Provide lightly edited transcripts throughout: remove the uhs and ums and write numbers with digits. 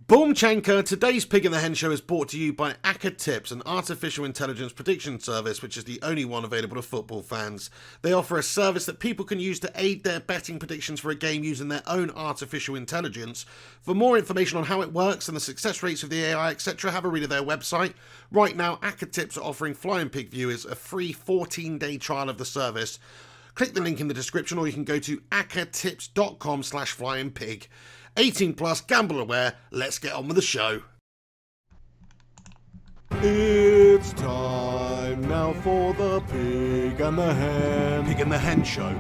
Boomchanka, today's Pig in the Hen show is brought to you by Tips, an artificial intelligence prediction service which is the only one available to football fans. They offer a service that people can use to aid their betting predictions for a game using their own artificial intelligence. For more information on how it works and the success rates of the AI, etc., have a read of their website. Right now, Tips are offering Flying Pig viewers a free 14-day trial of the service. Click the link in the description, or you can go to acatips.com/flyingpig. 18 plus, gamble aware. Let's get on with the show. It's time now for the Pig and the Hen. Pig and the Hen show.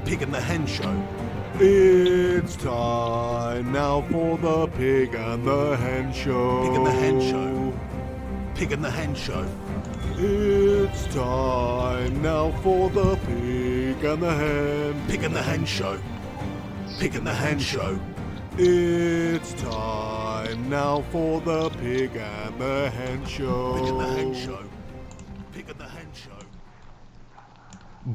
Pig and the Hen show. It's time now for the Pig and the Hen show. Pig and the Hen show. Pig and the Hen show. It's time now for the Pig and the Hen. Pig and the Hen show. Pig and the Hen show. It's time now for the Pig and the Hen show. Pig and the Hen show. Pig and the Hen show.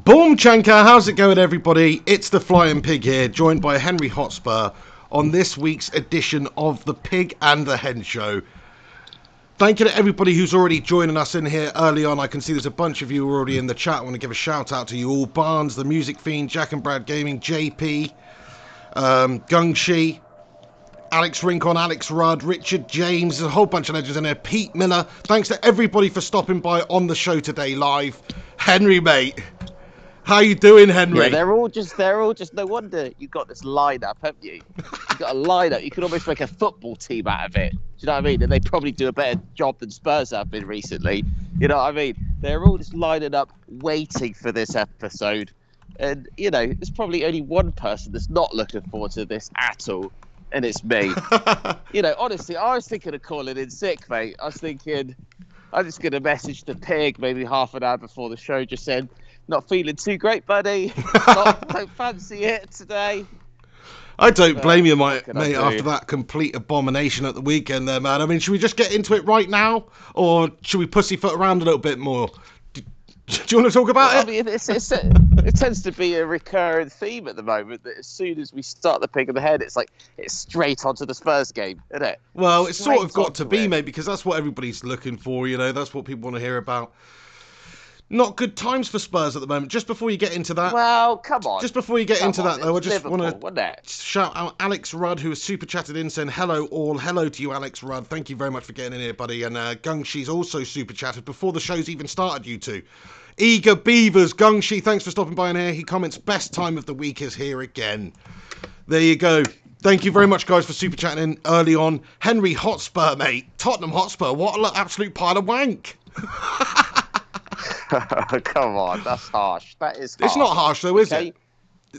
Boomchanka, how's it going, everybody? It's the Flying Pig here, joined by Henry Hotspur on this week's edition of the Pig and the Hen show. Thank you to everybody who's already joining us in here early on. I can see there's a bunch of you already in the chat. I want to give a shout out to you all. Barnes, the Music Fiend, Jack and Brad Gaming, JP, Gungshi, Alex Rincon, Alex Rudd, Richard James, there's a whole bunch of legends in there. Pete Miller. Thanks to everybody for stopping by on the show today live. Henry, mate. How you doing, Henry? Yeah, they're all just no wonder you've got this lineup, haven't you? You've got a lineup. You could almost make a football team out of it. Do you know what I mean? And they probably do a better job than Spurs have been recently. You know what I mean? They're all just lining up waiting for this episode. And, you know, there's probably only one person that's not looking forward to this at all, and it's me. You know, honestly, I was thinking of calling in sick, mate. I was thinking I'm just going to message the Pig maybe half an hour before the show, just saying, not feeling too great, buddy. Don't fancy it today. I don't blame you, mate, after that complete abomination at the weekend there, man. I mean, should we just get into it right now, or should we pussyfoot around a little bit more? Do you want to talk about it? I mean, it tends to be a recurring theme at the moment that as soon as we start the Pig in the Head, it's straight onto the Spurs game, isn't it? Well, it's sort of got to be, mate, because that's what everybody's looking for, you know. That's what people want to hear about. Not good times for Spurs at the moment. Just before you get into that... Well, come on. Just before you get into that, though, I just want to shout out Alex Rudd, who has super chatted in, saying hello all. Hello to you, Alex Rudd. Thank you very much for getting in here, buddy. And Gungshi's also super chatted before the show's even started, you two. Eager Beavers, Gungshi, thanks for stopping by in here. He comments, best time of the week is here again. There you go. Thank you very much, guys, for super chatting in early on. Henry Hotspur, mate. Tottenham Hotspur. What an absolute pile of wank. Come on, that's harsh. That is harsh. It's not harsh, though, is it?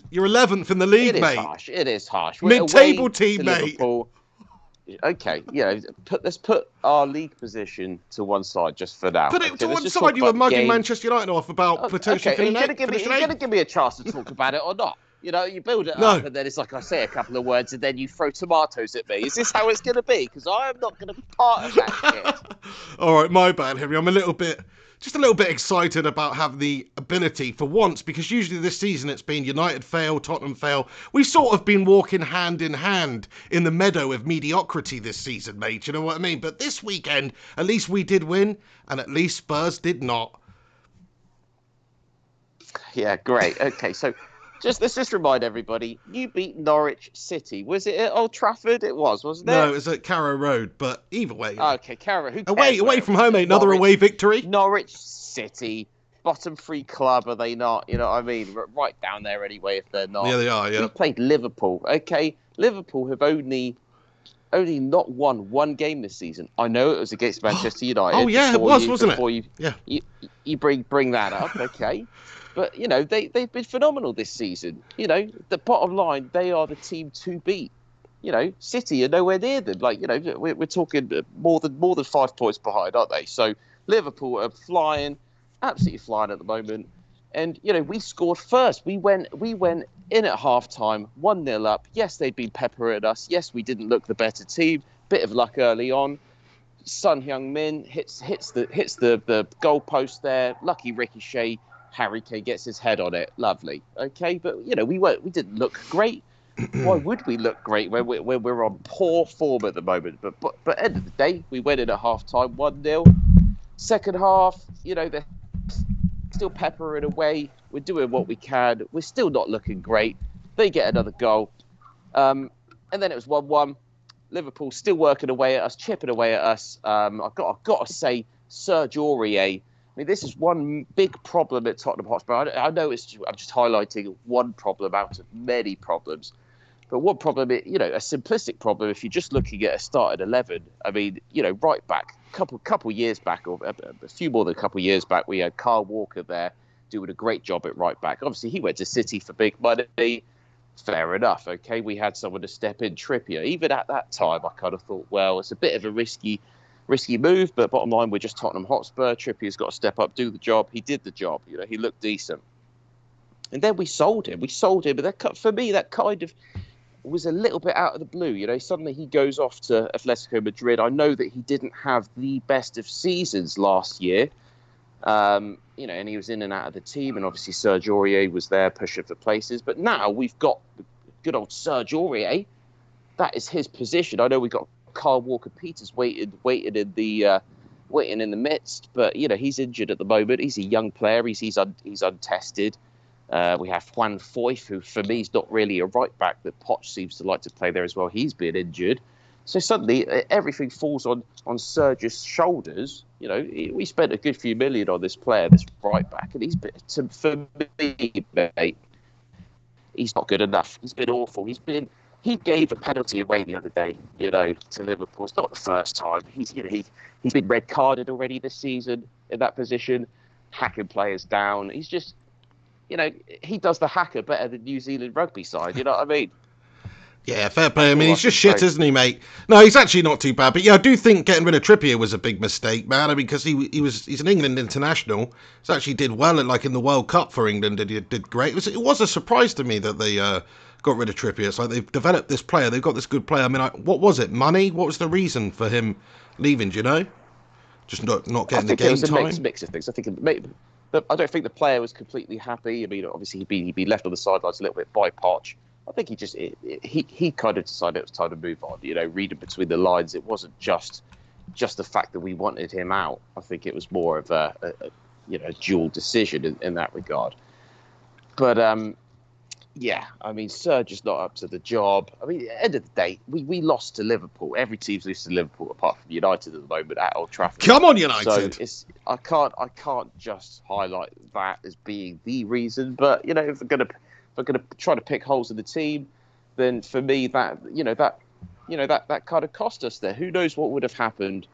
You're 11th in the league, mate. It is harsh. Mid-table team, mate. Liverpool. Okay, you know, let's put our league position to one side just for now. Put it to one side. You were mugging Manchester United off about potentially finishing. Are you going to give me a chance to talk about it or not? You know, you build it up, and then it's like I say a couple of words, and then you throw tomatoes at me. Is this how it's going to be? Because I am not going to be part of that shit. All right, my bad, Henry. I'm just a little bit excited about having the ability for once, because usually this season it's been United fail, Tottenham fail. We've sort of been walking hand in hand in the meadow of mediocrity this season, mate. You know what I mean? But this weekend, at least we did win, and at least Spurs did not. Yeah, great. Okay, so let's just remind everybody, you beat Norwich City. Was it at Old Trafford? It was, wasn't it? No, it was at Carrow Road, but either way. Okay, Carrow. Who cares? Away from home, mate. Another away victory. Norwich City, bottom three club, are they not? You know what I mean? Right down there anyway, if they're not. Yeah, they are, yeah. We played Liverpool. Okay, Liverpool have only not won one game this season. I know it was against Manchester United. Oh, yeah, it was, wasn't it? You bring that up, okay. But, you know, they've been phenomenal this season. You know, the bottom line, they are the team to beat. You know, City are nowhere near them. Like, you know, we're talking more than 5 points behind, aren't they? So Liverpool are flying, absolutely flying at the moment. And, you know, we scored first. We went in at half-time, 1-0 up. Yes, they'd been peppering us. Yes, we didn't look the better team. Bit of luck early on. Son Heung-min hits the goal post there. Lucky ricochet. Harry Kane gets his head on it. Lovely. Okay, but, you know, we didn't look great. Why would we look great when we're on poor form at the moment? But end of the day, we went in at half time 1-0. Second half, they're still peppering away. We're doing what we can. We're still not looking great. They get another goal. And then it was 1-1. Liverpool still working away at us, chipping away at us. I've got to say, Serge Aurier. I mean, this is one big problem at Tottenham Hotspur. I know I'm just highlighting one problem out of many problems. But one problem, a simplistic problem, if you're just looking at a starting 11, I mean, right back, couple years back, or a few more than a couple of years back, we had Kyle Walker there doing a great job at right back. Obviously, he went to City for big money. Fair enough, okay? We had someone to step in, Trippier. Even at that time, I kind of thought, well, it's a bit of a risky move, but bottom line, we're just Tottenham Hotspur. Trippier's got to step up, do the job. He did the job. He looked decent. And then we sold him. But for me, that kind of was a little bit out of the blue. Suddenly he goes off to Atletico Madrid. I know that he didn't have the best of seasons last year. And he was in and out of the team, and obviously Serge Aurier was there pushing for places. But now we've got good old Serge Aurier. That is his position. I know we've got Kyle Walker-Peters waiting in the midst, but he's injured at the moment. He's a young player. He's untested. We have Juan Foyth, who for me is not really a right back, that Poch seems to like to play there as well. He's been injured. So suddenly everything falls on Serge's shoulders. We spent a good few million on this player, this right back, and for me, mate, he's not good enough. He's been awful. He gave a penalty away the other day, to Liverpool. It's not the first time. He's been red carded already this season in that position, hacking players down. He's just, he does the hacker better than New Zealand rugby side. You know what I mean? Yeah, fair play. I mean, he's just shit, isn't he, mate? No, he's actually not too bad. But yeah, I do think getting rid of Trippier was a big mistake, man. I mean, because he's an England international. He actually did well in the World Cup for England. And he did great. It was a surprise to me that they got rid of Trippier. It's like they've developed this player. They've got this good player. I mean, what was it? Money? What was the reason for him leaving? Do you know? Just not getting the game time? I think it was a mix of things. I don't think the player was completely happy. I mean, obviously he'd be left on the sidelines a little bit by Poch. I think he kind of decided it was time to move on. Reading between the lines, it wasn't just the fact that we wanted him out. I think it was more of a dual decision in that regard. But yeah, I mean, Serge is not up to the job. I mean, at the end of the day, we lost to Liverpool. Every team's lost to Liverpool apart from United at the moment at Old Trafford. Come on, United! So I can't just highlight that as being the reason. But if we're going to try to pick holes in the team, then for me that kind of cost us there. Who knows what would have happened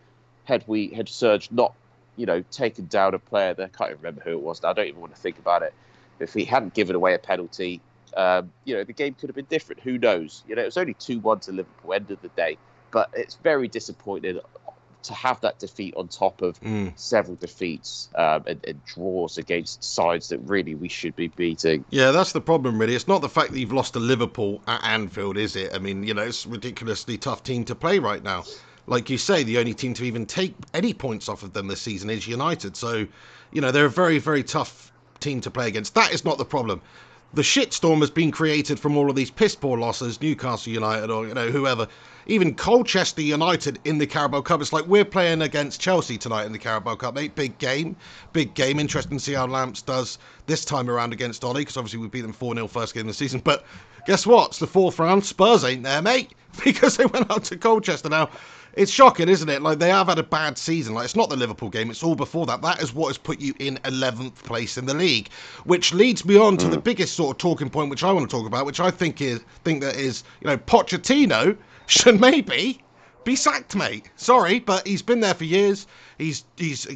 had Serge not taken down a player that I can't even remember who it was. I don't even want to think about it. If he hadn't given away a penalty, the game could have been different. Who knows? It was only 2-1 to Liverpool end of the day, but it's very disappointing to have that defeat on top of several defeats and draws against sides that really we should be beating. Yeah, that's the problem, really. It's not the fact that you've lost to Liverpool at Anfield, is it? I mean, it's a ridiculously tough team to play right now. Like you say, the only team to even take any points off of them this season is United. So, they're a very, very tough team to play against. That is not the problem. The shitstorm has been created from all of these piss-poor losses, Newcastle United or, whoever. Even Colchester United in the Carabao Cup. It's like we're playing against Chelsea tonight in the Carabao Cup, mate. Big game. Interesting to see how Lamps does this time around against Ollie, because obviously we beat them 4-0 first game of the season. But guess what? It's the fourth round. Spurs ain't there, mate, because they went out to Colchester. Now, it's shocking, isn't it? Like, they have had a bad season. Like, it's not the Liverpool game. It's all before that. That is what has put you in 11th place in the league, which leads me on to the biggest sort of talking point, which I want to talk about, which I think that is, Pochettino should maybe be sacked, mate. Sorry, but he's been there for years. He's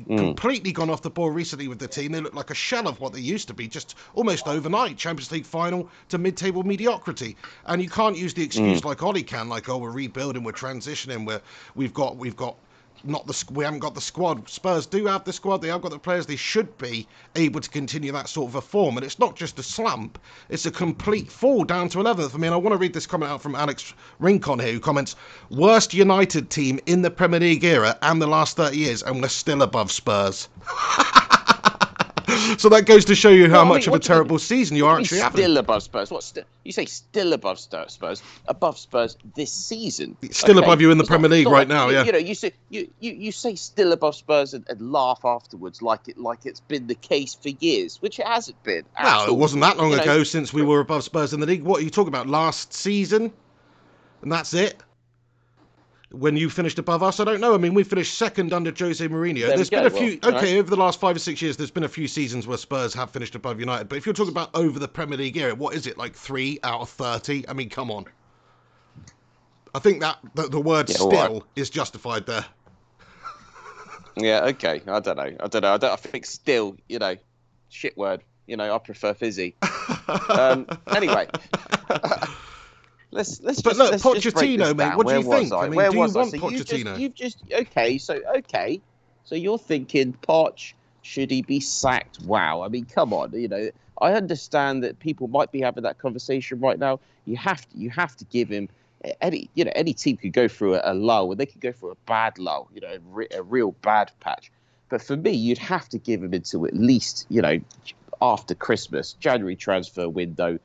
completely gone off the ball recently with the team. They look like a shell of what they used to be, just almost overnight. Champions League final to mid-table mediocrity. And you can't use the excuse like Ollie can, like, oh, we're rebuilding, we're transitioning, we haven't got the squad. Spurs do have the squad. They have got the players. They should be able to continue that sort of a form. And it's not just a slump. It's a complete fall down to 11th. I mean, I want to read this comment out from Alex Rincon here, who comments, worst United team in the Premier League era and the last 30 years, and we're still above Spurs. So that goes to show you how Well, I much mean, of a what do you mean- terrible season you what are do you actually mean having. still above Spurs? What? You say still above Spurs? Above Spurs this season? Still above you in the It's not- Premier it's League not right like- now, yeah. You know, you say still above Spurs and laugh afterwards like it's been the case for years, which it hasn't been. Well, at it all. wasn't that long You know, ago since we were above Spurs in the league. What are you talking about? Last season? And that's it? When you finished above us? I don't know. I mean, we finished second under Jose Mourinho. There we There's go. been a few... Well, okay, over the last 5 or 6 years, there's been a few seasons where Spurs have finished above United. But if you're talking about over the Premier League era, what is it, like 3 out of 30? I mean, come on. I think that the word still is justified there. Yeah, okay. I don't know. I think still, shit word. I prefer fizzy. Anyway. Let's But just, look, let's just break Pochettino, this mate, down. what do you Where think? was I mean, Where do you was want So Pochettino? Okay. So you're thinking Poch, should he be sacked? Wow. I mean, come on. I understand that people might be having that conversation right now. You have to give him any team could go through a lull, and they could go through a bad lull, a real bad patch. But for me, you'd have to give him until at least, after Christmas, January transfer window.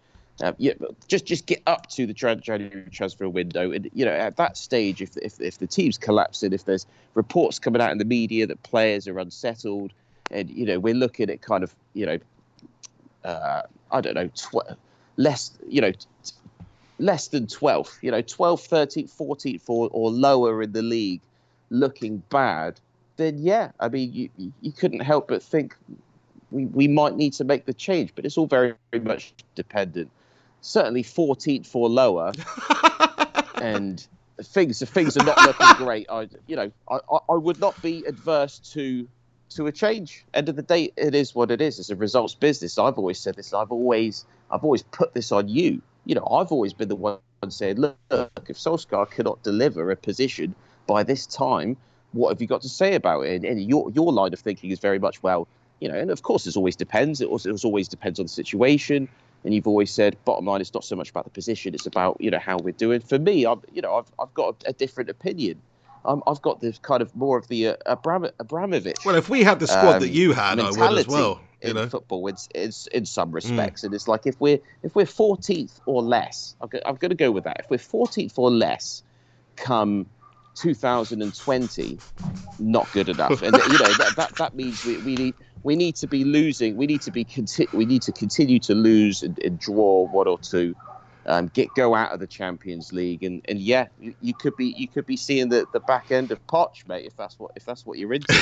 Just get up to the January transfer window, and at that stage, if the team's collapsing, if there's reports coming out in the media that players are unsettled, and we're looking at kind of I don't know, less than 12th, 12th, 13th, 14th, or lower in the league, looking bad, then yeah, I mean you couldn't help but think we might need to make the change, but it's all very, very much dependent. Certainly 14th or lower, and things are not looking great. I would not be adverse to a change. End of the day, it is what it is. It's a results business. I've always said this. I've always put this on you. I've always been the one saying, look, if Solskjaer cannot deliver a position by this time, what have you got to say about it? And your line of thinking is very much, well, and of course it always depends. It always depends on the situation. And you've always said, bottom line, it's not so much about the position; it's about how we're doing. For me, I've got a different opinion. I've got this kind of more of the Abramovich. Well, if we had the squad that you had, I would as well. In football, in some respects, and it's like if we're 14th or less, I'm going to go with that. If we're 14th or less, come 2020, not good enough, and that means we need to be losing. We need to continue to lose and draw one or two, go out of the Champions League, and yeah, you could be seeing the back end of Poch, mate, if that's what you're into.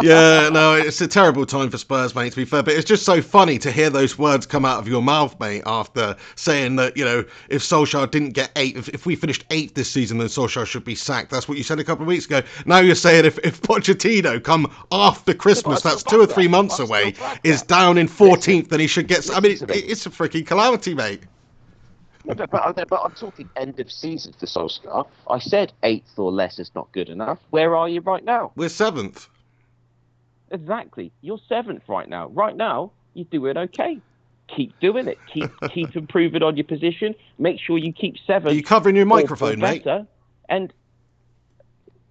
Yeah, no, it's a terrible time for Spurs, mate, to be fair, but it's just so funny to hear those words come out of your mouth, mate, after saying that, if Solskjaer didn't get 8th, if we finished 8th this season, then Solskjaer should be sacked. That's what you said a couple of weeks ago. Now you're saying if Pochettino come after Christmas, that's 2 or 3 months away, is down in 14th, then he should get... I mean, it's a freaking calamity, mate. But I'm talking end of season for Solskjaer. I said 8th or less is not good enough. Where are you right now? We're 7th. Exactly. You're 7th right now. Right now, you're doing okay. Keep doing it. Keep improving on your position. Make sure you keep 7th. Are you covering your microphone, mate? And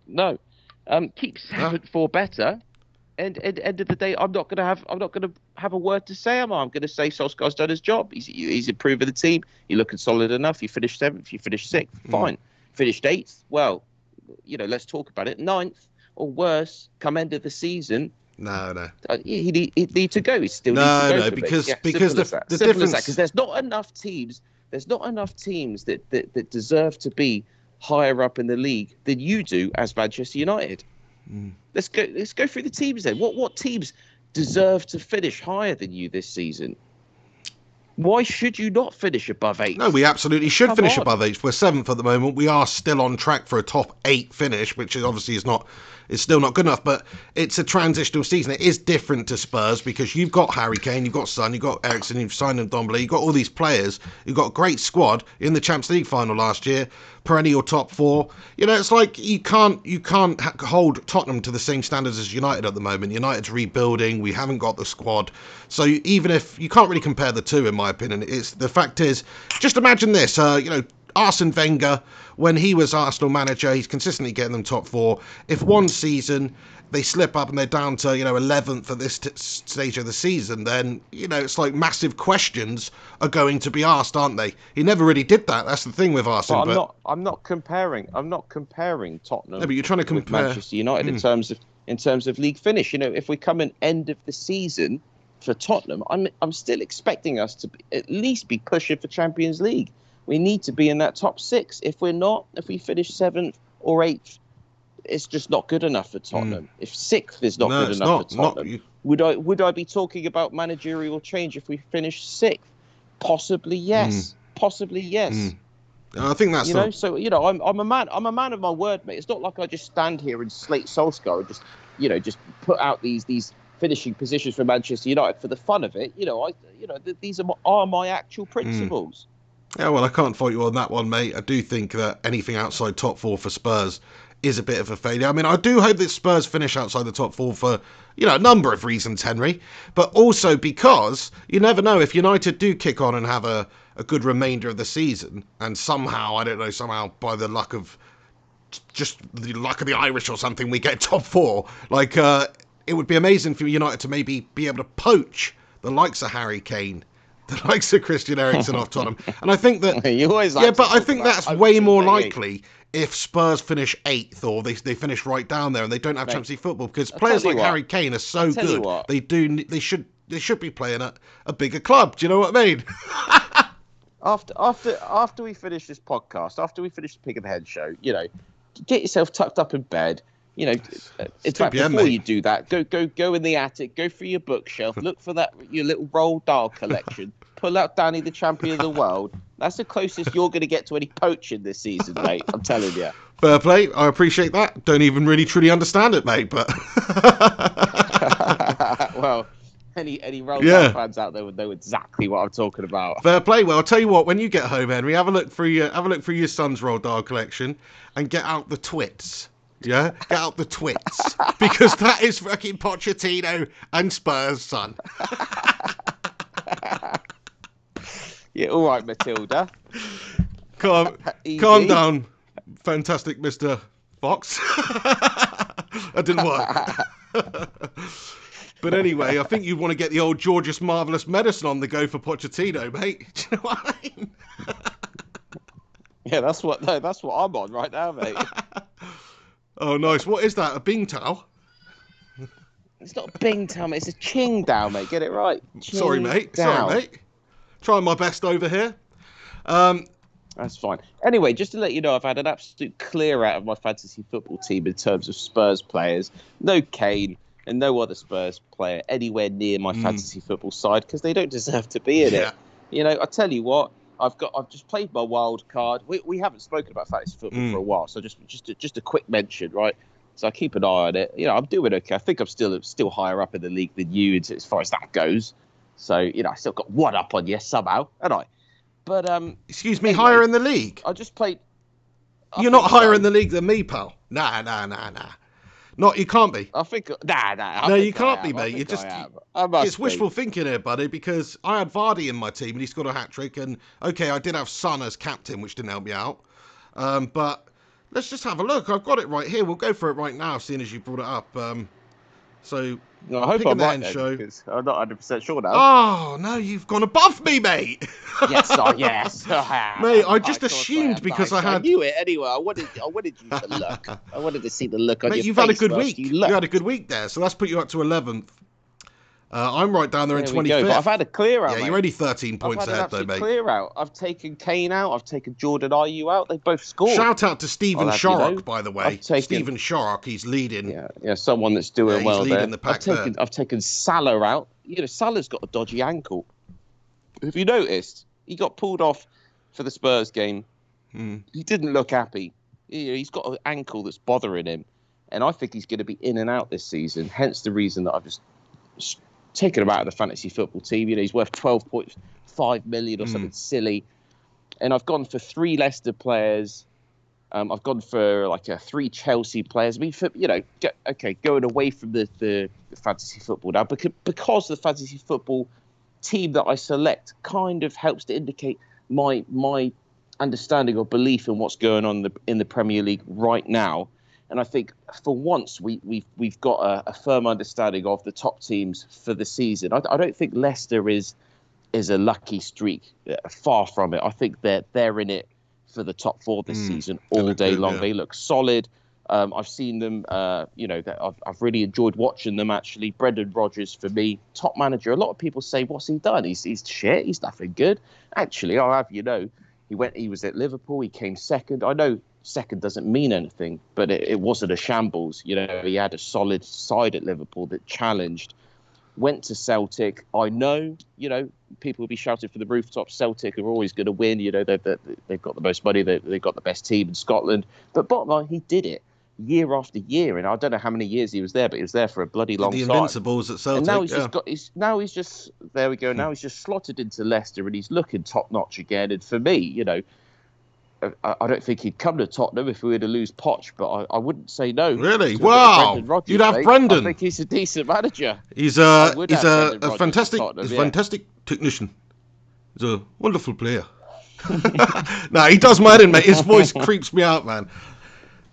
no, keep 7th for better. And at the end of the day, I'm not gonna have a word to say. I'm going to say Solskjaer's done his job. He's improving the team. You're looking solid enough. You finished 7th. You finished 6th. Fine. Finished 8th. Well, let's talk about it. 9th or worse. Come end of the season. No. He need to go. He still needs to go. No, because the difference, because there's not enough teams. There's not enough teams that deserve to be higher up in the league than you do as Manchester United. Let's go through the teams then. What teams deserve to finish higher than you this season? Why should you not finish above 8th? No, we absolutely should finish on. above 8th. We're 7th at the moment. We are still on track for a top 8 finish, which obviously is still not good enough, but it's a transitional season. It is different to Spurs because you've got Harry Kane, you've got Son, you've got Eriksen, you've signed Ndombele, you've got all these players. You've got a great squad in the Champions League final last year, perennial top 4. It's like you can't hold Tottenham to the same standards as United at the moment. United's rebuilding. We haven't got the squad. So even if you can't really compare the two, in my opinion, the fact is, just imagine this, Arsene Wenger, when he was Arsenal manager, he's consistently getting them top four. If one season they slip up and they're down to 11th at this stage of the season, then it's like massive questions are going to be asked, aren't they? He never really did that. That's the thing with Arsene. But I'm not comparing Tottenham. No, but you're trying to compare with Manchester United in terms of league finish. If we come in end of the season for Tottenham, I'm still expecting us to at least be pushing for Champions League. We need to be in that top six. If we're not, if we finish 7th or 8th, it's just not good enough for Tottenham. If 6th is not good enough for Tottenham, would I be talking about managerial change if we finish 6th? Possibly yes. Possibly yes. I think that's So I'm a man of my word, mate. It's not like I just stand here and slate Solskjaer and just put out these finishing positions for Manchester United for the fun of it. These are my actual principles. Yeah, well, I can't fault you on that one, mate. I do think that anything outside top four for Spurs is a bit of a failure. I mean, I do hope that Spurs finish outside the top four for, a number of reasons, Henry, but also because you never know if United do kick on and have a good remainder of the season, and somehow by the luck of the Irish or something, we get top four. Like, it would be amazing for United to maybe be able to poach the likes of Harry Kane, the likes of Christian Eriksen off Tottenham. And I think that I think that's way more likely if Spurs finish 8th or they finish right down there and they don't have Champions League football, because players like Harry Kane are so good. They should be playing at a bigger club. Do you know what I mean? After we finish this podcast, after we finish the Pig and the Head show, get yourself tucked up in bed. In fact, before you do that, go in the attic, go through your bookshelf, look for your little Roald Dahl collection, pull out Danny the Champion of the World. That's the closest you're going to get to any poaching this season, mate. I'm telling you. Fair play. I appreciate that. Don't even really truly understand it, mate. But well, any Roald Dahl fans out there would know exactly what I'm talking about. Fair play. Well, I'll tell you what. When you get home, Henry, have a look through your son's Roald Dahl collection and get out the twits. Yeah, get out the twits, because that is fucking Pochettino and Spurs, son. Yeah, all right, Matilda. Calm down, fantastic Mr. Fox. That didn't work. But anyway, I think you'd want to get the old George's Marvellous Medicine on the go for Pochettino, mate. Do you know what I mean? Yeah, that's what I'm on right now, mate. Oh, nice. What is that? A Bing towel? It's not a Bing towel, mate. It's a Ching towel, mate. Get it right. Sorry, mate. Trying my best over here. That's fine. Anyway, just to let you know, I've had an absolute clear out of my fantasy football team in terms of Spurs players. No Kane and no other Spurs player anywhere near my fantasy football side, because they don't deserve to be in it. I tell you what. I've just played my wild card. We haven't spoken about fantasy football for a while, so just a quick mention, right? So I keep an eye on it. I'm doing okay. I think I'm still higher up in the league than you as far as that goes. So I still got one up on you somehow, haven't I? But excuse me, anyway, higher in the league? I just played. You're not higher in the league than me, pal. Nah. Not, you can't be. I think nah. No, you can't be, mate. It's wishful thinking here, buddy, because I had Vardy in my team and he scored a hat-trick, and okay, I did have Son as captain, which didn't help me out. But let's just have a look. I've got it right here. We'll go for it right now, seeing as you brought it up. I hope I'm right then, because I'm not 100% sure now. Oh, no, you've gone above me, mate. Yes, I have. Mate, I just assumed because I knew it anyway. I wanted you to look. I wanted to see the look on your face. You've had a good week. You had a good week there, so that's put you up to 11th. I'm right down there in 25th. I've had a clear out. Yeah, you're only 13 points ahead, though, mate. Clear out. I've taken Kane out. I've taken Jordan Ayew out. They both scored. Shout out to Stephen Sharrock, by the way. Stephen Sharrock, he's leading. Yeah, someone that's doing well there. The pack I've taken Salah out. Salah's got a dodgy ankle. Have you noticed? He got pulled off for the Spurs game. He didn't look happy. He's got an ankle that's bothering him, and I think he's going to be in and out this season. Hence the reason that I've just taken him out of the fantasy football team. He's worth 12.5 million or something silly. And I've gone for 3 Leicester players. I've gone for 3 Chelsea players. I mean, going away from the fantasy football now, because the fantasy football team that I select kind of helps to indicate my understanding or belief in what's going on in the Premier League right now. And I think for once we've got a firm understanding of the top teams for the season. I don't think Leicester is a lucky streak. Far from it. I think they're in it for the top 4 this season all day long. They look solid. I've seen them. I've really enjoyed watching them. Actually, Brendan Rodgers for me, top manager. A lot of people say, "What's he done? He's shit. He's nothing good." Actually, I'll have you know, he was at Liverpool. He came second. I know second doesn't mean anything, but it wasn't a shambles. You know, he had a solid side at Liverpool that challenged. Went to Celtic. I know, you know, people will be shouting for the rooftops. Celtic are always going to win. You know, they've got the most money. They've got the best team in Scotland. But bottom line, he did it year after year. And I don't know how many years he was there, but he was there for a bloody long time. The Invincibles at Celtic. And now he's just there we go. Now he's just slotted into Leicester and he's looking top notch again. And for me, you know, I don't think he'd come to Tottenham if we were to lose Poch, but I wouldn't say no. Really? Wow! Rodgers, you'd have Brendan. I think he's a decent manager. He's a fantastic technician. He's a wonderful player. No, he does my head, mate. His voice creeps me out, man.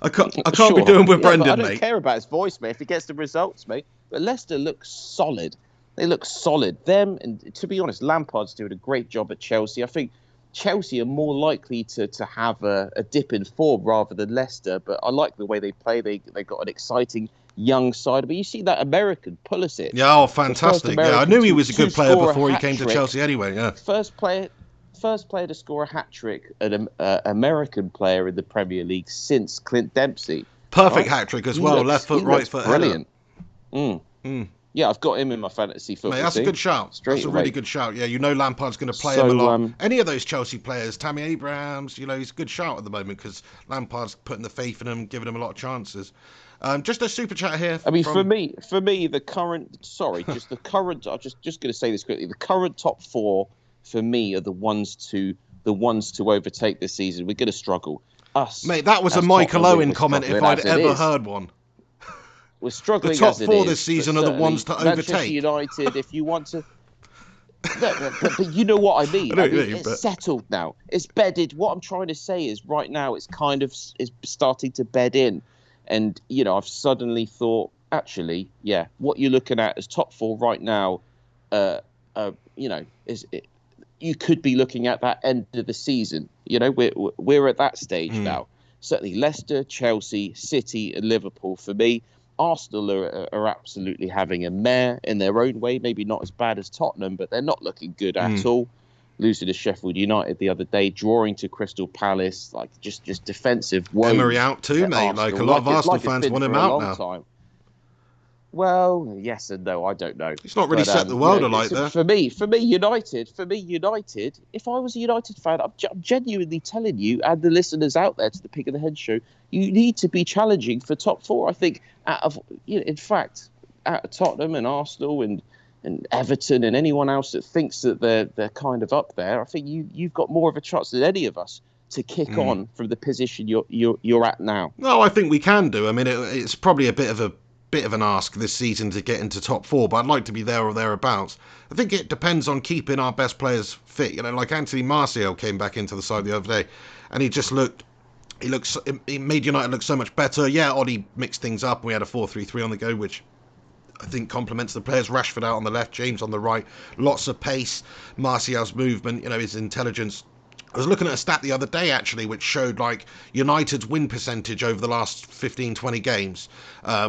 I can't be doing with Brendan, mate. I don't care about his voice, mate. If he gets the results, mate. But Leicester looks solid. They look solid. Them, and to be honest, Lampard's doing a great job at Chelsea. I think Chelsea are more likely to have a dip in form rather than Leicester, but I like the way they play. They got an exciting young side. But you see that American, Pulisic. Yeah, oh, fantastic. Yeah, I knew he was a good player before he came to Chelsea anyway, yeah. First player to score a hat-trick, an American player in the Premier League since Clint Dempsey. Perfect hat-trick as well, left foot, right foot. Brilliant. Yeah, I've got him in my fantasy football team. Mate, that's a good shout. That's a really good shout. Yeah, you know Lampard's going to play him a lot. Any of those Chelsea players, Tammy Abrahams, you know, he's a good shout at the moment because Lampard's putting the faith in him, giving him a lot of chances. Just a super chat here. I mean, for me, the current. Sorry, just the current. I'm just going to say this quickly. The current top 4 for me are the ones to overtake this season. We're going to struggle. Us, mate. That was a Michael Owen comment if I'd ever heard one. We're struggling. The top 4 this season are the ones to overtake. Manchester United, if you want to. But you know what I mean. It's settled now. It's bedded. What I'm trying to say is right now it's kind of is starting to bed in. And, you know, I've suddenly thought, actually, yeah, what you're looking at as top 4 right now, you know, you could be looking at that end of the season. You know, we're at that stage now. Certainly Leicester, Chelsea, City and Liverpool for me. Arsenal are absolutely having a mare in their own way. Maybe not as bad as Tottenham, but they're not looking good at all. Losing to Sheffield United the other day, drawing to Crystal Palace, like just defensive woes. Emery out too, mate. Like a lot of Arsenal fans want him out now. Time. Well, yes and no. I don't know. It's not really set the world alight there. For me, United. If I was a United fan, I'm genuinely telling you, and the listeners out there to the Pig of the Head show, you need to be challenging for top 4. I think out of Tottenham and Arsenal and Everton and anyone else that thinks that they're kind of up there, I think you've got more of a chance than any of us to kick on from the position you're at now. No, I think we can do. I mean, it's probably a bit of an ask this season to get into top 4, but I'd like to be there or thereabouts. I think it depends on keeping our best players fit. You know, like Anthony Martial came back into the side the other day, and he made United look so much better. Yeah, Ollie mixed things up. We had a 4-3-3 on the go, which I think complements the players. Rashford out on the left, James on the right. Lots of pace. Martial's movement, you know, his intelligence. I was looking at a stat the other day, actually, which showed, like, United's win percentage over the last 15, 20 games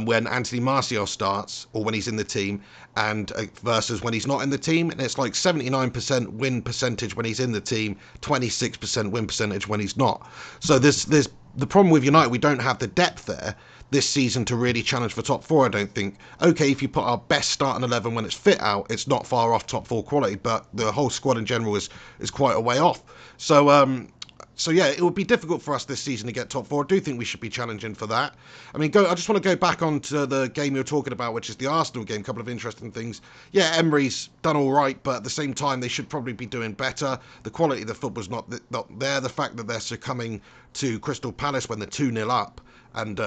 when Anthony Martial starts, or when he's in the team, and versus when he's not in the team. And it's like 79% win percentage when he's in the team, 26% win percentage when he's not. So there's the problem with United, we don't have the depth there this season to really challenge for top 4, I don't think. Okay, if you put our best starting 11 when it's fit out, it's not far off top 4 quality, but the whole squad in general is quite a way off. So yeah, it would be difficult for us this season to get top 4. I do think we should be challenging for that. I mean, I just want to go back onto the game you were talking about, which is the Arsenal game. A couple of interesting things. Yeah, Emery's done all right, but at the same time, they should probably be doing better. The quality of the football's not there. The fact that they're succumbing to Crystal Palace when they're 2-0 up and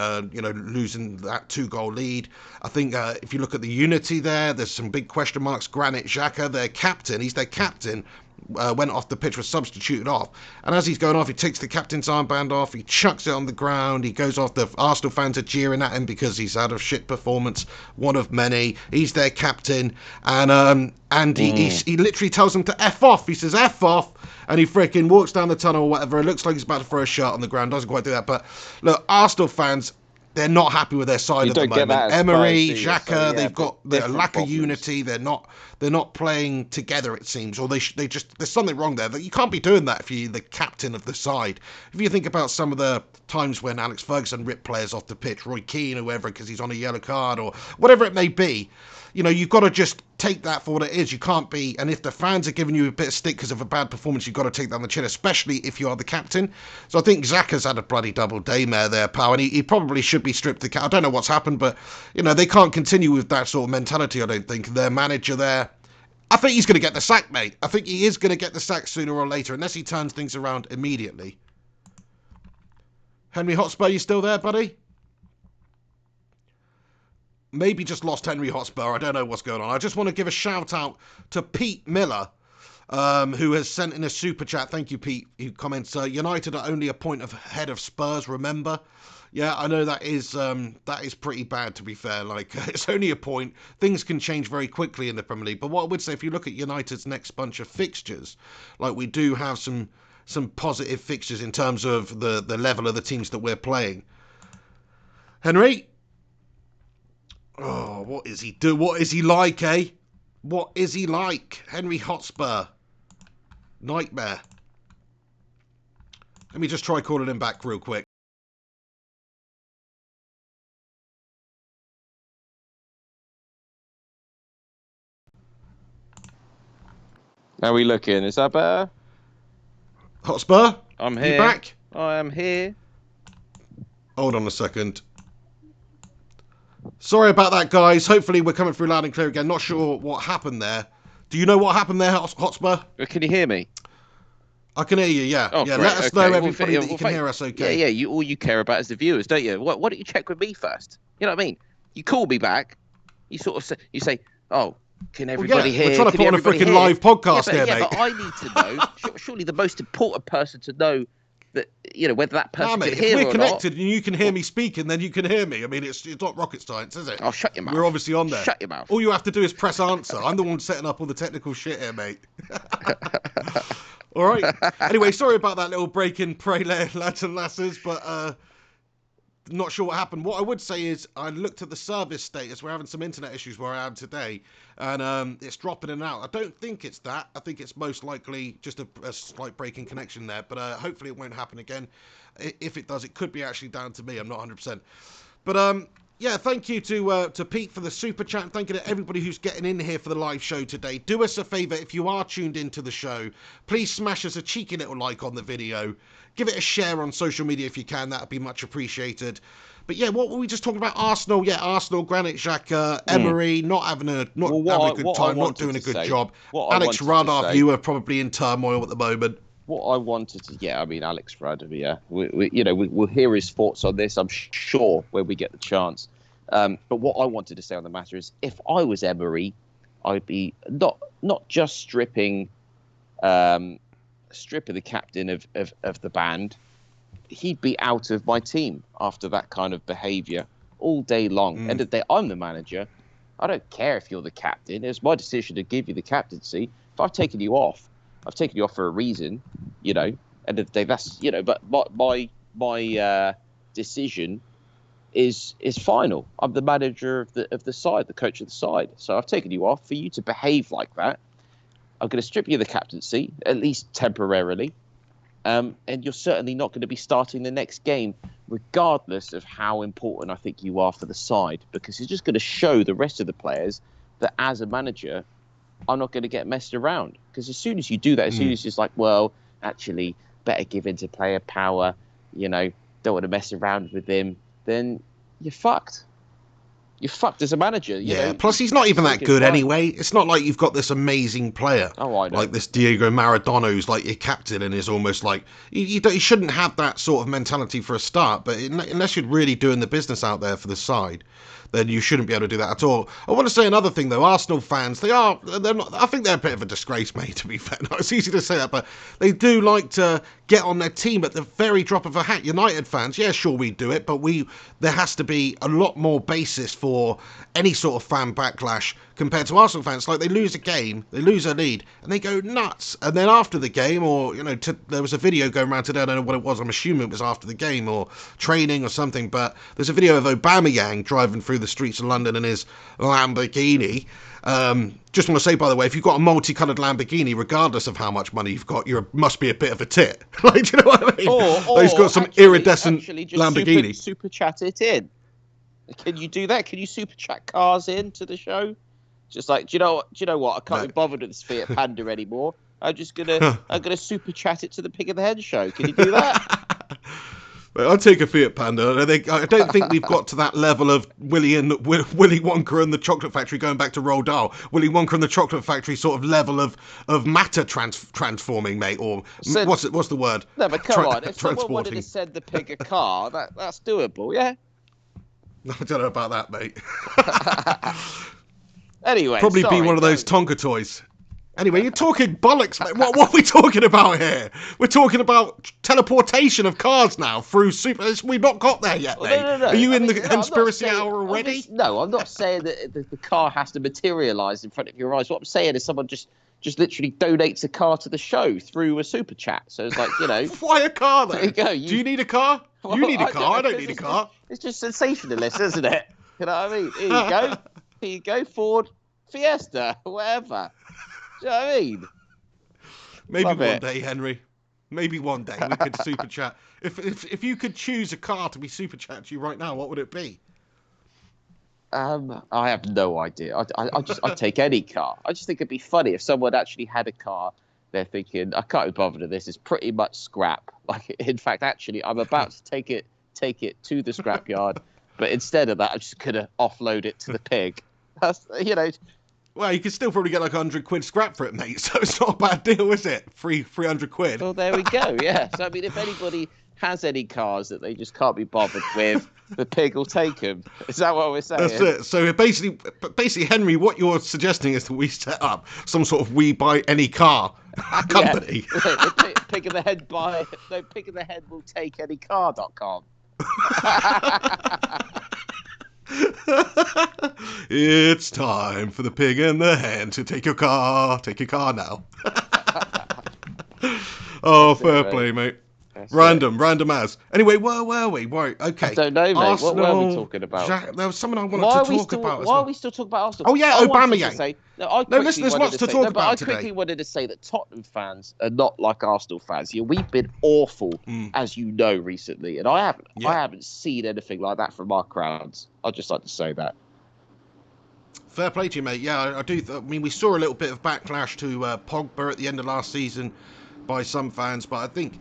losing that 2-goal lead. I think if you look at the unity there's some big question marks. Granit Xhaka, their captain, he's their captain. went off the pitch, was substituted off. And as he's going off, he takes the captain's armband off, he chucks it on the ground, he goes off. The Arsenal fans are jeering at him because he's had a shit performance, one of many. He's their captain, and he literally tells them to F off. He says, F off, and he freaking walks down the tunnel or whatever. It looks like he's about to throw a shirt on the ground, doesn't quite do that. But look, Arsenal fans, they're not happy with their side at the moment. Emery, Xhaka, they've got the lack of unity. They're not playing together, it seems, or they just, there's something wrong there. You can't be doing that if you're the captain of the side. If you think about some of the times when Alex Ferguson ripped players off the pitch, Roy Keane or whoever, because he's on a yellow card or whatever it may be, you know, you've got to just take that for what it is. You can't be, and if the fans are giving you a bit of stick because of a bad performance, you've got to take that on the chin, especially if you are the captain. So I think Xhaka's had a bloody double daymare there, pal, and he probably should be stripped the cap. I don't know what's happened, but, you know, they can't continue with that sort of mentality, I don't think. Their manager there, I think he's going to get the sack, mate. I think he is going to get the sack sooner or later, unless he turns things around immediately. Henry Hotspur, you still there, buddy? Maybe just lost Henry Hotspur. I don't know what's going on. I just want to give a shout out to Pete Miller, who has sent in a super chat. Thank you, Pete. He comments, United are only a point ahead of Spurs, remember? Yeah, I know that is pretty bad, to be fair. Like, it's only a point. Things can change very quickly in the Premier League. But what I would say, if you look at United's next bunch of fixtures, like, we do have some positive fixtures in terms of the level of the teams that we're playing. Henry? Oh, what is he do? What is he like, eh? What is he like? Henry Hotspur. Nightmare. Let me just try calling him back real quick. How are we looking? Is that better? Hotspur? I'm here. You back? I am here. Hold on a second. Sorry about that, guys. Hopefully we're coming through loud and clear again. Not sure what happened there. Do you know what happened there, Hotspur? Can you hear me? I can hear you, yeah. Oh, yeah, great. let us know, everybody, that you can hear us okay. Yeah. All you care about is the viewers, don't you? Why don't you check with me first? You know what I mean? You call me back. You sort of say, oh, can everybody hear? We're trying to put on a freaking live podcast here, mate. But I need to know. Surely the most important person to know that, you know, whether that person can hear or not. If we're connected and you can hear me speaking, then you can hear me. I mean, it's not rocket science, is it? Oh, shut your mouth. We're obviously on there. Shut your mouth. All you have to do is press answer. I'm the one setting up all the technical shit here, mate. All right. Anyway, sorry about that little break in pray, lads and lasses, but not sure what happened. What I would say is I looked at the service status. We're having some internet issues where I am today, and it's dropping in and out. I don't think it's that. I think it's most likely just a slight break in connection there, but hopefully it won't happen again. If it does, it could be actually down to me. I'm not 100%. But yeah, thank you to Pete for the super chat. And thank you to everybody who's getting in here for the live show today. Do us a favour, if you are tuned into the show, please smash us a cheeky little like on the video. Give it a share on social media if you can. That would be much appreciated. But yeah, what were we just talking about? Arsenal, yeah, Arsenal, Granit Xhaka, Emery, not having a good time, not doing a good job. Alex Rudd, our viewer, probably in turmoil at the moment. What I wanted to, I mean, Alex Rudd, yeah, we'll hear his thoughts on this, I'm sure, when we get the chance. But what I wanted to say on the matter is, if I was Emery, I'd be not just stripping the captain of the band. He'd be out of my team after that kind of behaviour all day long. End of the day, I'm the manager. I don't care if you're the captain. It's my decision to give you the captaincy. If I've taken you off, I've taken you off for a reason, you know. End of the day, that's, you know. But my decision is final. I'm the manager of the side, the coach of the side. So I've taken you off for you to behave like that. I'm going to strip you of the captaincy, at least temporarily, and you're certainly not going to be starting the next game, regardless of how important I think you are for the side, because it's just going to show the rest of the players that as a manager, I'm not going to get messed around. Because as soon as you do that, as soon as it's like, well, actually, better give in to player power, you know, don't want to mess around with him, then you're fucked. You're fucked as a manager. You know? Plus he's not even that good anyway. It's not like you've got this amazing player. Oh, I know. Like this Diego Maradona who's like your captain and is almost like... You shouldn't have that sort of mentality for a start, but unless you're really doing the business out there for the side, then you shouldn't be able to do that at all. I want to say another thing though. Arsenal fans, they're not. I think they're a bit of a disgrace, mate. To be fair, no, it's easy to say that, but they do like to get on their team at the very drop of a hat. United fans, yeah, sure we do it, but there has to be a lot more basis for any sort of fan backlash compared to Arsenal fans. Like, they lose a game, they lose a lead, and they go nuts. And then after the game, or, you know, there was a video going around today, I don't know what it was, I'm assuming it was after the game or training or something, but there's a video of Aubameyang driving through the streets of London in his Lamborghini. Just want to say, by the way, if you've got a multicoloured Lamborghini, regardless of how much money you've got, you must be a bit of a tit. Like, do you know what I mean? Or he's got some iridescent Lamborghini. Super chat it in. Can you do that? Can you super chat cars into the show? Just like, do you know what? I can't be bothered with this Fiat Panda anymore. I'm gonna super chat it to the Pig of the Hen show. Can you do that? I'll take a Fiat Panda. I don't think we've got to that level of Willy Wonka and the Chocolate Factory going back to Roald Dahl. Willy Wonka and the Chocolate Factory sort of level of matter transforming, mate. Or so, what's the word? No, but come on. If someone wanted to send the pig a car, that's doable, yeah? I don't know about that, mate. Anyway, probably be one of those Tonka toys. Anyway, you're talking bollocks, mate. What are we talking about here? We're talking about teleportation of cars now through super. We've not got there yet, mate. No. Are you in the conspiracy hour already? I'm not saying that the car has to materialise in front of your eyes. What I'm saying is someone just literally donates a car to the show through a super chat. So it's like, you know. Why a car, though? There you go. Do you need a car? Well, you need a car. I don't need a car. It's just sensationalist, isn't it? You know what I mean? Here you go. Here you go, Ford Fiesta, whatever. Do you know what I mean? Maybe one day, Henry. Maybe one day we could super chat. If you could choose a car to be super chat to you right now, what would it be? I have no idea. I'd take any car. I just think it'd be funny if someone actually had a car. They're thinking, I can't be bothered with this. It's pretty much scrap. Like, in fact, actually, I'm about to take it to the scrapyard, but instead of that, I'm just gonna offload it to the pig. That's, you know. Well, you could still probably get like £100 scrap for it, mate. So it's not a bad deal, is it? 300 quid. Well, there we go. Yeah. So I mean, if anybody has any cars that they just can't be bothered with, the pig will take them. Is that what we're saying? That's it. So basically, Henry, what you're suggesting is that we set up some sort of we buy any car company. Yeah. Pig of the Head Pig of the Head will take any car.com. It's time for the Pig and the Hen to take your car. Take your car now. Oh, fair play, mate. Random as. Anyway, where were we? Right, okay. I don't know, mate. Arsenal, what were we talking about? There was something I wanted to talk about. Why are we still talking about Arsenal? Oh, yeah, Aubameyang. Listen, there's lots to talk about today. I quickly wanted to say that Tottenham fans are not like Arsenal fans. Yeah, we've been awful, as you know, recently, and I haven't seen anything like that from our crowds. I'd just like to say that. Fair play to you, mate. Yeah, I do. I mean, we saw a little bit of backlash to Pogba at the end of last season by some fans, but I think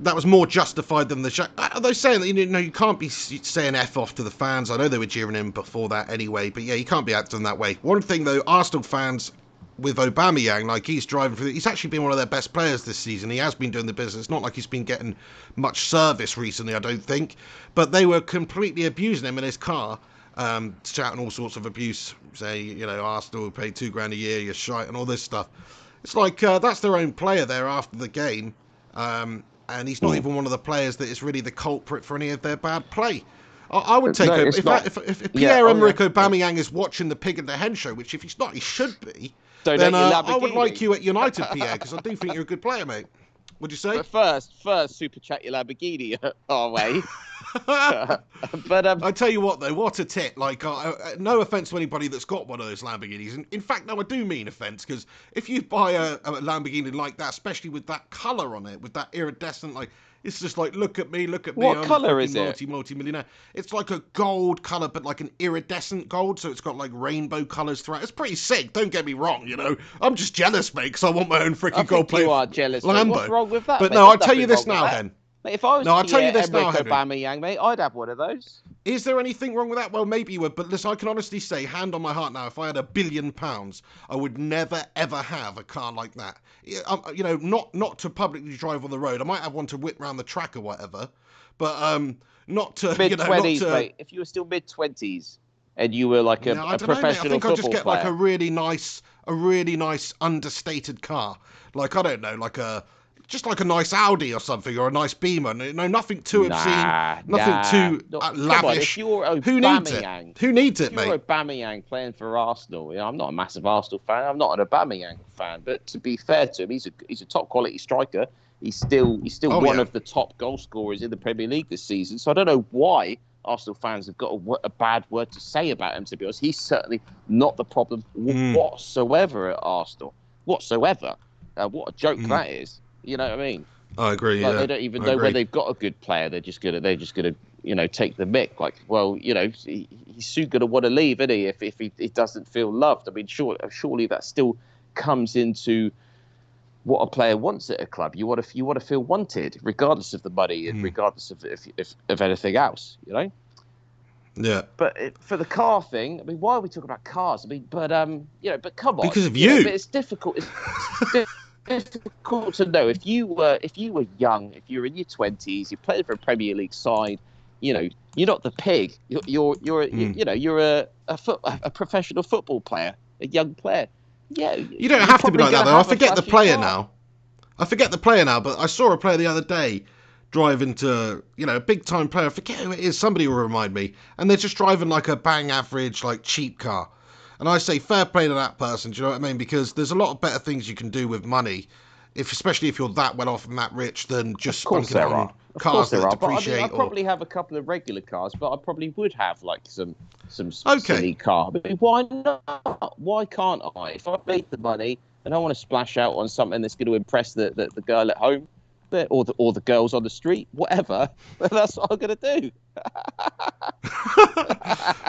that was more justified than they're saying that, you know, you can't be saying F off to the fans. I know they were jeering him before that anyway, but yeah, you can't be acting that way. One thing though, Arsenal fans with Aubameyang, like, he's driving through. He's actually been one of their best players this season. He has been doing the business. It's not like he's been getting much service recently, I don't think. But they were completely abusing him in his car, shouting all sorts of abuse, saying, you know, Arsenal will pay $2,000 a year, you're shite, and all this stuff. It's like that's their own player there after the game. And he's not even one of the players that is really the culprit for any of their bad play. I would take it. If Pierre-Emerick Aubameyang is watching the Pig and the Hen show, which if he's not, he should be, then I would like you at United, Pierre, because I do think you're a good player, mate. Would you say? But first, super chat your Lamborghini our way. But I tell you what, though, what a tit! Like, no offense to anybody that's got one of those Lamborghinis. In fact, no, I do mean offense, because if you buy a Lamborghini like that, especially with that colour on it, with that iridescent, like, it's just like, look at me. What colour is it? Multi-millionaire. It's like a gold colour, but like an iridescent gold, so it's got like rainbow colours throughout. It's pretty sick. Don't get me wrong, you know. I'm just jealous, mate, because I want my own freaking gold plate. You are jealous. Lambo. What's wrong with that? But mate? no, I'll tell you this now, Hen. Mate, if I was Aubameyang, mate, I'd have one of those. Is there anything wrong with that? Well, maybe you would, but listen, I can honestly say, hand on my heart now, if I had £1 billion, I would never, ever have a car like that. You know, not to publicly drive on the road. I might have one to whip around the track or whatever, but not to... Mid-20s, you know, mate. If you were still mid-20s. and you were like Yeah, I a don't know, mate. I professional think I'll just football get like player. a really nice understated car. Like, I don't know, just like a nice Audi or something, or a nice Beamer. No, nothing too obscene, nothing too Come on, if lavish. you're Who needs it? Aubameyang, Who needs if it, you're mate? Aubameyang playing for Arsenal, I'm not a massive Arsenal fan. I'm not an Aubameyang fan, but to be fair to him, he's a top quality striker. He's still Oh, one yeah. of the top goal scorers in the Premier League this season. So I don't know why Arsenal fans have got a bad word to say about him. To be honest, he's certainly not the problem whatsoever at Arsenal. Whatsoever. What a joke that is. You know what I mean? I agree. Like Yeah, they don't even I know agree. where they've got a good player. They're just gonna take the mick. Like, well, he's soon gonna want to leave, isn't he? If he doesn't feel loved. I mean, surely that still comes into what a player wants at a club. You want to feel wanted, regardless of the money and regardless of anything else. Yeah. But for the car thing, I mean, why are we talking about cars? I mean, but come on, Because of you. But it's difficult. It's difficult to know if you were young, if you were in your 20s, you played for a Premier League side. You're not the pig. You're a professional football player, a young player. Yeah, You don't have to be like that, though. I forget the player now. But I saw a player the other day drive into, a big-time player. I forget who it is. Somebody will remind me. And they're just driving like a bang-average, like, cheap car. And I say fair play to that person, do you know what I mean? Because there's a lot of better things you can do with money, especially if you're that well off and that rich, than just spunking it on cars that depreciate. But I probably have a couple of regular cars, but I probably would have like some silly car. I mean, why not? Why can't I? If I've made the money and I want to splash out on something that's going to impress the girl at home, or the girls on the street, whatever, that's what I'm going to do.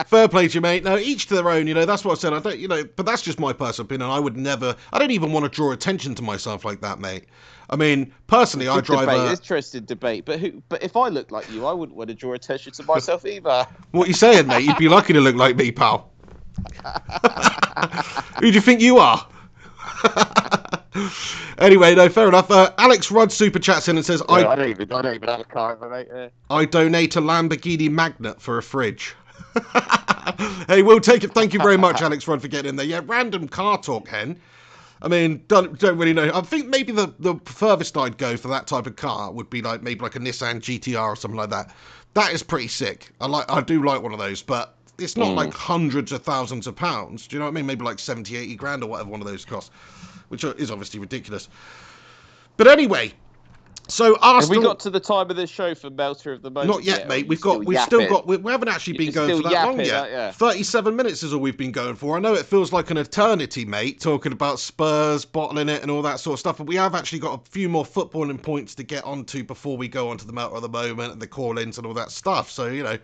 Fair play to you, mate. No, each to their own. That's what I said. I don't, but that's just my personal opinion. I don't even want to draw attention to myself like that, mate. I mean, personally, I drive interesting debate. But if I look like you, I wouldn't want to draw attention to myself either. What you saying, mate? You'd be lucky to look like me, pal. Who do you think you are? Anyway, no, fair enough. Alex Rudd super chats in and says, I don't even have a car, mate. I donate a Lamborghini Magnet for a fridge. Hey, we'll take it. Thank you very much, Alex Rudd, for getting in there. Yeah, random car talk, Hen. I mean, don't really know. I think maybe the furthest I'd go for that type of car would be maybe like a Nissan GTR or something like that. That is pretty sick. I do like one of those, but it's not like hundreds of thousands of pounds. Do you know what I mean? Maybe like 70, 80 grand or whatever one of those costs, which is obviously ridiculous. But anyway, so Arsenal. Have we got to the time of this show for Melter of the Moment? Not yet, mate. We haven't actually been going for that long yet. 37 minutes is all we've been going for. I know it feels like an eternity, mate, talking about Spurs, bottling it and all that sort of stuff, but we have actually got a few more footballing points to get onto before we go onto the Melter of the Moment and the call-ins and all that stuff. So,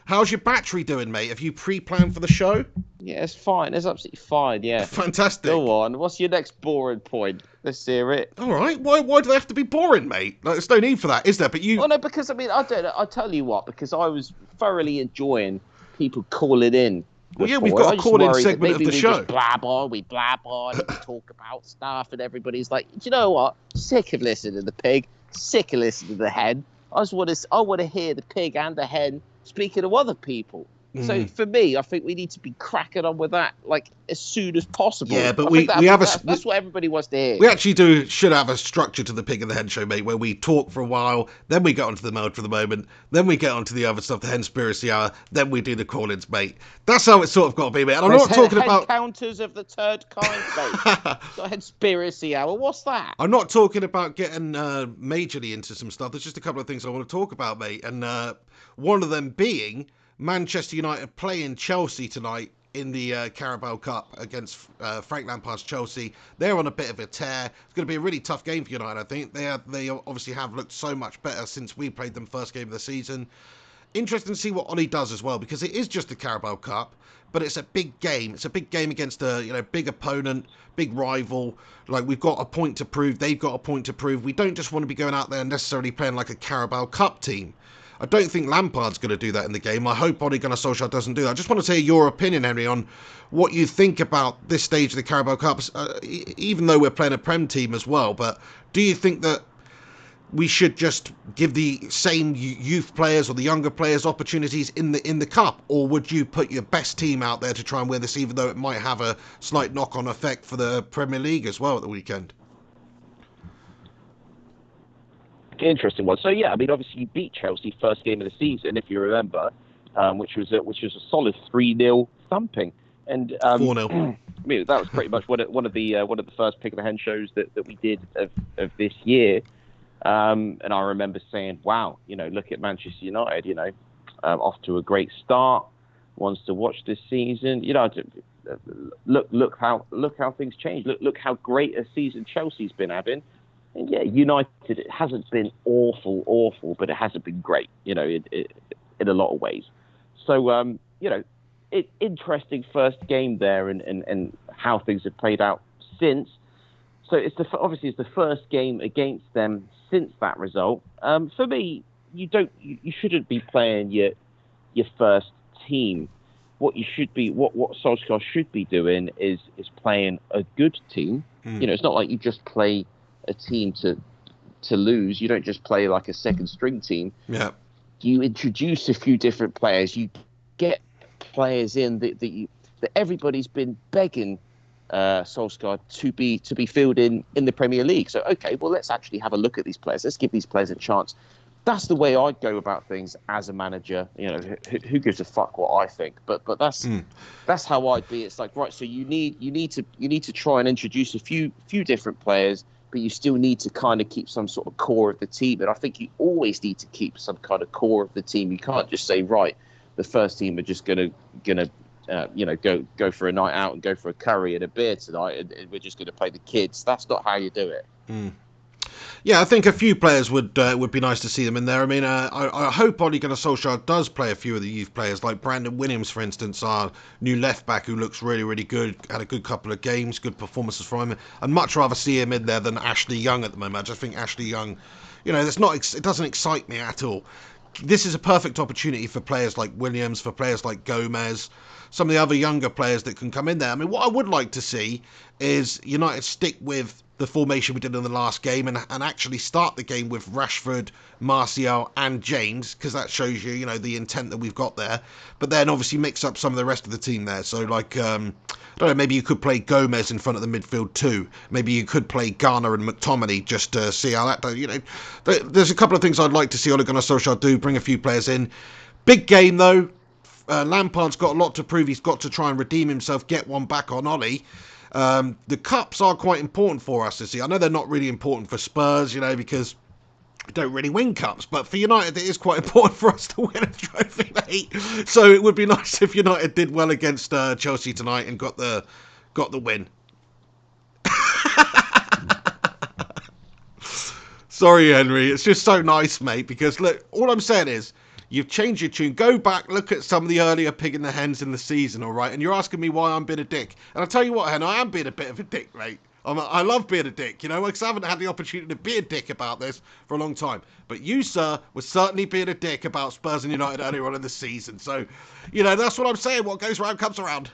how's your battery doing, mate? Have you pre-planned for the show? Yeah, it's fine. It's absolutely fine, yeah. Fantastic. Go on. What's your next boring point? Let's hear it. All right. Why do they have to be boring, mate? There's no need for that, is there? But you... Well, no, because, I mean, I don't know. I'll tell you what, because I was thoroughly enjoying people calling in. Well, yeah, we've got a call-in segment of the show. We blab on, we talk about stuff, and everybody's like, do you know what? Sick of listening to the pig, sick of listening to the hen. I want to hear the pig and the hen speaking to other people. So for me, I think we need to be cracking on with that like as soon as possible. Yeah, but that's what everybody wants to hear. We actually should have a structure to the Pig and the Hen show, mate, where we talk for a while, then we get onto the Meld for the Moment, then we get onto the other stuff, the Henspiracy Hour, then we do the call-ins, mate. That's how it's sort of got to be, mate. And I'm not talking about counters of the third kind, mate. Got Henspiracy Hour. What's that? I'm not talking about getting majorly into some stuff. There's just a couple of things I want to talk about, mate, and one of them being Manchester United playing Chelsea tonight in the Carabao Cup against Frank Lampard's Chelsea. They're on a bit of a tear. It's going to be a really tough game for United, I think. They obviously have looked so much better since we played them first game of the season. Interesting to see what Ollie does as well, because it is just the Carabao Cup, but it's a big game. It's a big game against a big opponent, big rival. Like, we've got a point to prove. They've got a point to prove. We don't just want to be going out there and necessarily playing like a Carabao Cup team. I don't think Lampard's going to do that in the game. I hope Ole Gunnar Solskjaer doesn't do that. I just want to hear your opinion, Henry, on what you think about this stage of the Carabao Cup, even though we're playing a Prem team as well. But do you think that we should just give the same youth players or the younger players opportunities in the cup, or would you put your best team out there to try and win this, even though it might have a slight knock-on effect for the Premier League as well at the weekend? Interesting one. So yeah, I mean, obviously you beat Chelsea first game of the season, if you remember, which was a solid 3-0 thumping, and 4-0. I mean, that was pretty much one of the first Pick of the Hen shows that we did of this year. And I remember saying, "Wow, look at Manchester United, off to a great start. Wants to watch this season. Look how things change. Look how great a season Chelsea's been having." And yeah, United, it hasn't been awful, but it hasn't been great, in a lot of ways. So, interesting first game there, and how things have played out since. So it's obviously the first game against them since that result. For me, you shouldn't be playing your first team. What Solskjaer should be doing is playing a good team. It's not like you just play a team to lose. You don't just play like a second string team. Yeah. You introduce a few different players. You get players in that everybody's been begging Solskjaer to be fielded in the Premier League. So okay, well, let's actually have a look at these players. Let's give these players a chance. That's the way I'd go about things as a manager. Who gives a fuck what I think? But that's how I'd be. It's like, right, so you need to try and introduce a few different players, but you still need to kind of keep some sort of core of the team. And I think you always need to keep some kind of core of the team. You can't just say, right, the first team are just gonna go for a night out and go for a curry and a beer tonight, and we're just gonna play the kids. That's not how you do it. Yeah, I think a few players would be nice to see them in there. I mean, I hope Ole Gunnar Solskjaer does play a few of the youth players, like Brandon Williams, for instance, our new left back, who looks really, really good, had a good couple of games, good performances from him. I'd much rather see him in there than Ashley Young at the moment. I just think Ashley Young, it doesn't excite me at all. This is a perfect opportunity for players like Williams, for players like Gomez, some of the other younger players that can come in there. I mean, what I would like to see is United stick with the formation we did in the last game and actually start the game with Rashford, Martial and James, because that shows you, the intent that we've got there. But then obviously mix up some of the rest of the team there. So like, I don't know, maybe you could play Gomez in front of the midfield too. Maybe you could play Garner and McTominay just to see how that does. There's a couple of things I'd like to see Ole Gunnar Solskjaer do, bring a few players in. Big game though. Lampard's got a lot to prove. He's got to try and redeem himself, get one back on Ollie. The cups are quite important for us this year. I know they're not really important for Spurs, because we don't really win cups, but for United it is quite important for us to win a trophy, mate. So it would be nice if United did well against Chelsea tonight and got the win. Sorry, Henry. It's just so nice, mate, because look, all I'm saying is, you've changed your tune. Go back, look at some of the earlier Pig in the Hens in the season, all right? And you're asking me why I'm being a dick. And I'll tell you what, Hen, I am being a bit of a dick, mate. I love being a dick, because I haven't had the opportunity to be a dick about this for a long time. But you, sir, were certainly being a dick about Spurs and United earlier on in the season. So, that's what I'm saying. What goes around comes around.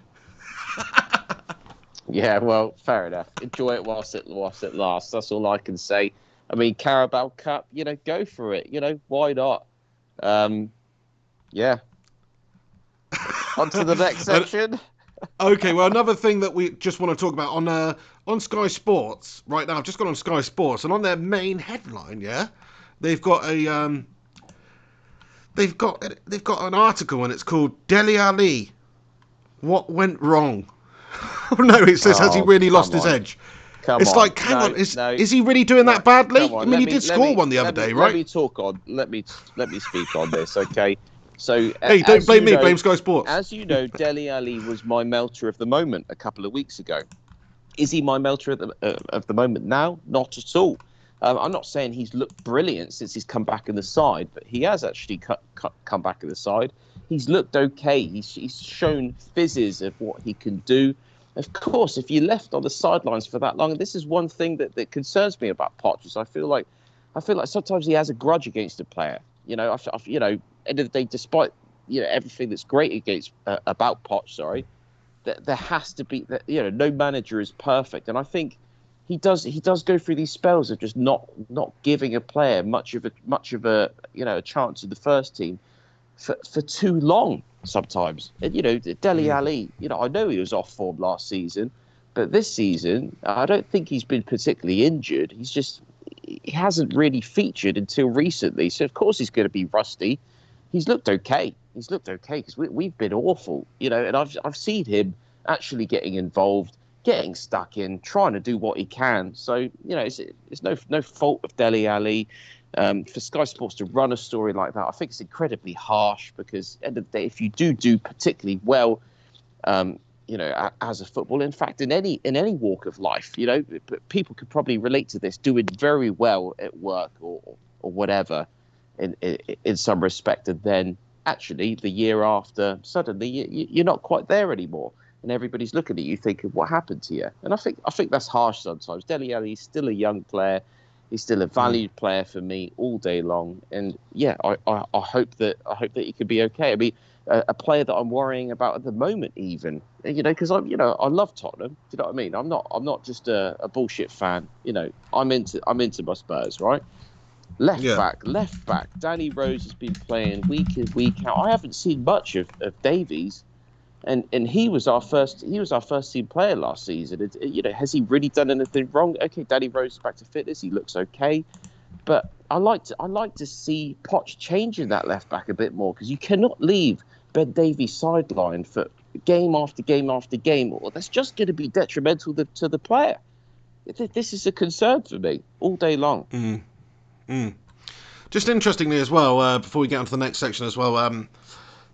Yeah, well, fair enough. Enjoy it whilst it lasts. That's all I can say. I mean, Carabao Cup, go for it. Why not? Yeah. On to the next section. Okay, well, another thing that we just want to talk about on Sky Sports right now. I've just gone on Sky Sports, and on their main headline, they've got an article, and it's called Dele Alli. What went wrong? No, it says, has he really lost his edge? It's like, hang on, is he really doing that badly? I mean, he did score one the other day, right? Let me speak on this, okay? So, hey, don't blame me, blame Sky Sports. As you know, Dele Alli was my melter of the moment a couple of weeks ago. Is he my melter of the moment now? Not at all. I'm not saying he's looked brilliant since he's come back in the side, but he has actually come back in the side. He's looked okay. He's shown fizzes of what he can do. Of course, if you're left on the sidelines for that long, and this is one thing that concerns me about Poch, is I feel like sometimes he has a grudge against a player. End of the day, despite everything that's great about Poch, there has to be no manager is perfect, and I think he does go through these spells of just not giving a player much of a a chance in the first team for too long sometimes. And Dele Alli, I know he was off form last season, but this season I don't think he's been particularly injured. He hasn't really featured until recently, so of course he's going to be rusty. He's looked okay. Because we've been awful, and I've seen him actually getting involved, getting stuck in, trying to do what he can. So it's no fault of Dele Alli. For Sky Sports to run a story like that, I think it's incredibly harsh, because at the end of the day, if you do particularly well, as a footballer, in fact, in any walk of life, people could probably relate to this, doing very well at work or whatever, in some respect, and then actually the year after, suddenly you're not quite there anymore, and everybody's looking at you thinking, what happened to you? And I think that's harsh sometimes. Dele Alli is still a young player. He's still a valued player for me all day long, and I hope that he could be okay. I mean, a player that I'm worrying about at the moment, even because I love Tottenham. Do you know what I mean? I'm not just a bullshit fan. I'm into my Spurs, right? Left back. Danny Rose has been playing week in, week out. I haven't seen much of Davies. And he was our first team player last season. Has he really done anything wrong? Okay, Danny Rose is back to fitness. He looks okay, but I like to see Poch changing that left back a bit more, because you cannot leave Ben Davies sidelined for game after game after game, or that's just going to be detrimental to the player. This is a concern for me all day long. Just interestingly as well, before we get on to the next section as well. I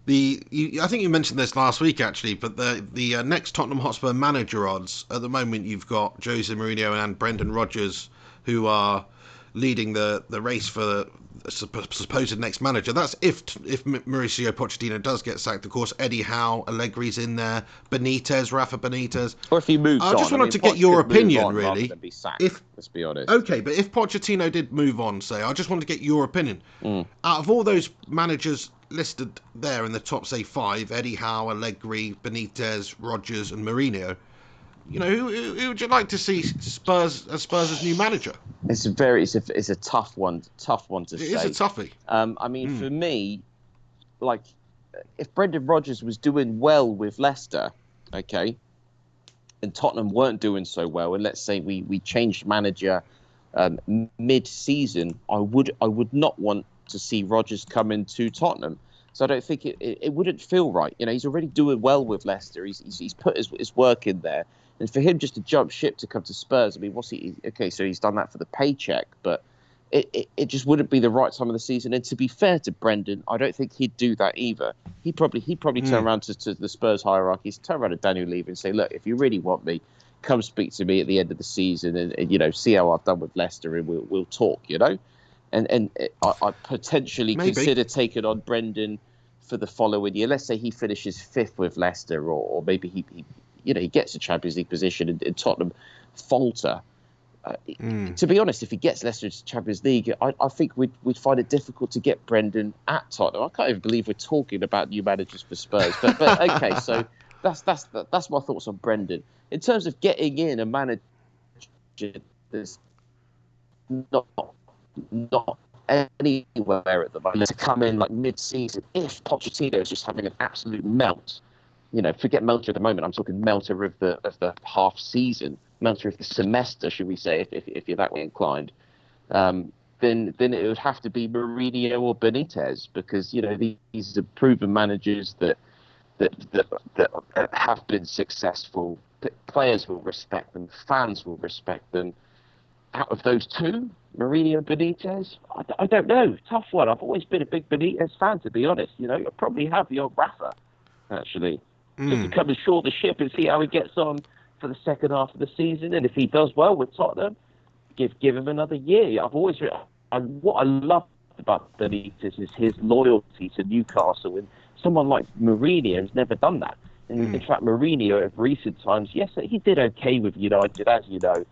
think you mentioned this last week actually, but the next Tottenham Hotspur manager odds at the moment, you've got Jose Mourinho and Brendan Rodgers, who are leading the race for the supposed next manager. That's if Mauricio Pochettino does get sacked. Of course, Eddie Howe, Allegri's in there, Rafa Benitez. Or if he moves on. I just wanted to get your opinion, really. Let's be honest. Okay, but if Pochettino did move on, say, I just wanted to get your opinion. Out of all those managers listed there in the top, say, 5, Eddie Howe, Allegri, Benitez, Rodgers and Mourinho, who would you like to see Spurs as new manager? It's a tough one to say. It is a toughie. For me, like, if Brendan Rodgers was doing well with Leicester, okay, and Tottenham weren't doing so well, and let's say we changed manager mid-season, I would not want to see Rodgers come into Tottenham. So I don't think it wouldn't feel right. He's already doing well with Leicester. He's put his work in there. And for him just to jump ship to come to Spurs, I mean, what's he? Okay, so he's done that for the paycheck, but it just wouldn't be the right time of the season. And to be fair to Brendan, I don't think he'd do that either. He'd probably turn around to the Spurs hierarchies, turn around to Daniel Levy and say, look, if you really want me, come speak to me at the end of the season and see how I've done with Leicester, and we'll talk, And I potentially consider taking on Brendan for the following year. Let's say he finishes 5th with Leicester, or maybe he gets a Champions League position and Tottenham falter. To be honest, if he gets Leicester to Champions League, I think we'd find it difficult to get Brendan at Tottenham. I can't even believe we're talking about new managers for Spurs. But okay, so that's my thoughts on Brendan. In terms of getting in a manager that's not anywhere at the moment, to come in like mid-season, if Pochettino is just having an absolute melt, forget Melter at the moment, I'm talking Melter of the half season, Melter of the semester, should we say, if you're that way inclined, then it would have to be Mourinho or Benitez, because these are proven managers that have been successful. Players will respect them, fans will respect them. Out of those two, Mourinho and Benitez, I don't know. Tough one. I've always been a big Benitez fan, to be honest. I probably have the old Rafa, actually. Just to come and shore the ship and see how he gets on for the second half of the season. And if he does well with Tottenham, give him another year. What I love about Benitez is his loyalty to Newcastle. And someone like Mourinho has never done that. And in fact, Mourinho of recent times, yes, he did okay with United, as you know,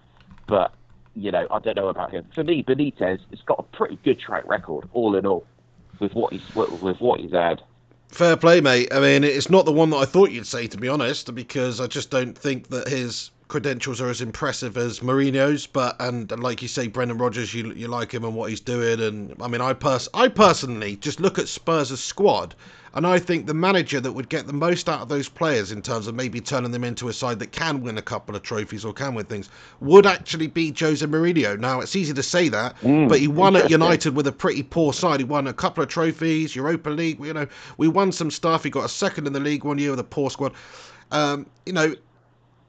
but I don't know about him. For me, Benitez has got a pretty good track record, all in all, with what he's had. Fair play, mate. I mean, it's not the one that I thought you'd say, to be honest, because I just don't think that his credentials are as impressive as Mourinho's, but and like you say, Brendan Rodgers, you like him and what he's doing, and I mean, I personally just look at Spurs' squad, and I think the manager that would get the most out of those players in terms of maybe turning them into a side that can win a couple of trophies or can win things would actually be Jose Mourinho. Now, it's easy to say that, but he won at United with a pretty poor side. He won a couple of trophies, Europa League. You know, we won some stuff. He got a second in the league one year with a poor squad. You know,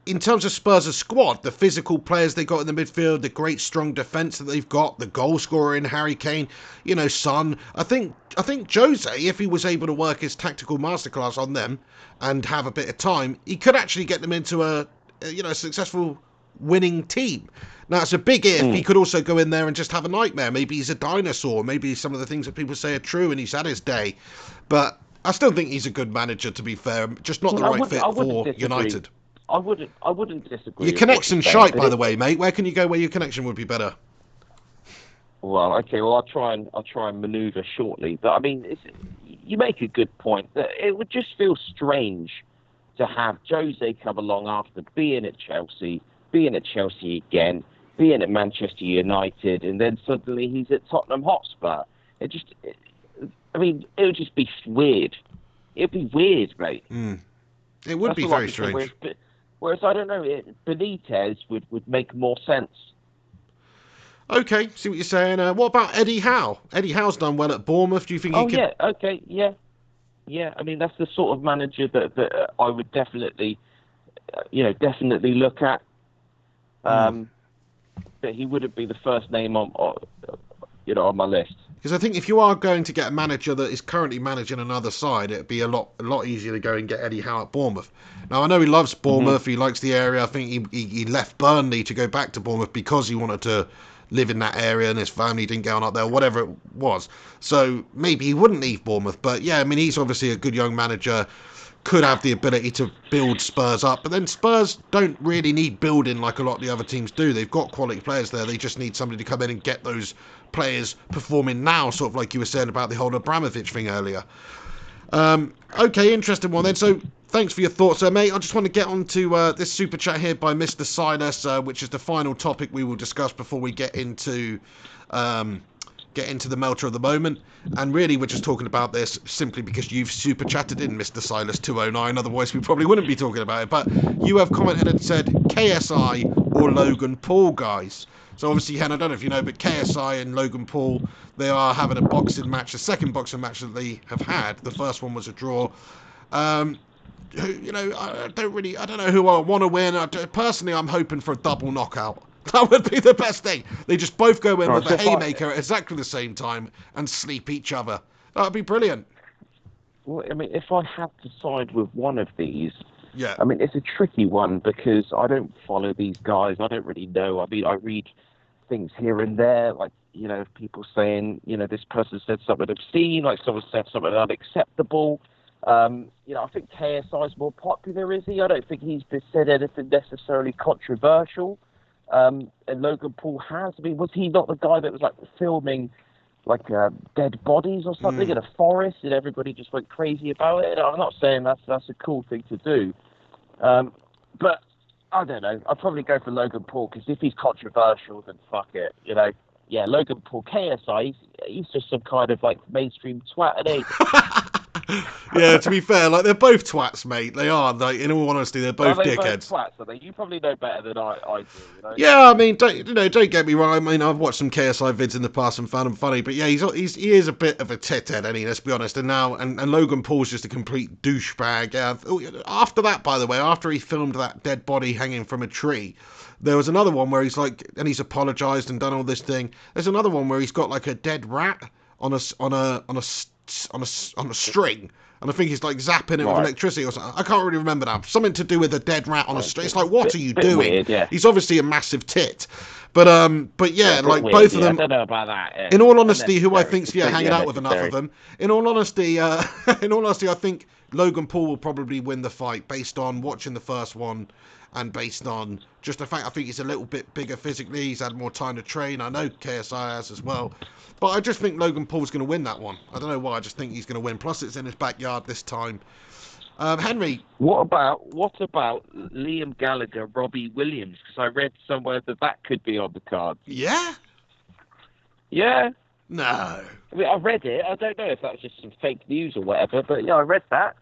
in terms of Spurs' squad, the physical players they got in the midfield, the great strong defence that they've got, the goal scorer in Harry Kane, you know, Son. I think Jose, if he was able to work his tactical masterclass on them and have a bit of time, he could actually get them into a successful winning team. Now, it's a big if. He could also go in there and just have a nightmare. Maybe he's a dinosaur. Maybe some of the things that people say are true and he's had his day. But I still think he's a good manager, to be fair. Just not the right fit for United. I wouldn't disagree. Your connection's shite, by the way, mate. Where can you go where your connection would be better? Well, okay. Well, I'll try and manoeuvre shortly. But I mean, you make a good point. That it would just feel strange to have Jose come along after being at Chelsea again, being at Manchester United, and then suddenly he's at Tottenham Hotspur. It would just be weird. It'd be weird, mate. It would be very strange. Whereas I don't know, Benitez would make more sense. Okay, see what you're saying. What about Eddie Howe? Eddie Howe's done well at Bournemouth. Do you think he could... yeah, okay, yeah. I mean, that's the sort of manager that I would definitely look at. But he wouldn't be the first name on my list. Because I think if you are going to get a manager that is currently managing another side, it'd be a lot easier to go and get Eddie Howe at Bournemouth. Now, I know he loves Bournemouth. He likes the area. I think he left Burnley to go back to Bournemouth because he wanted to live in that area and his family didn't get on up there, whatever it was. So maybe he wouldn't leave Bournemouth. But yeah, I mean, he's obviously a good young manager, could have the ability to build Spurs up. But then Spurs don't really need building like a lot of the other teams do. They've got quality players there. They just need somebody to come in and get those players performing now, sort of like you were saying about the whole Abramovich thing earlier. Okay, interesting one then. So thanks for your thoughts there, mate. I just want to get on to this super chat here by Mr. Silas, which is the final topic we will discuss before we get into the melter of the moment. And really, we're just talking about this simply because you've super chatted in, Mr. Silas 209. Otherwise, we probably wouldn't be talking about it. But you have commented and said KSI or Logan Paul, guys. So obviously, Hen, I don't know if you know, but KSI and Logan Paul, they are having a boxing match, the second boxing match that they have had. The first one was a draw. I don't know who I want to win. Personally, I'm hoping for a double knockout. That would be the best thing. They just both go in with a haymaker at exactly the same time and sleep each other. That would be brilliant. Well, I mean, if I had to side with one of these, yeah. I mean, it's a tricky one because I don't follow these guys. I don't really know. I mean, I read things here and there, like, people saying, this person said something obscene, like someone said something unacceptable. I think KSI is more popular, is he? I don't think he's said anything necessarily controversial. And Logan Paul has. I mean, was he not the guy that was like filming dead bodies or something in a forest and everybody just went crazy about it? I'm not saying that's a cool thing to do. But I don't know. I'd probably go for Logan Paul because if he's controversial, then fuck it. Yeah, Logan Paul. KSI, he's just some kind of mainstream twat, isn't he? Yeah, to be fair, they're both twats, mate. They are. In all honesty, they're both dickheads. Both twats, are they? You probably know better than I do. Yeah, I mean, don't get me wrong. I mean, I've watched some KSI vids in the past and found them funny, but yeah, he is a bit of a tit-head, isn't he? Let's be honest. And now, and Logan Paul's just a complete douchebag. After that, by the way, after he filmed that dead body hanging from a tree, there was another one where he's he's apologised and done all this thing. There's another one where he's got a dead rat on a string, and I think he's zapping it with electricity or something. I can't really remember now. Something to do with a dead rat on a string. It's what are you doing? Weird, yeah. He's obviously a massive tit, but yeah, weird, both of them. I don't know about that. Yeah. In all honesty, who I think's hanging out with enough of them. In all honesty, I think Logan Paul will probably win the fight based on watching the first one. And based on just the fact I think he's a little bit bigger physically, he's had more time to train. I know KSI has as well. But I just think Logan Paul's going to win that one. I don't know why, I just think he's going to win. Plus it's in his backyard this time. Henry. What about Liam Gallagher, Robbie Williams? Because I read somewhere that could be on the cards. Yeah? Yeah. No. I mean, I read it. I don't know if that's just some fake news or whatever, but yeah, I read that.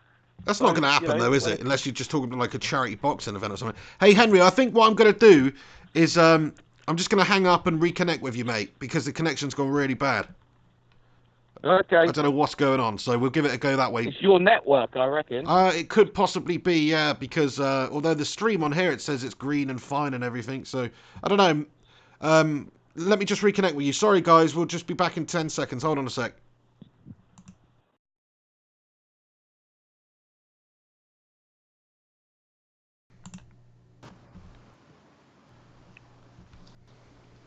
That's not going to happen, though, is it? Unless you're just talking about like a charity boxing event or something. Hey, Henry, I think what I'm going to do is I'm just going to hang up and reconnect with you, mate, because the connection's gone really bad. Okay. I don't know what's going on, so we'll give it a go that way. It's your network, I reckon. It could possibly be, yeah, because although the stream on here, it says it's green and fine and everything, so I don't know. Let me just reconnect with you. Sorry, guys, we'll just be back in 10 seconds. Hold on a sec.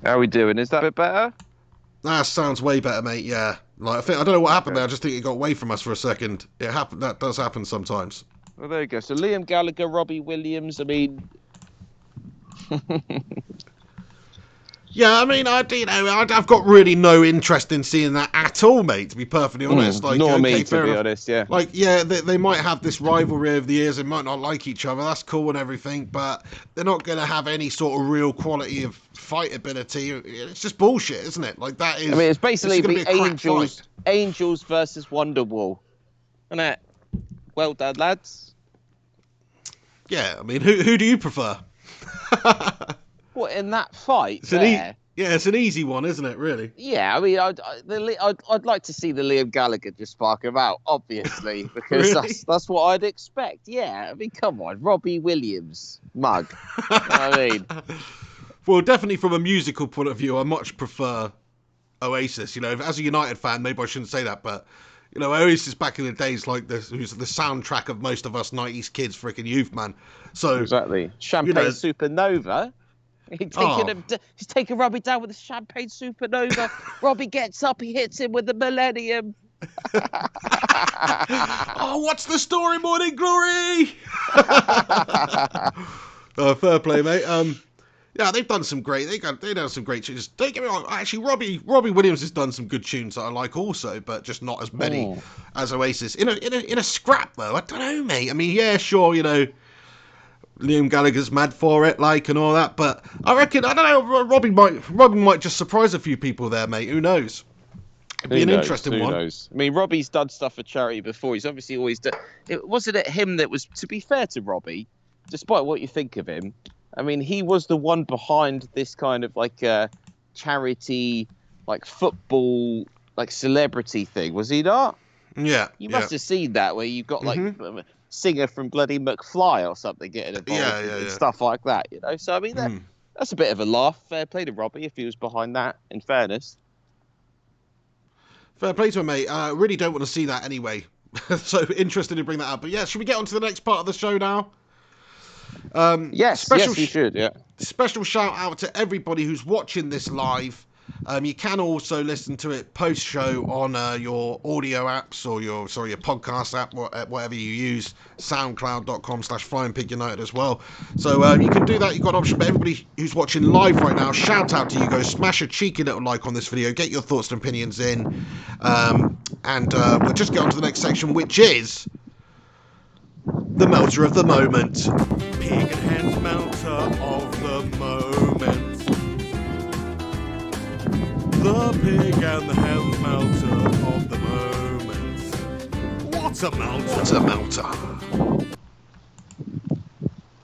How are we doing? Is that a bit better? That sounds way better, mate. Yeah, like I don't know what happened there. I just think it got away from us for a second. It happened. That does happen sometimes. Well, there you go. So Liam Gallagher, Robbie Williams. I mean, yeah. I mean, I've got really no interest in seeing that at all, mate. To be perfectly honest, nor me, to be honest. Yeah. Like, yeah, they might have this rivalry over the years. They might not like each other. That's cool and everything, but they're not going to have any sort of real quality of fight ability. It's just bullshit, isn't it? Like that is. I mean, it's basically the Angels versus Wonderwall, isn't it? Well done, lads. Yeah, I mean, who do you prefer? What, in that fight? It's an easy one, isn't it? Really? Yeah, I mean, I'd like to see the Liam Gallagher just spark him out, obviously, because Really? that's what I'd expect. Yeah, I mean, come on, Robbie Williams, mug. You know what I mean? Well, definitely from a musical point of view, I much prefer Oasis. You know, as a United fan, maybe I shouldn't say that, but you know, Oasis back in the days, like this, who's the soundtrack of most of us '90s kids, freaking youth, man. So Exactly, Champagne Supernova. He's taking Robbie down with a Champagne Supernova. Robbie gets up, he hits him with the Millennium. Oh, what's the story, Morning Glory? Fair play, mate. Yeah, they've done some great. They've done some great tunes. Don't get me wrong. Actually, Robbie Williams has done some good tunes that I like also, but just not as many as Oasis. In a scrap though, I don't know, mate. I mean, yeah, sure, you know, Liam Gallagher's mad for it, like, and all that, but I reckon, I don't know, Robbie might just surprise a few people there, mate. Who knows? It'd be an interesting one. Who knows? I mean, Robbie's done stuff for charity before. He's obviously always done. Wasn't it him that was, to be fair to Robbie, despite what you think of him, I mean, he was the one behind this kind of like charity, like football, like celebrity thing, was he not? Yeah. You must have seen that where you've got like a singer from bloody McFly or something getting involved and stuff like that, you know? So, I mean, that's a bit of a laugh. Fair play to Robbie if he was behind that, in fairness. Fair play to him, mate. I really don't want to see that anyway. So interested to bring that up. But yeah, should we get on to the next part of the show now? Yes, you should, yeah. Special shout out to everybody who's watching this live. You can also listen to it post-show on your audio apps or your podcast app, whatever you use, soundcloud.com/FlyingPigUnited as well. So you can do that. You've got an option. But everybody who's watching live right now, shout out to you guys. Smash a cheeky little like on this video. Get your thoughts and opinions in. And we'll just get on to the next section, which is the melter of the moment. Pig and hen's melter of the moment. The pig and the hen's melter of the moment. What's a melter? What's a melter?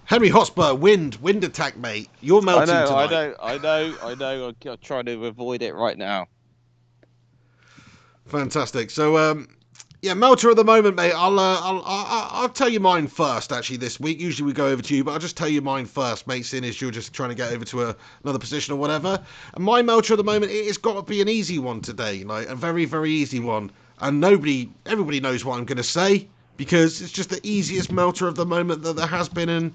Henry Hotspur, wind attack, mate. You're melting tonight. I know. I'm trying to avoid it right now. Fantastic. So, yeah, melter of the moment, mate. I'll tell you mine first. Actually, this week, usually we go over to you, but I'll just tell you mine first, mate. Seeing as you're just trying to get over to another position or whatever. And my melter of the moment, it's got to be an easy one today, like a very, very easy one. And everybody knows what I'm going to say because it's just the easiest melter of the moment that there has been in,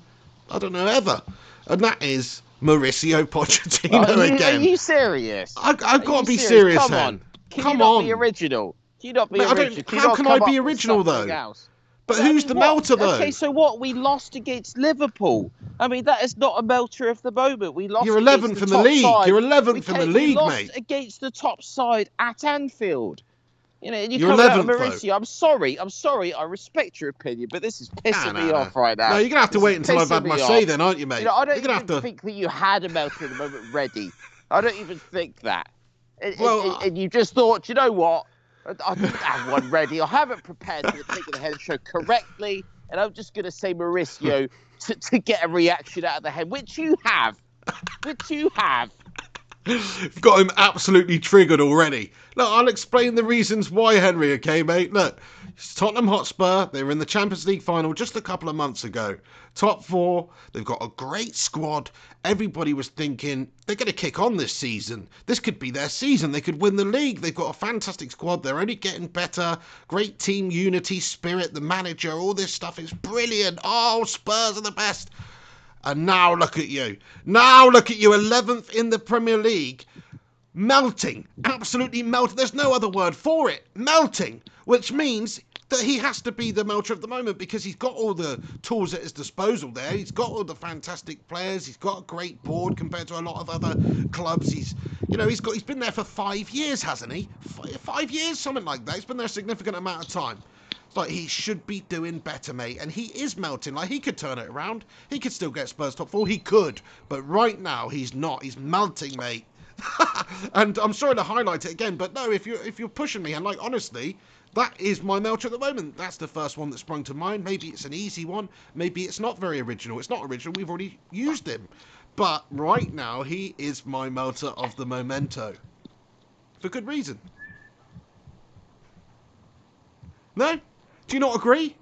I don't know, ever. And that is Mauricio Pochettino again. Are you serious? I've got to be serious. Come on. Can you not be original? Can you not be original? How can I be original though? Else? But who's the melter though? Okay, so what? We lost against Liverpool. I mean, that is not a melter of the moment. We lost. You're 11th in the league. You're 11th in the league, mate. We lost against the top side at Anfield. You know, and You're coming out of 11th, though. Mauricio. I'm sorry. I respect your opinion, but this is pissing me off right now. No, you're gonna have to wait until I've had my say, then, aren't you, mate? You know, I don't you're even think that you had a melter at the moment ready. I don't even think that. And you just thought, you know what? I didn't have one ready. I haven't prepared for the Pick of the Head show correctly, and I'm just gonna say Mauricio to get a reaction out of the head, which you have. You've got him absolutely triggered already. Look, I'll explain the reasons why, Henry, okay, mate? Look, it's Tottenham Hotspur. They were in the Champions League final just a couple of months ago. Top 4. They've got a great squad. Everybody was thinking they're going to kick on this season. This could be their season. They could win the league. They've got a fantastic squad. They're only getting better. Great team unity, spirit, the manager, all this stuff is brilliant. Oh, Spurs are the best. And now look at you. 11th in the Premier League. Melting. Absolutely melting. There's no other word for it. Melting. Which means that he has to be the melter of the moment because he's got all the tools at his disposal there. He's got all the fantastic players. He's got a great board compared to a lot of other clubs. He's been there for 5 years, hasn't he? 5 years, something like that. He's been there a significant amount of time. Like, he should be doing better, mate. And he is melting. Like, he could turn it around. He could still get Spurs top 4. He could. But right now, he's not. He's melting, mate. And I'm sorry to highlight it again, but no, if you're pushing me, and like, honestly, that is my melter at the moment. That's the first one that sprung to mind. Maybe it's an easy one. Maybe it's not very original. It's not original. We've already used him. But right now, he is my melter of the momento. For good reason. No? Do you not agree?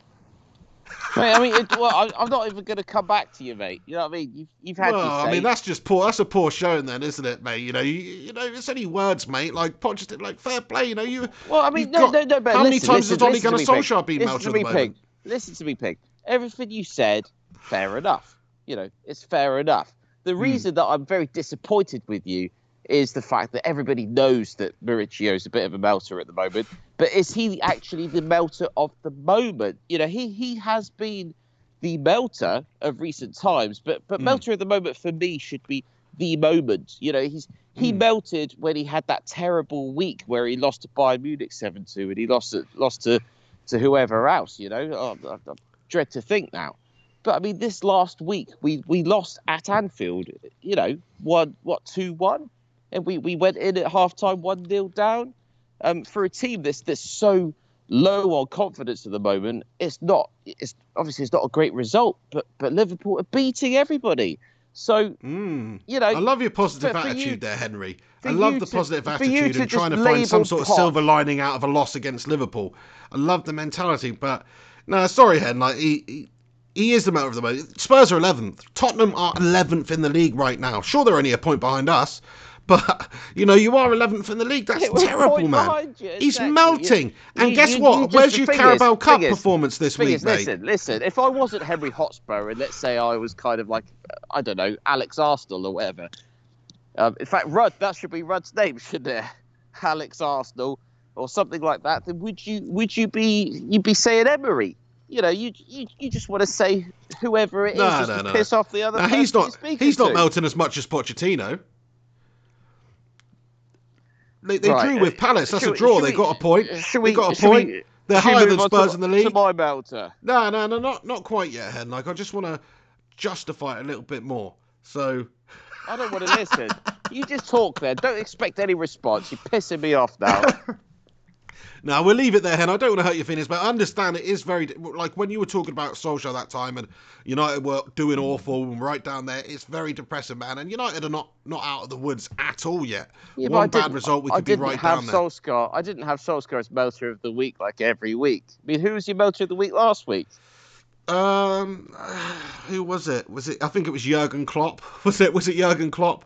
Mate, I mean, I'm not even going to come back to you, mate. You know what I mean? You've had your say. I mean, that's just poor. That's a poor showing, then, isn't it, mate? You know, it's only words, mate. Like Pochettino, like fair play. You know, you. Well, I mean, no. But how many times has Ole Gunnar Solskjaer been melted at the moment? Listen to me, Pig. Everything you said, fair enough. You know, it's fair enough. The reason that I'm very disappointed with you is the fact that everybody knows that Mauricio's a bit of a melter at the moment. But is he actually the melter of the moment? You know, he has been the melter of recent times, but melter of the moment for me should be the moment. You know, he melted when he had that terrible week where he lost to Bayern Munich 7-2 and he lost to whoever else. You know, I dread to think now. But I mean, this last week we lost at Anfield. You know, 2-1, and we went in at halftime 1-0 down. For a team that's so low on confidence at the moment, it's obviously not a great result. But Liverpool are beating everybody. So you know, I love your positive attitude there, Henry. I love the positive attitude and trying to find some sort of silver lining out of a loss against Liverpool. I love the mentality, but no, sorry, Hen. Like he is the melter of the moment. Spurs are 11th. Tottenham are 11th in the league right now. Sure, they're only a point behind us. But, you know, you are 11th in the league. That's terrible, man. Exactly. He's melting. And guess what? Where's your Carabao Cup performance this week, mate? Listen. If I wasn't Henry Hotspur and let's say I was kind of like, I don't know, Alex Arsenal or whatever. In fact, Rudd, that should be Rudd's name, shouldn't it? Alex Arsenal or something like that. Then would you be saying Emery? You know, you just want to say whoever it is to piss off the other person. He's not melting as much as Pochettino. They drew with Palace. That's a draw. They got a point. They got a point. They're higher than Spurs in the league. To my melter. No, not quite yet, Hen. Like, I just want to justify it a little bit more. So I don't want to listen. You just talk there. Don't expect any response. You're pissing me off now. Now, we'll leave it there, Hen. I don't want to hurt your feelings, but I understand it is very... Like, when you were talking about Solskjaer that time and United were doing awful and right down there, it's very depressing, man. And United are not out of the woods at all yet. Yeah, one bad result, we could be right down there. I didn't have Solskjaer as melter of the week like every week. I mean, who was your melter of the week last week? Who was it? I think it was Jurgen Klopp. Was it Jurgen Klopp?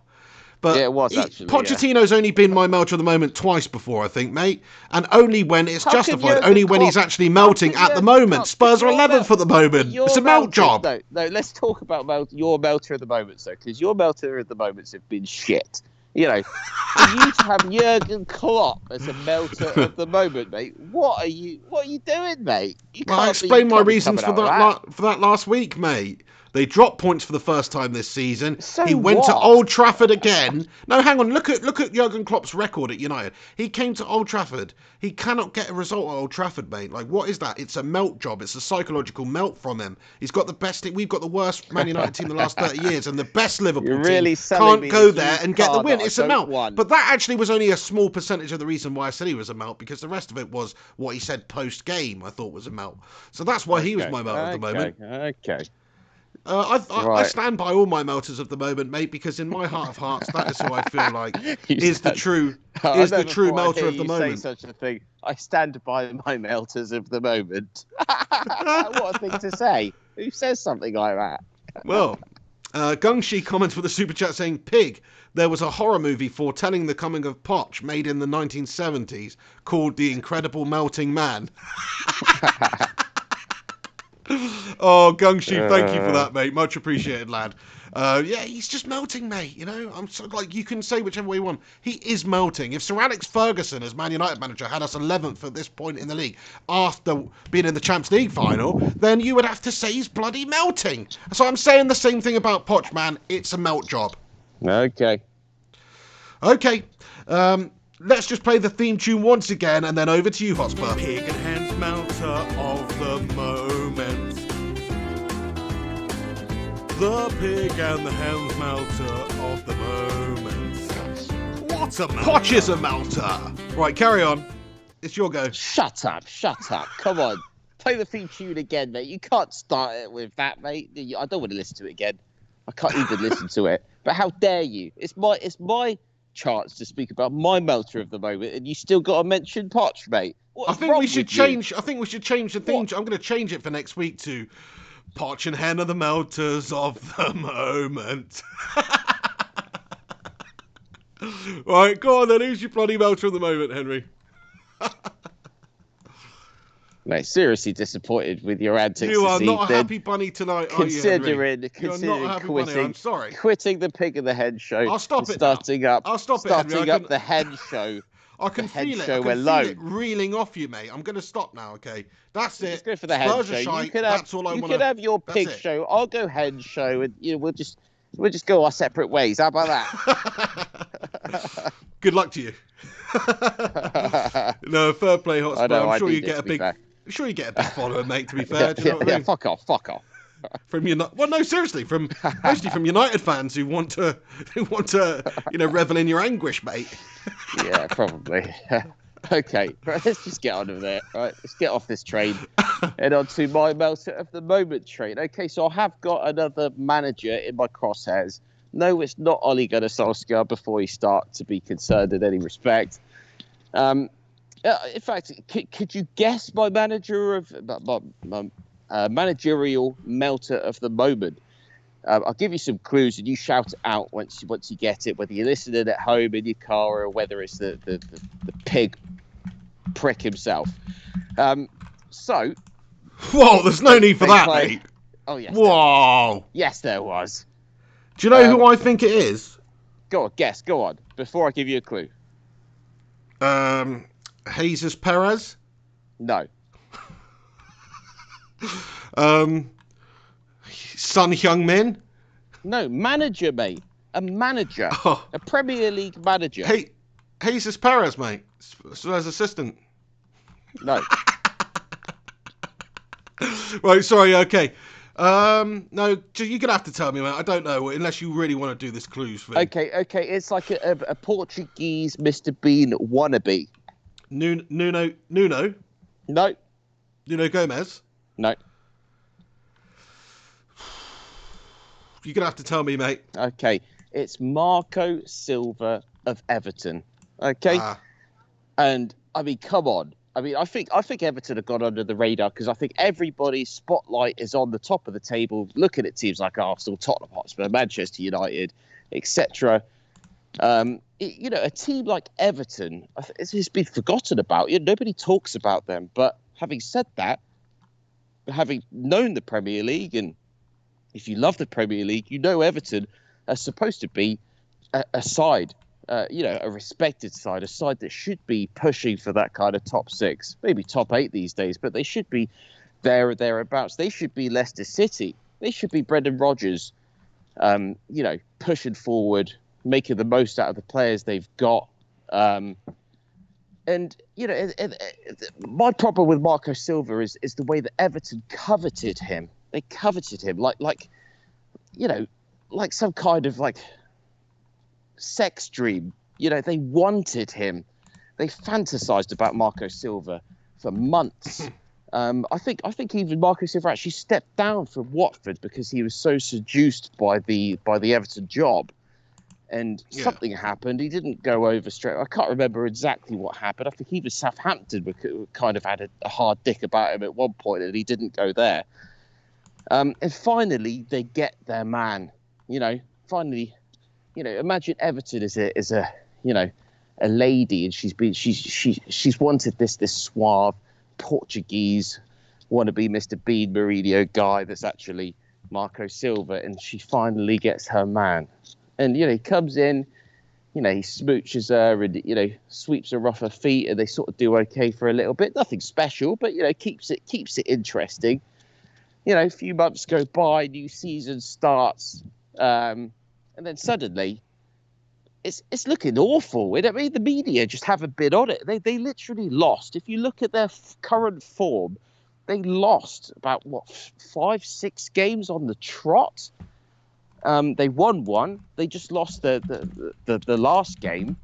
But yeah, it was actually. Pochettino's only been my melter of the moment twice before, I think, mate. And only when it's justified. Only when he's actually melting at the moment. Spurs are 11th at the moment. It's a melt job. No, let's talk about your melter of the moments, though, because your melter of the moments have been shit. You know, for you to have Jurgen Klopp as a melter of the moment, mate, what are you doing, mate? I explained my reasons for that last week, mate. They dropped points for the first time this season. So he went to what? Old Trafford again. No, hang on. Look at Jurgen Klopp's record at United. He came to Old Trafford. He cannot get a result at Old Trafford, mate. Like, what is that? It's a melt job. It's a psychological melt from him. He's got the best. We've got the worst Man United team in the last 30 years, and the best Liverpool You're really team selling can't me go the there used and get the car win. that I It's a don't melt. want. But that actually was only a small percentage of the reason why I said he was a melt, because the rest of it was what he said post-game I thought was a melt. So that's why he was my melt at the moment. Okay. I stand by all my melters of the moment, mate, because in my heart of hearts, that is who I feel like is the true melter of the moment. Say such a thing. I stand by my melters of the moment. What a thing to say. Who says something like that? Well, Gungshi comments with a super chat saying, "Pig, there was a horror movie foretelling the coming of Poch made in the 1970s called The Incredible Melting Man." Oh, Gungshi, thank you for that, mate. Much appreciated, lad. Yeah, he's just melting, mate. You know, I'm so, like, you can say whichever way you want. He is melting. If Sir Alex Ferguson, as Man United manager, had us 11th at this point in the league after being in the Champions League final, then you would have to say he's bloody melting. So I'm saying the same thing about Poch, man. It's a melt job. Okay. Let's just play the theme tune once again, and then over to you, Hotspur. Pig and Hen's melter of the moment. The pig and the hen's melter of the moment. What a melter! Poch is a melter. Right, carry on. It's your go. Shut up. Come on. Play the theme tune again, mate. You can't start it with that, mate. I don't want to listen to it again. I can't even listen to it. But how dare you? It's my chance to speak about my melter of the moment, and you still got to mention Poch, mate. I think we should change the theme. I'm going to change it for next week to Poch and Hen are the melters of the moment. Right, go on then. Who's your bloody melter of the moment, Henry? Mate, seriously disappointed with your antics. You are this not a evening. happy bunny tonight, are you, Henry? Considering You're not a happy bunny. quitting, I'm sorry. quitting the Pig and the Hen show. I'll stop and it starting now. up. I'll stop it, starting Henry. up the Hen show. I can feel it. Show I can alone. feel it reeling off you, mate. I'm going to stop now, okay? That's it. Let's go for the Hen Spurs are show. shite. You can have, That's all I you want can have your That's Pig it. show. I'll go Hen show, and we'll just go our separate ways. How about that? Good luck to you. No, fair play, Hotspur. I'm sure you get a big. I'm sure you get a big follower, mate. To be fair, do you know what I mean? Fuck off. From well, no, seriously, mostly from United fans who want to, revel in your anguish, mate. Yeah, probably. Okay, right, let's just get on with it. Right, let's get off this train and on to my melter of the moment train. Okay, so I have got another manager in my crosshairs. No, it's not Ole Gunnar Solskjaer before you start to be concerned in any respect. In fact, could you guess my managerial melter of the moment? I'll give you some clues, and you shout it out once you get it, whether you're listening at home in your car or whether it's the pig prick himself. So, whoa, there's no need for that, mate. Oh yes. Whoa. Yes, there was. Do you know who I think it is? Go on, guess. Go on. Before I give you a clue. Jesus Perez. No. Son Heung-min. No, manager, mate. A manager. Oh. A Premier League manager. Hey, Jesus Perez, mate. As assistant. No. Right, sorry, okay. No, you're gonna have to tell me, mate. I don't know, unless you really want to do this clues thing. Okay. It's like a Portuguese Mr. Bean wannabe. Nuno? No. Nuno Gomez? No. You're gonna have to tell me, mate. Okay. It's Marco Silva of Everton. Okay. And I mean, come on. I mean, I think Everton have gone under the radar because I think everybody's spotlight is on the top of the table, looking at teams like Arsenal, Tottenham Hotspur, Manchester United, etc. A team like Everton, it's been forgotten about. Nobody talks about them. But having said that, having known the Premier League, and if you love the Premier League, you know Everton are supposed to be a side. A respected side, a side that should be pushing for that kind of top 6, maybe top 8 these days, but they should be there or thereabouts. They should be Leicester City They should be Brendan Rodgers, pushing forward, making the most out of the players they've got. My problem with Marco Silva is the way that Everton coveted him. They coveted him like some kind of like sex dream. They wanted him. They fantasized about Marco Silva for months. I think even Marco Silva actually stepped down from Watford because he was so seduced by the Everton job. And something happened. He didn't go over straight. I can't remember exactly what happened. I think even Southampton kind of had a hard dick about him at one point, and he didn't go there. And finally, they get their man. Finally, imagine Everton is a lady, and she's wanted this suave Portuguese wannabe Mr. Bean Mourinho guy that's actually Marco Silva, and she finally gets her man. And, he comes in, he smooches her and, sweeps her off her feet, and they sort of do okay for a little bit. Nothing special, but, keeps it interesting. A few months go by, new season starts, and then suddenly it's looking awful. I mean, the media just haven't been on it. They literally lost. If you look at their current form, they lost about, 5-6 games on the trot. They won one. They just lost the last game.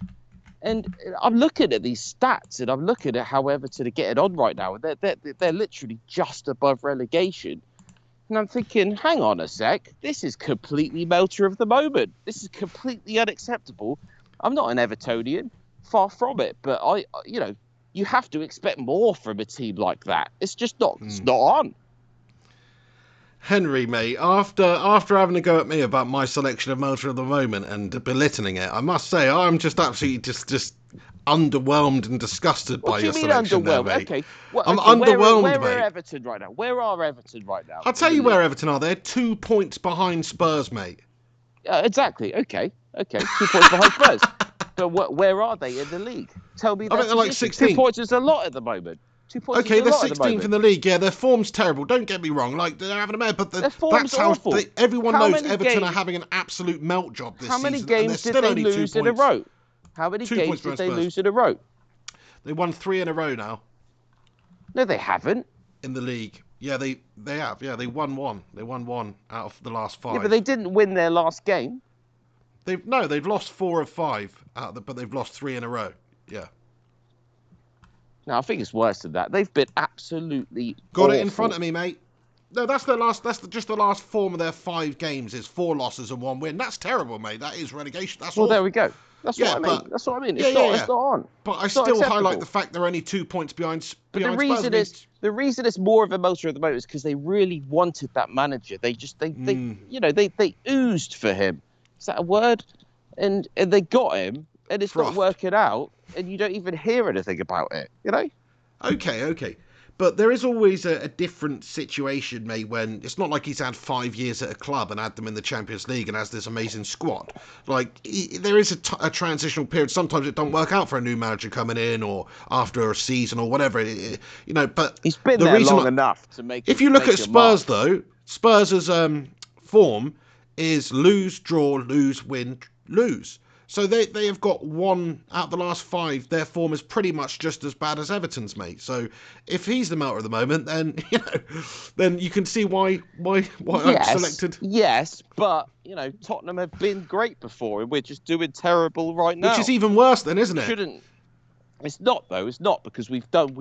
And I'm looking at these stats, and I'm looking at how Everton are getting on right now. They're literally just above relegation. And I'm thinking, hang on a sec. This is completely Melter of the moment. This is completely unacceptable. I'm not an Evertonian, far from it. But you have to expect more from a team like that. It's just not. It's not on. Henry, mate, after having a go at me about my selection of Melter of the moment and belittling it, I must say I'm just absolutely just underwhelmed and disgusted by your selection there, mate. Okay. I'm underwhelmed, mate. Where are Everton right now? Where are Everton right now? I'll tell you where Everton are. They're 2 points behind Spurs, mate. Exactly. Okay. 2 points behind Spurs. But where are they in the league? Tell me. I think they're like 16. 2 points is a lot at the moment. 2 points. Okay, they're 16th in the league. Yeah, their form's terrible. Don't get me wrong. Like, they're having a mare, but that's how awful. Everyone knows Everton are having an absolute melt job this season. How many games did they lose in a row? How many games did they lose in a row? They won 3 in a row now. No, they haven't. In the league. Yeah, they have. Yeah, they won one. They won one out of the last 5. Yeah, but they didn't win their last game. They've lost 4 of 5 but they've lost 3 in a row. Yeah. No, I think it's worse than that. They've been absolutely got awful. It in front of me, mate. No, that's their last. That's just the last form of their 5 games. Is 4 losses and 1 win. That's terrible, mate. That is relegation. That's well. awful. There we go. That's what I mean. That's what I mean. It's not on. But I still highlight the fact they're only 2 points behind. The reason it's more of a Melter at the moment is because they really wanted that manager. They oozed for him. Is that a word? And they got him, and it's not working out, and you don't even hear anything about it. Okay. But there is always a different situation, mate, when it's not like he's had 5 years at a club and had them in the Champions League and has this amazing squad. Like, there is a transitional period. Sometimes it don't work out for a new manager coming in or after a season or whatever. But he's been there long enough to make. If you look at Spurs, though, Spurs' form is lose, draw, lose, win, lose. So they have got 1 out of the last 5. Their form is pretty much just as bad as Everton's, mate. So if he's the Melter at the moment, then then you can see why I'm selected. Yes, but Tottenham have been great before, and we're just doing terrible right now. Which is even worse, then, isn't it? It's not though. It's not because we've done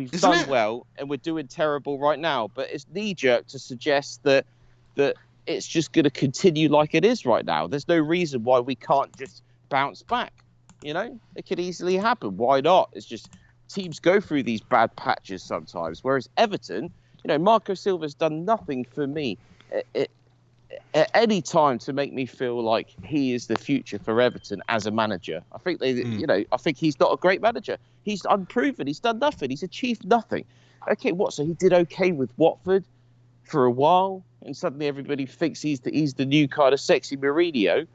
well, and we're doing terrible right now. But it's knee jerk to suggest that it's just going to continue like it is right now. There's no reason why we can't just bounce back. It could easily happen. Why not? It's just teams go through these bad patches sometimes. Whereas Everton, Marco Silva's done nothing for me at any time to make me feel like he is the future for Everton as a manager. I think I think he's not a great manager. He's unproven. He's done nothing. He's achieved nothing. Okay, so he did okay with Watford for a while, and suddenly everybody thinks he's the new kind of sexy Mourinho,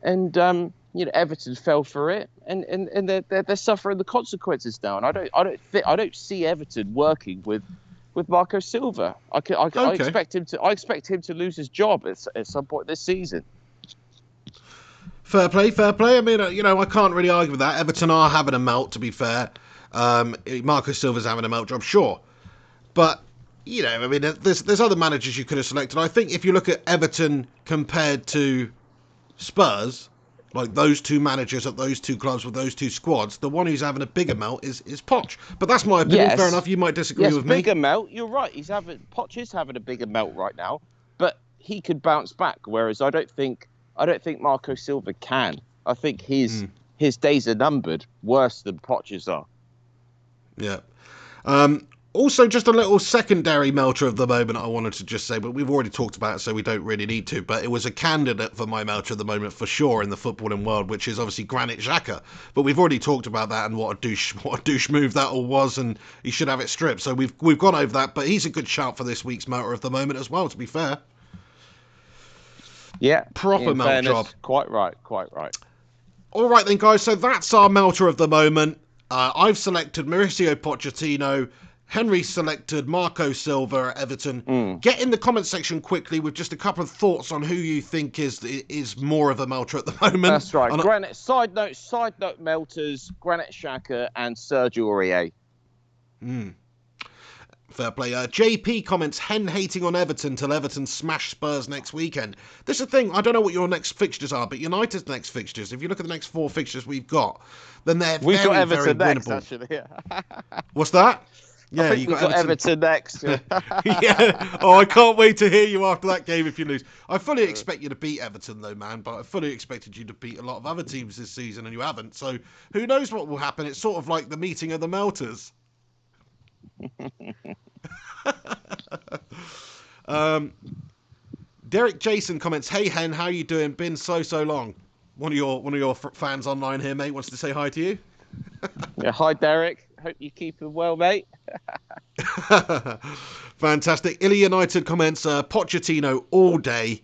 and Everton fell for it, and they're suffering the consequences now. And I don't see Everton working with with Marco Silva. I expect him to. I expect him to lose his job at some point this season. Fair play, fair play. I mean, I can't really argue with that. Everton are having a melt, to be fair. Marco Silva's having a melt job, sure. But, I mean, there's other managers you could have selected. I think if you look at Everton compared to Spurs, like those two managers at those two clubs with those two squads, the one who's having a bigger melt is Poch. But that's my opinion. Yes. Fair enough. You might disagree with me. Bigger melt. You're right. Poch is having a bigger melt right now, but he could bounce back. Whereas I don't think Marco Silva can. I think his days are numbered, worse than Poch's are. Yeah. Also, just a little secondary melter of the moment I wanted to just say, but we've already talked about it, so we don't really need to. But it was a candidate for my melter of the moment for sure in the footballing world, which is obviously Granit Xhaka. But we've already talked about that and what a douche move that all was, and he should have it stripped. So we've gone over that, but he's a good shout for this week's melter of the moment as well, to be fair. Yeah, proper melt job. Quite right. All right then, guys. So that's our melter of the moment. I've selected Mauricio Pochettino. Henry selected Marco Silva at Everton. Get in the comment section quickly with just a couple of thoughts on who you think is more of a melter at the moment. That's right. Granite. Side note melters: Granit Xhaka and Sergio Aurier. Fair play. JP comments, Hen hating on Everton till Everton smash Spurs next weekend. This is the thing, I don't know what your next fixtures are, but United's next fixtures, if you look at the next 4 fixtures we've got, then they're we've very, got Everton very next, winnable. Actually. What's that? Yeah, I think we've got Everton next. Yeah. Oh, I can't wait to hear you after that game if you lose. I fully expect you to beat Everton, though, man, but I fully expected you to beat a lot of other teams this season, and you haven't. So who knows what will happen? It's sort of like the meeting of the melters. Derek Jason comments, hey Hen, how you doing? Been so long. One of your fans online here, mate, wants to say hi to you. Yeah, hi Derek, hope you keeping well, mate. Fantastic. Illy United comments, Pochettino all day.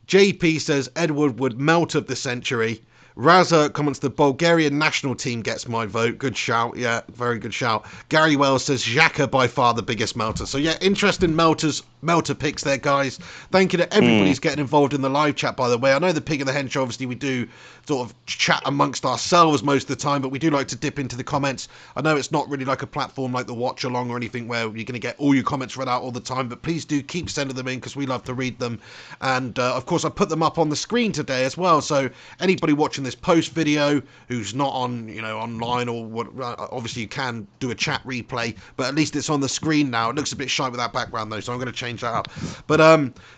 JP says Edward would melt of the century. Raza comments the Bulgarian national team gets my vote. Good shout. Yeah, very good shout. Gary Wells says Xhaka by far the biggest melter. So yeah, interesting melter picks there, guys. Thank you to everybody who's getting involved in the live chat, by the way. I know the Pig and the Hen show, obviously we do sort of chat amongst ourselves most of the time, but we do like to dip into the comments. I know it's not really like a platform like the watch along or anything where you're going to get all your comments read out all the time, but please do keep sending them in because we love to read them. And of course I put them up on the screen today as well, so anybody watching this post video who's not on online or what, obviously you can do a chat replay, but at least it's on the screen now. It looks a bit shy with that background though, so I'm going to change that up. But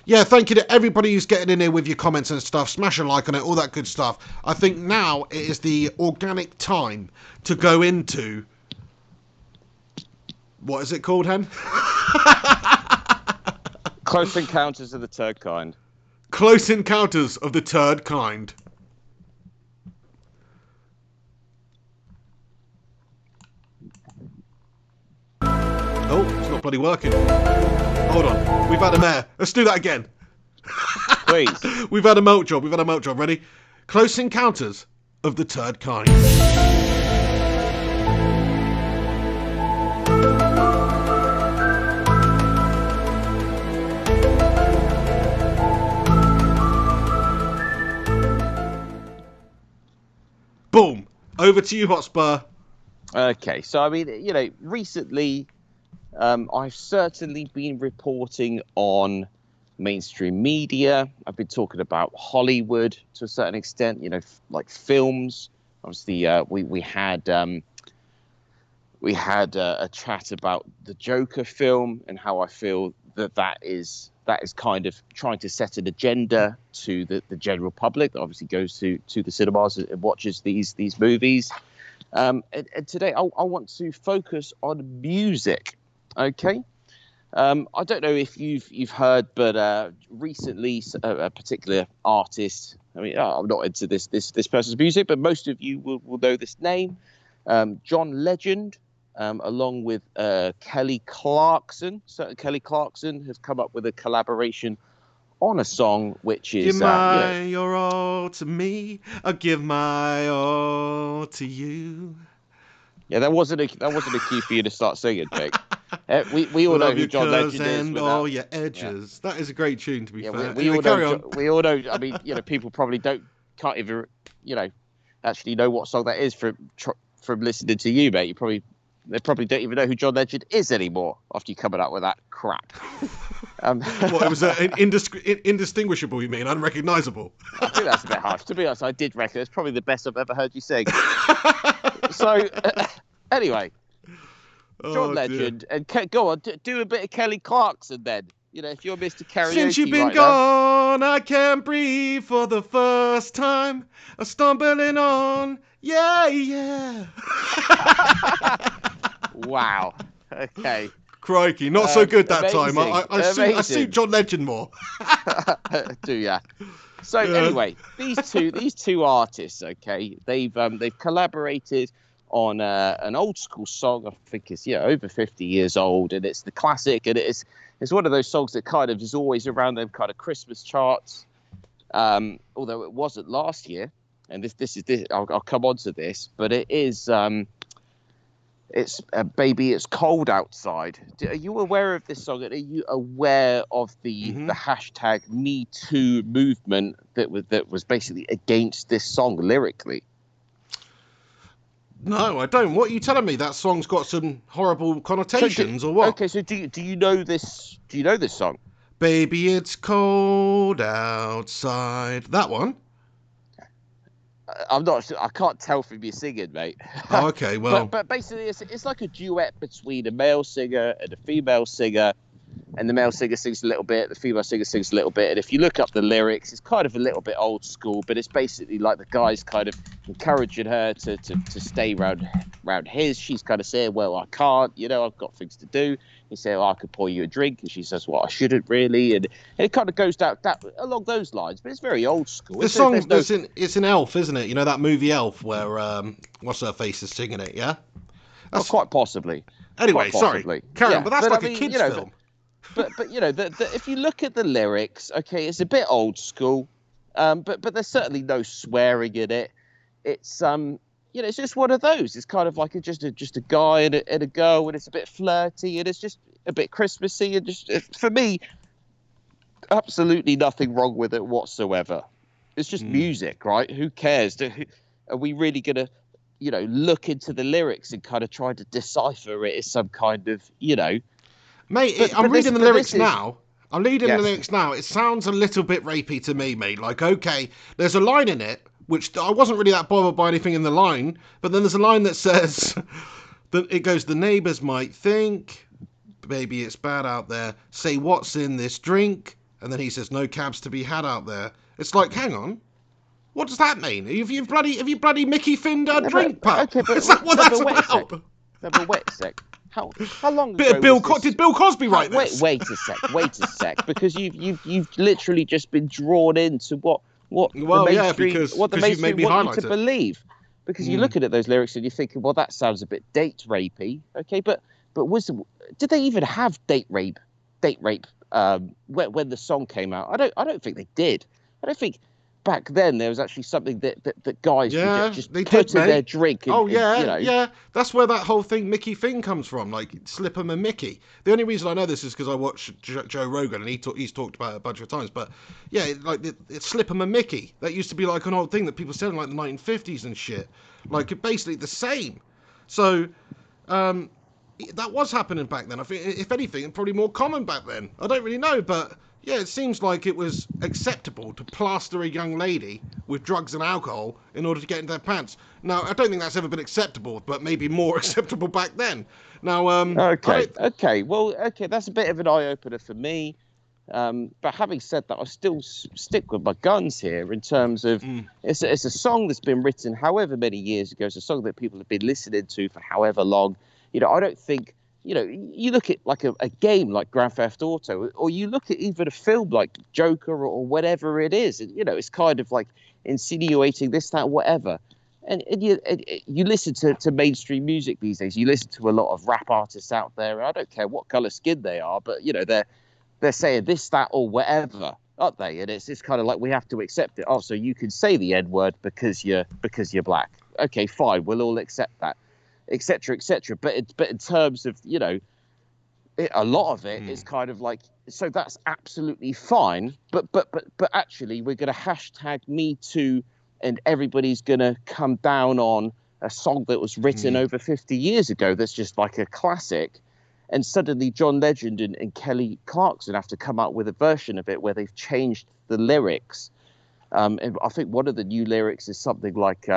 yeah, thank you to everybody who's getting in here with your comments and stuff. Smash a like on it, all that good stuff. I think now it is the organic time to go into, what is it called, Hen? Close Encounters of the Third Kind. Close Encounters of the Third Kind. Oh, it's not bloody working. Hold on. We've had a mare. Let's do that again. Please. We've had a melt job. Ready? Close Encounters of the Third Kind. Boom. Over to you, Hotspur. Okay, so I mean, recently I've certainly been reporting on mainstream media. I've been talking about Hollywood to a certain extent, like films. Obviously, we had a chat about the Joker film and how I feel that is kind of trying to set an agenda to the general public that obviously goes to the cinemas and watches these movies. And today I want to focus on music. Okay. I don't know if you've heard, but recently a particular artist. I mean, I'm not into this person's music, but most of you will know this name, John Legend, along with Kelly Clarkson. Certain Kelly Clarkson has come up with a collaboration on a song which is give your all to me. I'll give my all to you. Yeah, that wasn't a cue for you to start singing, Vic. We all know Love who your John curves Legend is. and without- all your edges. That is a great tune, to be Yeah, fair. we Anyway, all carry know. on. We all know. I mean, people probably can't even, actually know what song that is from listening to you, mate. They probably don't even know who John Legend is anymore after you coming out with that crap. What, it was indistinguishable, you mean? Unrecognisable? I think that's a bit harsh. To be honest, I did reckon it's probably the best I've ever heard you sing. So, anyway, John Oh, Legend, and go on, do a bit of Kelly Clarkson then. If you're Mr. Karaoke Since you've been right now. gone, I can't breathe for the first time. I'm stumbling on, yeah. Wow. Okay. Crikey, not so good that time. Amazing, I suit John Legend more. Do ya? So anyway, these two artists, okay, they've collaborated on an old school song. I think it's over 50 years old, and it's the classic, and it's one of those songs that kind of is always around them kind of Christmas charts. Although it wasn't last year, and this is I'll come on to this, but it is. It's Baby, It's Cold Outside. Are you aware of this song? Are you aware of the hashtag Me Too movement that was basically against this song lyrically? No, I don't. What are you telling me? That song's got some horrible connotations, or what? Okay, so do you know this? Do you know this song? Baby, it's cold outside. That one? I'm not sure. I can't tell from your singing, mate. Oh, okay, well. but basically, it's like a duet between a male singer and a female singer, and the male singer sings a little bit, the female singer sings a little bit. And if you look up the lyrics, it's kind of a little bit old school, but it's basically like the guy's kind of encouraging her to stay round his. She's kind of saying, well, I can't, I've got things to do. He said, I could pour you a drink. And she says, well, I shouldn't really. And it kind of goes down along those lines, but it's very old school. The song, it's an Elf, isn't it? That movie Elf where, what's her face is singing it, yeah? That's quite possibly. Anyway, quite possibly. Sorry. Carry on, but that's like a kid's film. But if you look at the lyrics, okay, it's a bit old school, but there's certainly no swearing in it. It's it's just one of those. It's kind of like just a guy and a girl, and it's a bit flirty, and it's just a bit Christmassy, and just for me, absolutely nothing wrong with it whatsoever. It's just music, right? Who cares? Are we really gonna, look into the lyrics and kind of try to decipher it as some kind of, Mate, I'm reading the lyrics now. I'm reading the lyrics now. It sounds a little bit rapey to me, mate. Like, okay, there's a line in it, which I wasn't really that bothered by anything in the line, but then there's a line that says, that it goes, the neighbours might think, baby, it's bad out there, say what's in this drink, and then he says, no cabs to be had out there. It's like, hang on, what does that mean? Have you bloody Mickey Finned a drink, pal? Okay, but, is that what that's about? But wait a sec. How long ago did Bill Cosby write this? Wait a sec, because you've literally just been drawn into what the mainstream want you to believe, because you're looking at those lyrics and you're thinking, well, that sounds a bit date rapey, okay, but did they even have date rape when the song came out? I don't think they did. I don't think back then there was actually something that guys would just put in their drink. Yeah. That's where that whole thing Mickey Finn comes from, like slip 'em a Mickey. The only reason I know this is because I watch Joe Rogan and he's talked about it a bunch of times. But yeah, like it's slip 'em a Mickey. That used to be like an old thing that people said in like the 1950s and shit. Like basically the same. So that was happening back then. I think if anything, probably more common back then. I don't really know, but. Yeah, it seems like it was acceptable to plaster a young lady with drugs and alcohol in order to get into their pants. Now, I don't think that's ever been acceptable, but maybe more acceptable back then. Now, okay, that's a bit of an eye-opener for me. But having said that, I still stick with my guns here in terms of it's a song that's been written however many years ago. It's a song that people have been listening to for however long. I don't think... you look at like a game like Grand Theft Auto, or you look at even a film like Joker or whatever it is, and it's kind of like insinuating this, that, whatever. And you listen to mainstream music these days. You listen to a lot of rap artists out there, and I don't care what color skin they are, but they're saying this, that, or whatever, aren't they? And it's kind of like we have to accept it. Oh, so you can say the N-word because you're black. Okay, fine, we'll all accept that. Etc. But in terms of a lot of it is kind of like, so that's absolutely fine, but actually we're going to hashtag Me Too, and everybody's going to come down on a song that was written over 50 years ago that's just like a classic, and suddenly John Legend and Kelly Clarkson have to come out with a version of it where they've changed the lyrics. And I think one of the new lyrics is something like,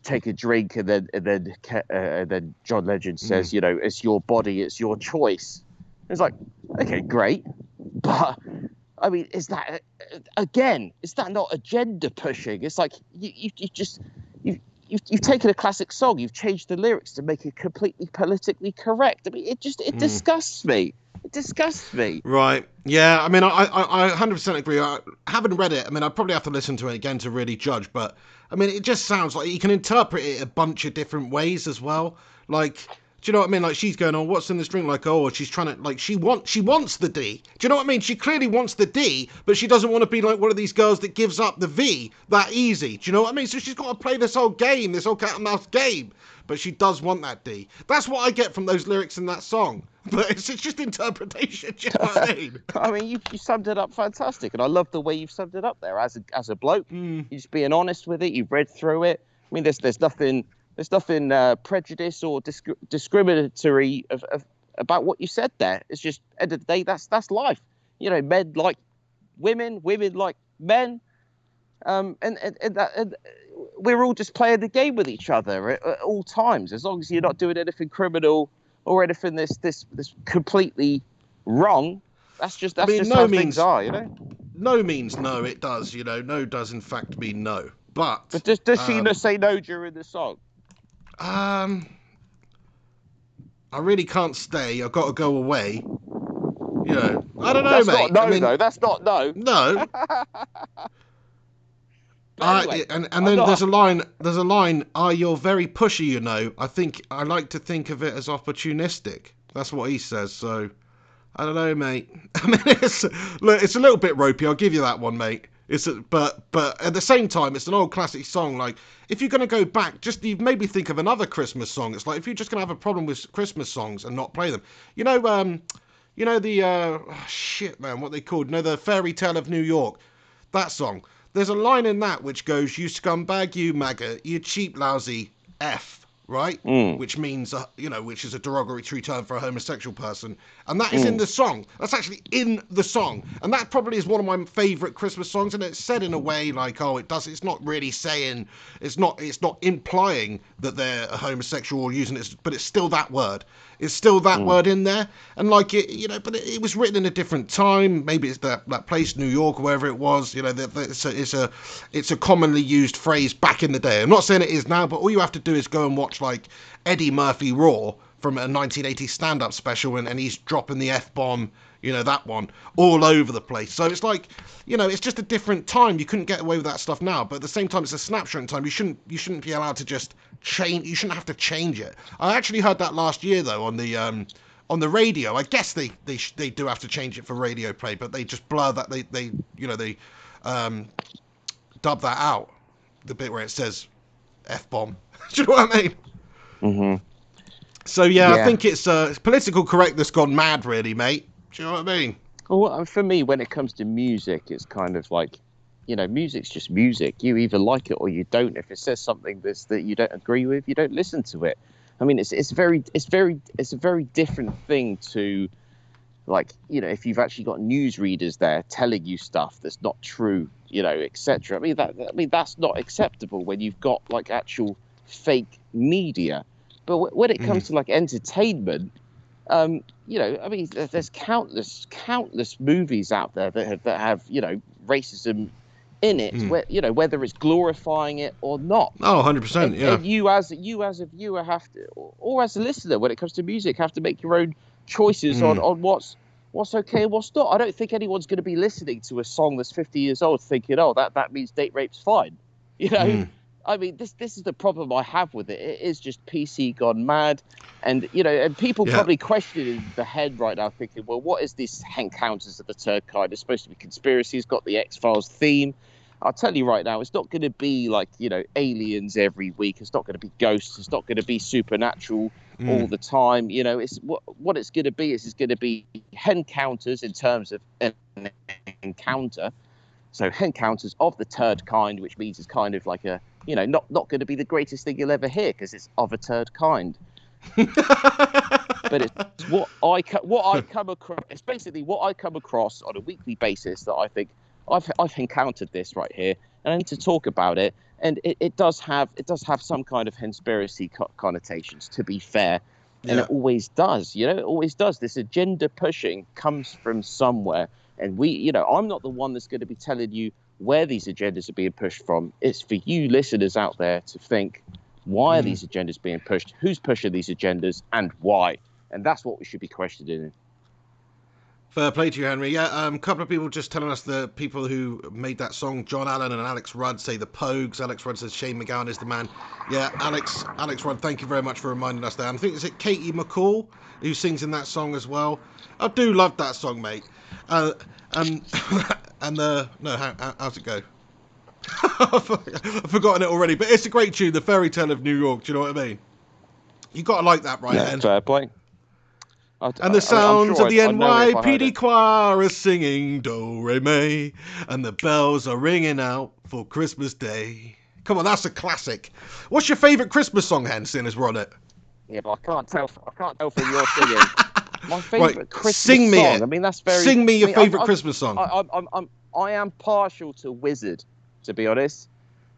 take a drink, and then John Legend says, it's your body, it's your choice. It's like, okay, great, but I mean, is that not agenda pushing? It's like you've taken a classic song, you've changed the lyrics to make it completely politically correct. I mean, it disgusts me. It disgusts me. Right. Yeah. I mean, I 100% agree. I haven't read it. I mean, I probably have to listen to it again to really judge. But I mean, it just sounds like you can interpret it a bunch of different ways as well. Like, do you know what I mean? Like, she's going, oh, what's in this drink? Like, oh, she's trying to, like, she wants the D. Do you know what I mean? She clearly wants the D, but she doesn't want to be like one of these girls that gives up the V that easy. Do you know what I mean? So she's got to play this whole game, this whole cat and mouse game. But she does want that D. That's what I get from those lyrics in that song. But it's just interpretation. Do you know what I mean? I mean, you summed it up fantastic, and I love the way you've summed it up there. As a bloke, you're just being honest with it. You've read through it. I mean, there's nothing prejudice or discriminatory about what you said there. It's just, end of the day, that's life. Men like women, women like men, and we're all just playing the game with each other at all times. As long as you're not doing anything criminal or anything this completely wrong, that's just how things are. No means no. It does. No does in fact mean no. But does she say no during the song? I really can't stay. I've got to go away. I don't know, that's mate. Not no, though. That's not no. No. Anyway, and then there's a line. You're very pushy. I like to think of it as opportunistic. That's what he says. So I don't know, mate. I mean, it's a little bit ropey. I'll give you that one, mate. But at the same time, it's an old classic song. Like, if you're going to go back, you maybe think of another Christmas song. It's like, if you're just going to have a problem with Christmas songs and not play them, shit, man, what they called? The Fairy Tale of New York, that song. There's a line in that which goes, you scumbag, you maggot, you cheap, lousy F. Right? Which means, which is a derogatory term for a homosexual person. And that is in the song. That's actually in the song. And that probably is one of my favourite Christmas songs. And it's said in a way like, it's not really saying, it's not implying that they're a homosexual or using it, but it's still that word. It's still that word in there. And like it, but it was written in a different time. Maybe it's that place, New York, or wherever it was. It's a commonly used phrase back in the day. I'm not saying it is now, but all you have to do is go and watch like Eddie Murphy Raw from a 1980 stand-up special, and he's dropping the F-bomb, that one, all over the place. So it's like, it's just a different time. You couldn't get away with that stuff now, but at the same time, it's a snapshot in time. You shouldn't be allowed to just change. You shouldn't have to change it. I actually heard that last year though on the radio. I guess they do have to change it for radio play, but they just blur that. They dub that out, the bit where it says F-bomb. Do you know what I mean? Mm-hmm. So yeah, I think it's political correctness gone mad, really, mate. Do you know what I mean? Well, for me, when it comes to music, it's kind of like, music's just music. You either like it or you don't. If it says something that you don't agree with, you don't listen to it. I mean, it's a very different thing to, like, if you've actually got newsreaders there telling you stuff that's not true, etc. I mean that's not acceptable when you've got like actual fake media. But when it comes to like entertainment, there's countless movies out there that have racism in it, whether it's glorifying it or not. Oh, 100%, yeah. And you as a viewer have to, or as a listener, when it comes to music, have to make your own choices on what's okay and what's not. I don't think anyone's going to be listening to a song that's 50 years old thinking, oh, that means date rape's fine. I mean, this is the problem I have with it. It is just PC gone mad. And, and people probably questioning the head right now thinking, well, what is this Encounters of the Third Kind? It's supposed to be conspiracy. It's got the X-Files theme. I'll tell you right now, it's not going to be like, aliens every week. It's not going to be ghosts. It's not going to be supernatural all the time. It's what it's going to be is it's going to be hen counters in terms of an encounter. So hen counters of the turd kind, which means it's kind of like a, not going to be the greatest thing you'll ever hear because it's of a turd kind. But it's what I come across. It's basically what I come across on a weekly basis that I think I've encountered this right here, and I need to talk about it. And it does have some kind of conspiracy connotations, to be fair, and it always does. It always does. This agenda pushing comes from somewhere, and I'm not the one that's going to be telling you where these agendas are being pushed from. It's for you listeners out there to think, why are these agendas being pushed? Who's pushing these agendas, and why? And that's what we should be questioning. Fair play to you, Henry. Yeah, a couple of people just telling us the people who made that song, John Allen and Alex Rudd, say the Pogues. Alex Rudd says Shane MacGowan is the man. Yeah, Alex Rudd, thank you very much for reminding us there. I think, is it Katie McCall who sings in that song as well? I do love that song, mate. How's it go? I've forgotten it already, but it's a great tune, The Fairy Tale of New York. Do you know what I mean? You got to like that, right? Yeah, fair play. And the sounds of the NYPD choir are singing Do Re Mi, and the bells are ringing out for Christmas Day. Come on, that's a classic. What's your favourite Christmas song, Hen, seeing as we're on it? Yeah, but I can't tell from your singing. My favourite Christmas sing me song. it. I mean, that's very. Sing me your favourite Christmas song. I am partial to Wizard, to be honest.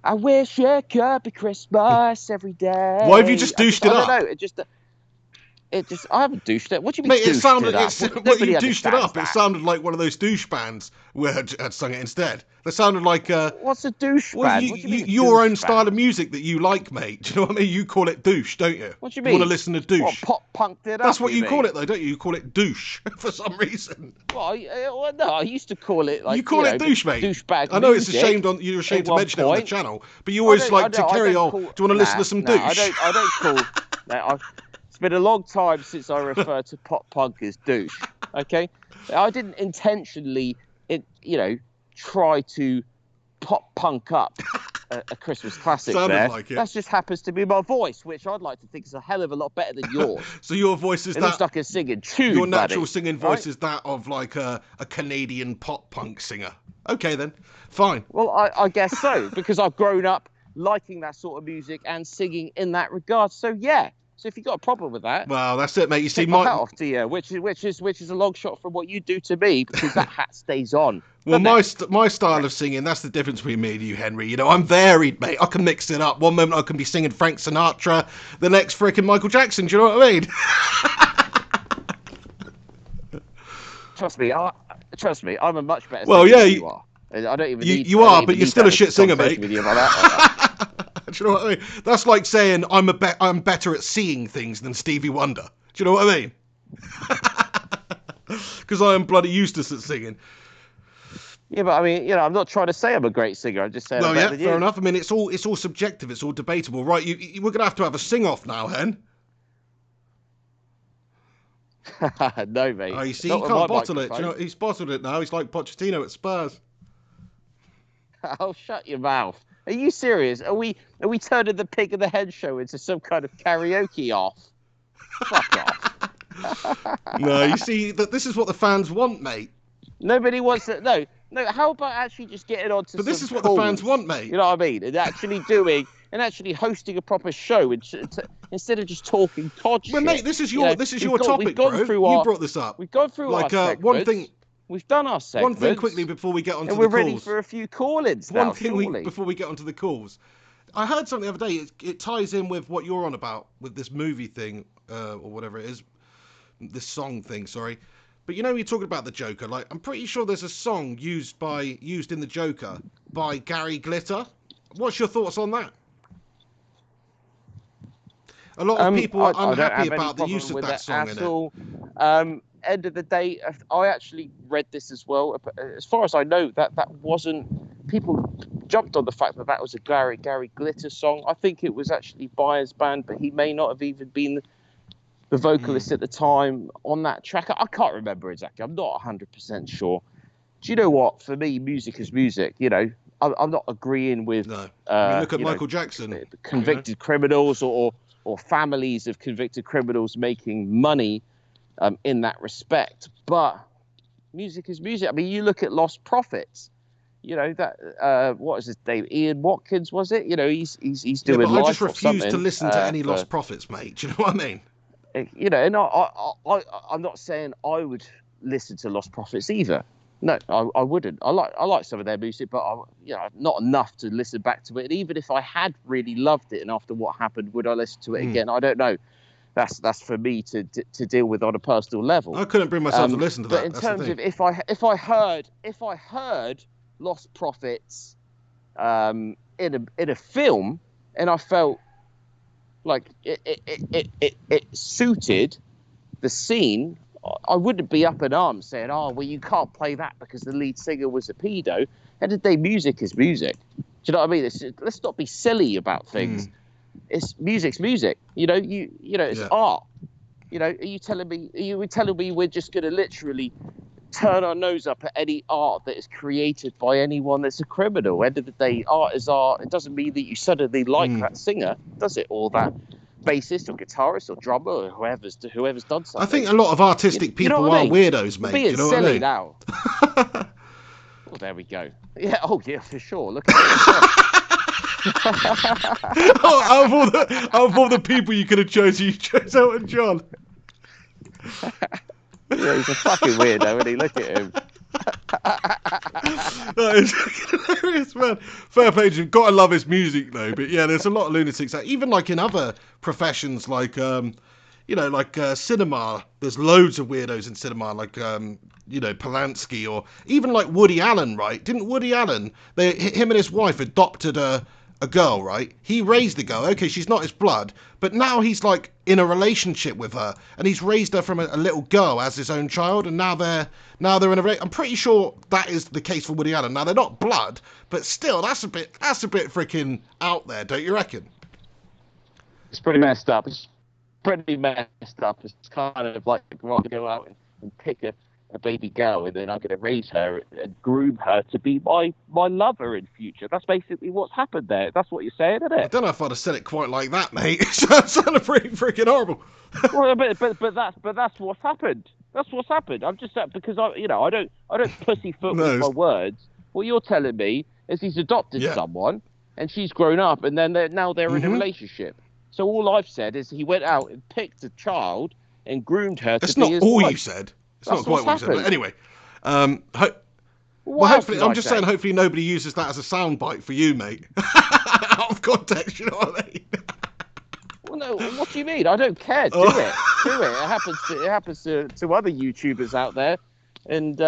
I wish it could be Christmas every day. Why have you just douched it up? I don't know. I haven't douched it. What do you mean? Mate, it sounded. You douched it up. That. It sounded like one of those douche bands where had sung it instead. They sounded like. What's a douche band? What do you mean your own style of music that you like, mate. Do you know what I mean? You call it douche, don't you? What do you mean? You want to listen to douche? What, pop punked it up. That's what you call it, though, don't you? You call it douche for some reason. Well, no, I used to call it like. You call it douche, mate. Douchebag. I know it's you're ashamed to mention it on the channel, but you always like to carry on. Do you want to listen to some douche? I don't call. It's been a long time since I referred to pop punk as douche. Okay, I didn't intentionally, try to pop punk up a Christmas classic. Sounded like it. That just happens to be my voice, which I'd like to think is a hell of a lot better than yours. So your voice is it looks like a singing tune. Your natural singing voice is that of like a Canadian pop punk singer. Okay then, fine. Well, I guess so, because I've grown up liking that sort of music and singing in that regard. So yeah. So if you've got a problem with that, well, that's it, mate. You see, take my hat off to you, which is a long shot from what you do to me, because that hat stays on. Well, my style of singing, that's the difference between me and you, Henry. I'm varied, mate. I can mix it up. One moment I can be singing Frank Sinatra, the next freaking Michael Jackson. Do you know what I mean? Trust me, I'm a much better singer than you are. I don't even need. You are, but you're still a shit singer, mate. With you about that. Do you know what I mean? That's like saying I'm better at seeing things than Stevie Wonder. Do you know what I mean? Because I am bloody useless at singing. Yeah, but I mean, I'm not trying to say I'm a great singer. I'm just saying. No, yeah, fair enough. I mean, it's all subjective. It's all debatable, right? We're gonna have a sing off now, Hen. No, mate. Oh, you see, he can't bottle it. Do you know, he's bottled it now. He's like Pochettino at Spurs. Oh, shut your mouth. Are you serious? Are we turning the Pig and the Hen show into some kind of karaoke off? Fuck off. No, you see, this is what the fans want, mate. Nobody wants it. No. How about actually just getting on to? But this is what the fans want, mate. You know what I mean? And actually hosting a proper show instead of just talking cod shit. Well, mate, this is your topic, bro. You brought this up. We've gone through our segments. One thing. We've done our segments. One thing quickly before we get onto the calls. And we're ready for a few call-ins now, before we get onto the calls. I heard something the other day. It ties in with what you're on about with this movie thing, or whatever it is. This song thing, sorry. But you're talking about the Joker. Like, I'm pretty sure there's a song used in the Joker by Gary Glitter. What's your thoughts on that? A lot of people are unhappy about the use of that song in it. End of the day, I actually read this as well. As far as I know, that wasn't. People jumped on the fact that was a Gary Glitter song. I think it was actually by his band, but he may not have even been the vocalist at the time on that track. I can't remember exactly. I'm not 100% sure. Do you know what? For me, music is music. I'm not agreeing with. No. I mean, look at Michael Jackson. Convicted criminals or families of convicted criminals making money in that respect. But music is music. I mean, you look at Lost Prophets. You know that what is his name? Ian Watkins, was it? You know, he's doing. Yeah, but Life I just refuse to listen to any Lost Prophets, mate. Do you know what I mean? You know, and I'm not saying I would listen to Lost Prophets either. No, I wouldn't. I like some of their music, but not enough to listen back to it. And even if I had really loved it, and after what happened, would I listen to it again? I don't know. That's for me to deal with on a personal level. I couldn't bring myself to listen to that. But in terms of if I heard Lost Prophets in a film, and I felt like it suited the scene, I wouldn't be up in arms saying, "Oh, well, you can't play that because the lead singer was a pedo." End of the day, music is music. Do you know what I mean? Let's not be silly about things. It's music's music. You know, it's art. You know, are you telling me we're just going to literally turn our nose up at any art that is created by anyone that's a criminal? End of the day, art is art. It doesn't mean that you suddenly like that singer, does it? Or that bassist or guitarist or drummer or whoever's done something. I think a lot of artistic people are weirdos, mate. Being you know silly what I mean? now. Well, there we go. Yeah. Oh, yeah, for sure. Look at it. Out of all the people you could have chosen, you chose Elton John. Yeah, he's a fucking weirdo, isn't he? Look at him. That is hilarious, man. Fair play to him. Gotta love his music, though. But yeah, there's a lot of lunatics. Even like in other professions, like cinema. There's loads of weirdos in cinema, like Polanski, or even like Woody Allen. Right? Didn't Woody Allen? Him and his wife adopted a girl, right? He raised the girl. Okay, she's not his blood, but now he's like in a relationship with her, and he's raised her from a little girl as his own child, and now they're in a. I'm pretty sure that is the case for Woody Allen. Now they're not blood, but still, that's a bit freaking out there, don't you reckon? It's pretty messed up. It's kind of like, well, I go out and pick a baby girl, and then I'm going to raise her and groom her to be my lover in future. That's basically what's happened there. That's what you're saying, isn't it? I don't know if I'd have said it quite like that, mate. It sounded pretty freaking horrible. Well, but that's what's happened. That's what's happened. I'm just because I don't pussyfoot with my words. What you're telling me is he's adopted someone, and she's grown up, and then they're in a relationship. So all I've said is he went out and picked a child and groomed her to be his wife. That's not all you said. It's not quite what you said, but anyway. Hopefully, I'm just saying, hopefully nobody uses that as a soundbite for you, mate. Out of context, you know what I mean? Well, no, what do you mean? I don't care. Do it. It happens to other YouTubers out there, and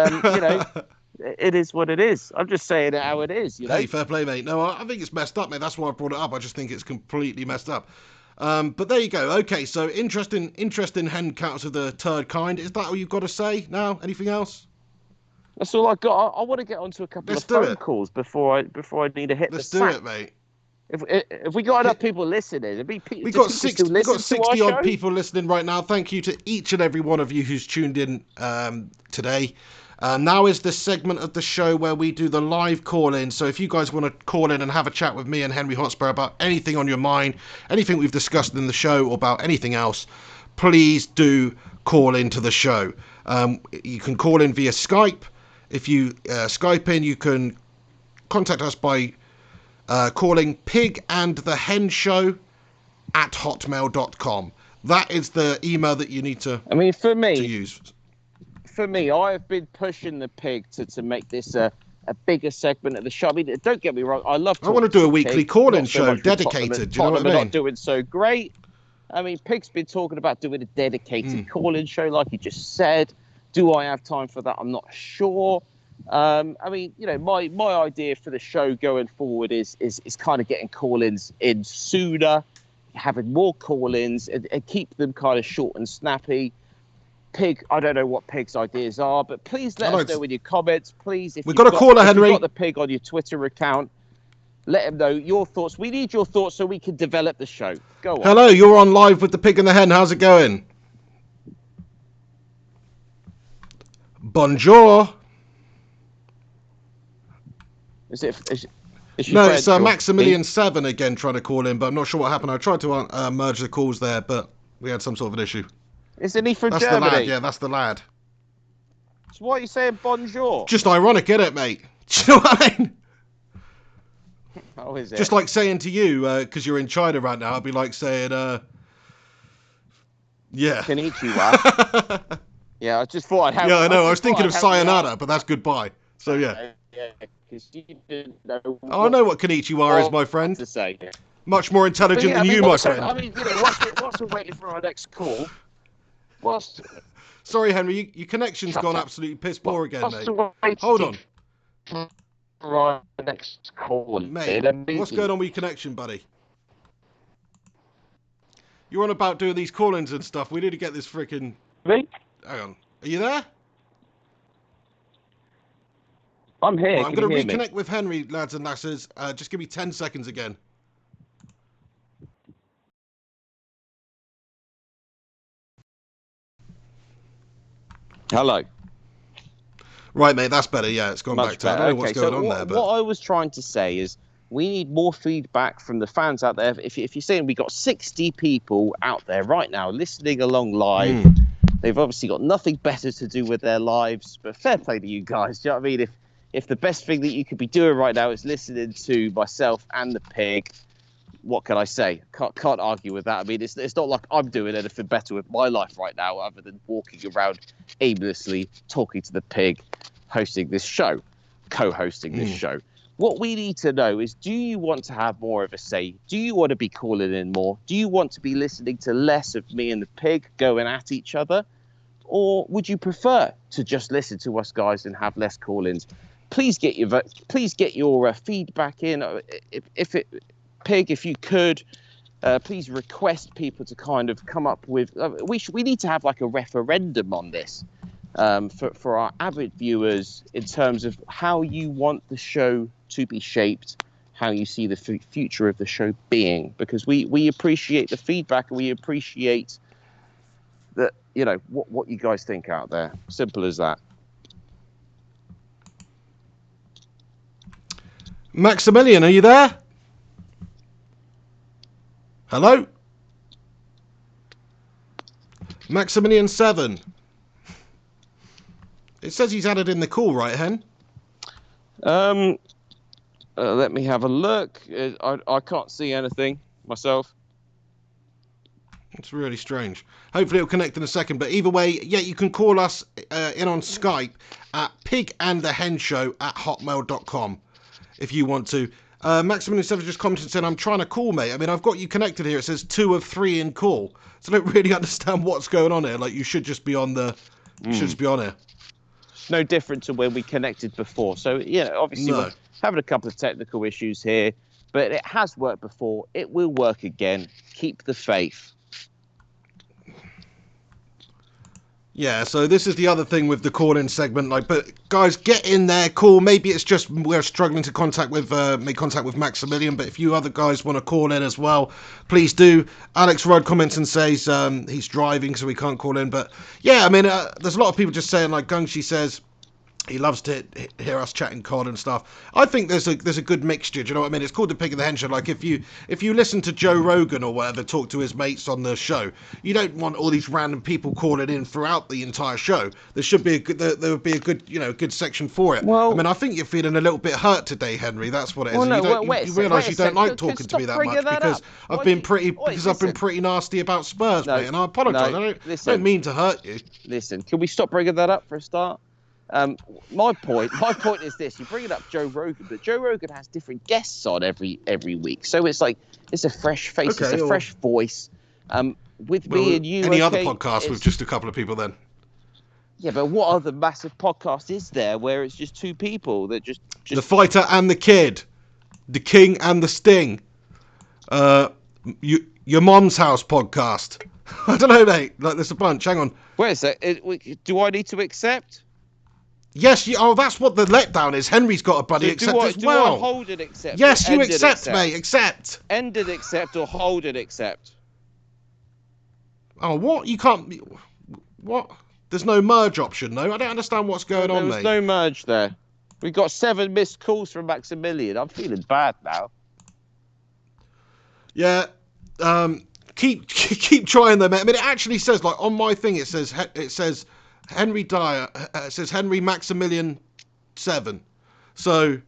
it is what it is. I'm just saying it how it is. You know? Hey, fair play, mate. No, I think it's messed up, mate. That's why I brought it up. I just think it's completely messed up. But there you go. Okay, so interesting hen counts of the third kind. Is that all you've got to say now? Anything else? That's all I got. I want to get onto a couple of phone calls before I need to hit the sack. Let's do it, mate. If we got enough people listening, we got 60 odd people listening right now. Thank you to each and every one of you who's tuned in today. Now is the segment of the show where we do the live call-in. So if you guys want to call in and have a chat with me and Henry Hotspur about anything on your mind, anything we've discussed in the show, or about anything else, please do call into the show. You can call in via Skype. If you Skype in, you can contact us by calling pigandthehenshow@hotmail.com. That is the email that you need to use. For me, I have been pushing the pig to make this a bigger segment of the show. I mean, don't get me wrong, I want to do a weekly call-in show dedicated. Do you know what I mean? Not doing so great. I mean, Pig's been talking about doing a dedicated call-in show, like he just said. Do I have time for that? I'm not sure. I mean, my idea for the show going forward is kind of getting call-ins in sooner, having more call-ins, and keep them kind of short and snappy. Pig, I don't know what Pig's ideas are, but please let us know in your comments. Please, if we've got a caller, Henry. You've got the Pig on your Twitter account, let him know your thoughts. We need your thoughts so we can develop the show. Go on. Hello, you're on live with the Pig and the Hen. How's it going? Bonjour. No, it's Maximilian7 again trying to call in, but I'm not sure what happened. I tried to merge the calls there, but we had some sort of an issue. Isn't he from That's Germany? the lad, yeah, that's the lad. So why are you saying bonjour? Just ironic, isn't it, mate? Do you know what I mean? Oh, is it? Just like saying to you, because you're in China right now, I'd be like saying, yeah. Konnichiwa. Yeah, I just thought I'd have... Yeah, I know, I was thinking of sayonara, but that's goodbye. So, yeah. Yeah, because you didn't know... I know what konnichiwa is, my friend. To say. Much more intelligent than you, my friend. I mean, you know, whilst we're waiting for our next call, Sorry, Henry, your connection's gone absolutely piss poor again, mate. Hold on. For our next call. Mate, what's going on with your connection, buddy? You're on about doing these call-ins and stuff. We need to get this freaking... Me? Hang on. Are you there? I'm here. Right, I'm going to reconnect with Henry, lads and lasses. Just give me 10 seconds again. Hello. Right, mate, that's better. Yeah, it's gone back to... I don't know what's going on there, but... What I was trying to say is we need more feedback from the fans out there. If you're saying we got 60 people out there right now listening along live, they've obviously got nothing better to do with their lives, but fair play to you guys. Do you know what I mean? If the best thing that you could be doing right now is listening to myself and the pig, what can I say? Can't argue with that. I mean, it's not like I'm doing anything better with my life right now other than walking around aimlessly, talking to the pig, hosting this show, co-hosting this show. What we need to know is, do you want to have more of a say? Do you want to be calling in more? Do you want to be listening to less of me and the pig going at each other? Or would you prefer to just listen to us guys and have less call-ins? Please get your feedback in. Pig, if you could, please request people to kind of come up with... we need to have like a referendum on this for our avid viewers in terms of how you want the show to be shaped, how you see the future of the show being, because we appreciate the feedback and we appreciate that, you know, what you guys think out there. Simple as that. Maximilian, are you there? Hello? Maximilian7. It says he's added in the call, right, Hen? Let me have a look. I can't see anything myself. It's really strange. Hopefully it'll connect in a second. But either way, yeah, you can call us in on Skype at pigandthehenshow@hotmail.com if you want to. Maximilian7 just commented and said, I'm trying to call, mate. I mean, I've got you connected here. It says 2 of 3 in call. So I don't really understand what's going on here. Like, you should just be on the... You should just be on here. No different to when we connected before. So, yeah, obviously we're having a couple of technical issues here. But it has worked before. It will work again. Keep the faith. Yeah, so this is the other thing with the call-in segment. Like, but guys, get in there, call. Maybe it's just we're struggling to make contact with Maximilian. But if you other guys want to call in as well, please do. Alex Rudd comments and says he's driving, so he can't call in. But yeah, I mean, there's a lot of people just saying, like Gungshi says, he loves to hear us chatting COD and stuff. I think there's a good mixture. Do you know what I mean? It's called the Pig and the Hen Show. Like if you listen to Joe Rogan or whatever talk to his mates on the show, you don't want all these random people calling in throughout the entire show. There should be there would be a good good section for it. Well, I mean, I think you're feeling a little bit hurt today, Henry. That's what it is. Well, you realise you don't like talking to me that much because I've been pretty nasty about Spurs, mate, and I apologise. I don't mean to hurt you. Listen, can we stop bringing that up for a start? My point is this: you bring it up Joe Rogan, but Joe Rogan has different guests on every week, so it's like it's a fresh face, it's a fresh voice. With me and you, any other podcast with just a couple of people then? Yeah, but what other massive podcast is there where it's just two people that just the fighter and the kid, the king and the sting, your mom's house podcast. I don't know, mate. Like there's a bunch. Hang on. Wait a sec. Do I need to accept? Yes, that's what the letdown is. Henry's got a bloody accept as well. Do I hold and accept? Yes, you accept, mate. Accept. End and accept or hold and accept? Oh, what? You can't... What? There's no merge option, no? I don't understand what's going on, mate. There's no merge there. We got 7 missed calls from Maximilian. I'm feeling bad now. Yeah. Keep trying though, mate. I mean, it actually says, like, on my thing, it says Henry Dyer. It says Henry Maximilian 7. So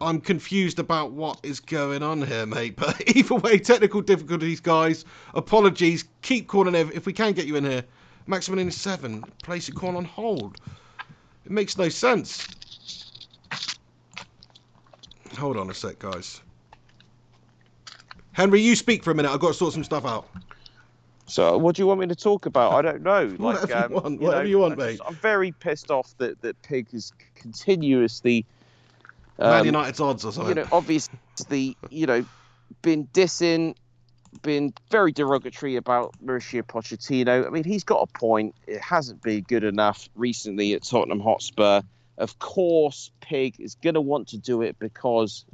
I'm confused about what is going on here, mate. But either way, technical difficulties, guys. Apologies. Keep calling if we can get you in here. Maximilian 7. Place your call on hold. It makes no sense. Hold on a sec, guys. Henry, you speak for a minute. I've got to sort some stuff out. So, what do you want me to talk about? I don't know. Whatever you want, mate. I'm very pissed off that Pig is continuously Man United's odds or something. Obviously, been dissing, been very derogatory about Mauricio Pochettino. I mean, he's got a point. It hasn't been good enough recently at Tottenham Hotspur. Of course, Pig is going to want to do it because,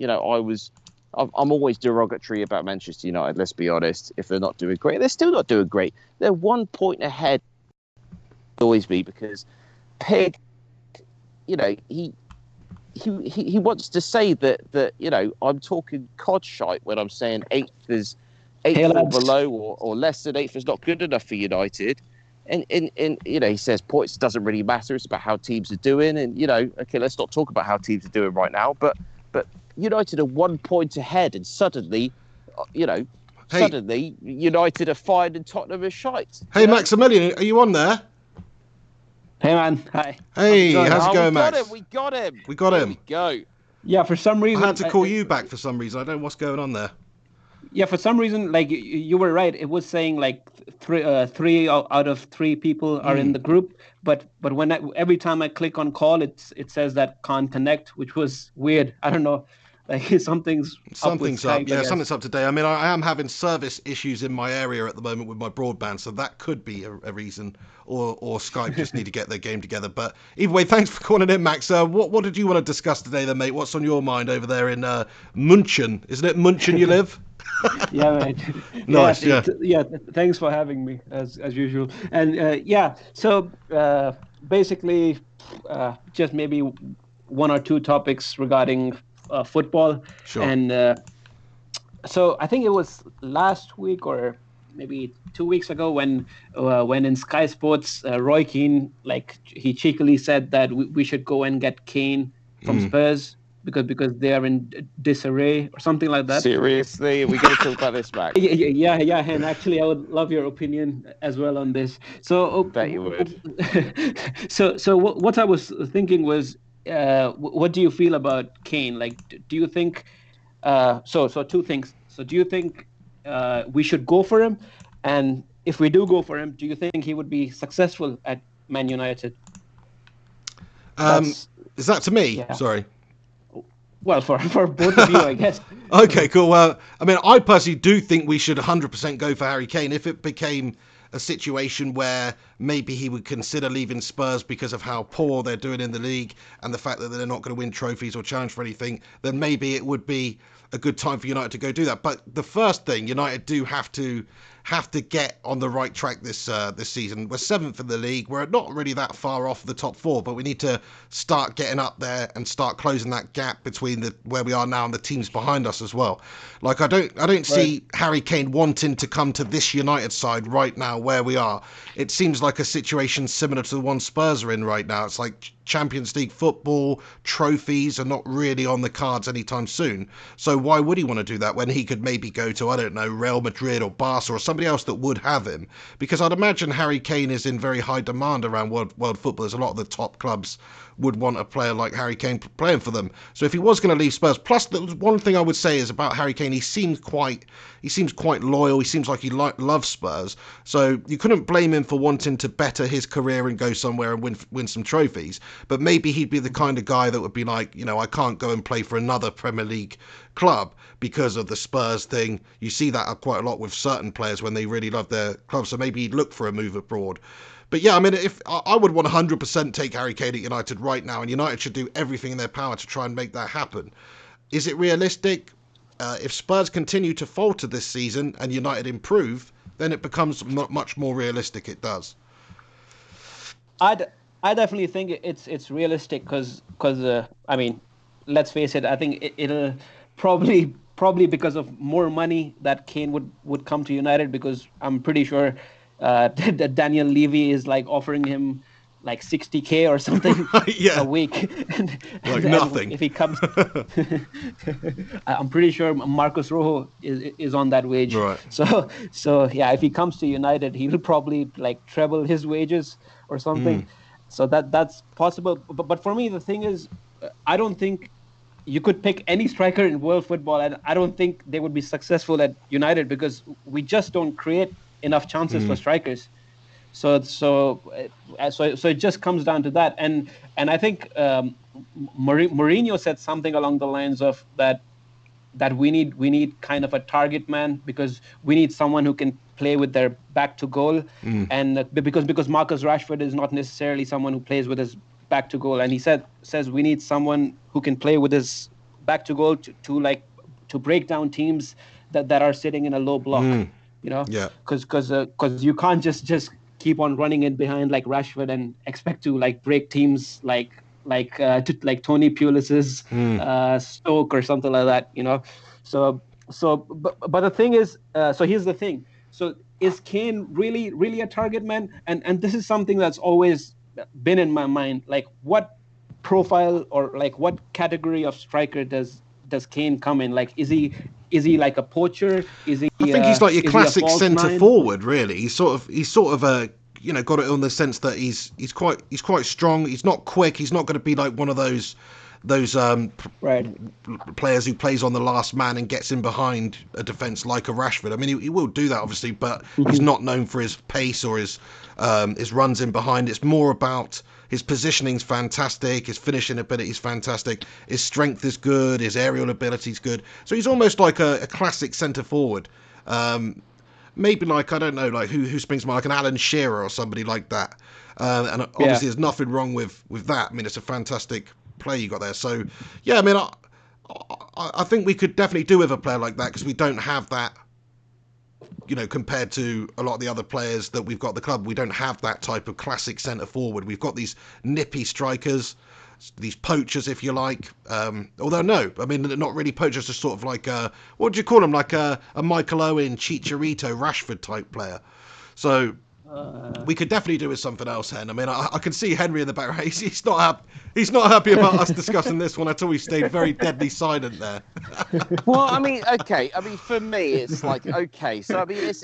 I'm always derogatory about Manchester United, let's be honest. If they're not doing great, they're still not doing great. They're 1 point ahead. Annoys me because Pig, he wants to say that I'm talking cod shite when I'm saying eighth or below or less than 8th is not good enough for United. And he says points doesn't really matter. It's about how teams are doing. And, okay, let's not talk about how teams are doing right now. But United are 1 point ahead, and suddenly, United are fired and Tottenham are shite. Hey, Maximilian, are you on there? Hey, man. Hi. Hey, how's it going, Max? We got him. There we go. Yeah, for some reason... I had to call you back for some reason. I don't know what's going on there. Yeah, for some reason, like, you were right. It was saying, like, three out of 3 people are in the group. But when every time I click on call, it says that can't connect, which was weird. I don't know. Like, something's up. Yeah, something's up today. I mean, I am having service issues in my area at the moment with my broadband, so that could be a reason. Or Skype just need to get their game together. But either way, thanks for calling in, Max. What did you want to discuss today then, mate? What's on your mind over there in München? Isn't it München you live? Yeah, mate. Nice, yeah. Thanks for having me, as usual. And so basically, just maybe 1 or 2 topics regarding football. Sure. And so I think it was last week or maybe 2 weeks ago when in Sky Sports, Roy Keane, like, he cheekily said that we should go and get Kane from Spurs because they are in disarray or something like that. Seriously, we're going to talk about this, Max. Yeah. And actually, I would love your opinion as well on this. So, bet you would. So what I was thinking was, what do you feel about Kane? Like, do you think? So 2 things. So, do you think we should go for him? And if we do go for him, do you think he would be successful at Man United? Is that to me? Yeah. Sorry. Well, for both of you, I guess. Okay, cool. Well, I mean, I personally do think we should 100% go for Harry Kane. If it became a situation where maybe he would consider leaving Spurs because of how poor they're doing in the league and the fact that they're not going to win trophies or challenge for anything, then maybe it would be a good time for United to go do that. But the first thing, United do have to get on the right track this season. We're 7th in the league. We're not really that far off the top 4, but we need to start getting up there and start closing that gap between where we are now and the teams behind us as well. Like, I don't see Harry Kane wanting to come to this United side right now where we are. It seems like a situation similar to the one Spurs are in right now. It's like Champions League football, trophies are not really on the cards anytime soon. So why would he want to do that when he could maybe go to, I don't know, Real Madrid or Barca or somebody else that would have him? Because I'd imagine Harry Kane is in very high demand around world football. As a lot of the top clubs would want a player like Harry Kane playing for them. So if he was going to leave Spurs, plus the one thing I would say is about Harry Kane, he seems quite loyal. He seems like he loves Spurs. So you couldn't blame him for wanting to better his career and go somewhere and win some trophies. But maybe he'd be the kind of guy that would be like, I can't go and play for another Premier League club because of the Spurs thing. You see that quite a lot with certain players when they really love their club. So maybe he'd look for a move abroad. But yeah, I mean, if I would 100% take Harry Kane at United right now, and United should do everything in their power to try and make that happen. Is it realistic? If Spurs continue to falter this season and United improve, then it becomes much more realistic. It does. I'd I definitely think it's realistic because I mean, let's face it. I think it'll probably because of more money that Kane would come to United, because I'm pretty sure that Daniel Levy is like offering him like 60K or something Yeah. a week. Like And nothing. if he comes, I'm pretty sure Marcos Rojo is on that wage. Right. So yeah, if he comes to United, he'll probably like treble his wages or something. So that's possible. But for me, the thing is, I don't think you could pick any striker in world football, and I don't think they would be successful at United, because we just don't create enough chances for strikers. So it just comes down to that, and I think Mourinho said something along the lines of that we need kind of a target man, because we need someone who can play with their back to goal, and because Marcus Rashford is not necessarily someone who plays with his back to goal, and he says we need someone who can play with his back to goal to break down teams that are sitting in a low block, Yeah. because you can't just keep on running in behind like Rashford and expect to like break teams like Tony Pulis's Stoke or something like that. But the thing is, so here's the thing. So is Kane really a target man? And this is something that's always been in my mind. Like, what profile or like what category of striker does Kane come in? Like, is he like a poacher? Is he? I think he's like your classic centre nine? forward, really. He's sort of a got it on the sense that he's quite strong. He's not quick. He's not going to be like one of those players who plays on the last man and gets in behind a defence like a Rashford. I mean, he will do that obviously, but he's not known for his pace or his runs in behind. It's more about his positioning's fantastic, his finishing ability's fantastic, his strength is good, his aerial ability's good. So he's almost like a classic centre forward. Maybe like, I don't know, like who springs to mind, like an Alan Shearer or somebody like that. And obviously there's nothing wrong with that. I mean, it's a fantastic play you got there. So yeah, I mean, I think we could definitely do with a player like that, because we don't have that, compared to a lot of the other players that we've got at the club. We don't have that type of classic centre forward. We've got these nippy strikers, these poachers, if you like. Although no, I mean, they're not really poachers, just sort of like what do you call them? Like a Michael Owen, Chicharito, Rashford type player. So we could definitely do with something else, Hen. I mean, I can see Henry in the background. He's not happy about us discussing this one at all. He stayed very deadly silent there. Well, I mean, okay. I mean, for me, it's like, okay. So, I mean, it's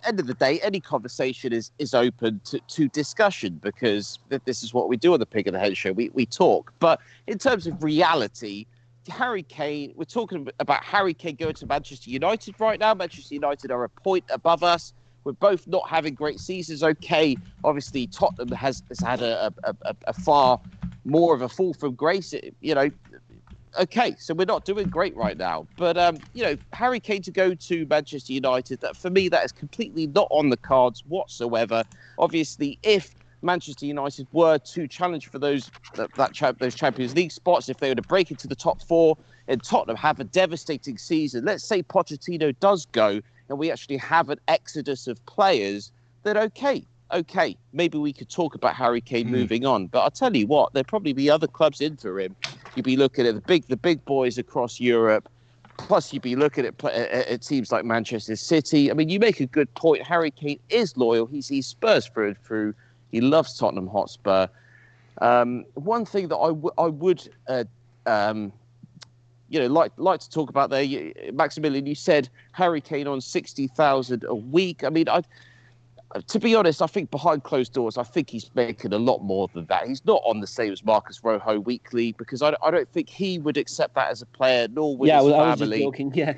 end of the day, any conversation is open to discussion, because this is what we do on the Pig and the Hen show. We talk. But in terms of reality, Harry Kane, we're talking about Harry Kane going to Manchester United right now. Manchester United are a point above us. We're both not having great seasons. Okay, obviously Tottenham has had a far more of a fall from grace. Okay, so we're not doing great right now. But Harry Kane to go to Manchester United, that for me, that is completely not on the cards whatsoever. Obviously, if Manchester United were to challenge for those Champions League spots, if they were to break into the top four, and Tottenham have a devastating season, let's say Pochettino does go, and we actually have an exodus of players, then okay, maybe we could talk about Harry Kane moving on. But I'll tell you what, there'd probably be other clubs in for him. You'd be looking at the big boys across Europe. Plus, you'd be looking at teams like Manchester City. I mean, you make a good point. Harry Kane is loyal. He's Spurs through and through. He loves Tottenham Hotspur. One thing that I would like to talk about there, Maximilian, you said Harry Kane on 60,000 a week. I mean, to be honest, I think behind closed doors, I think he's making a lot more than that. He's not on the same as Marcus Rojo weekly, because I don't think he would accept that as a player, nor would his family. I was just joking. Yeah,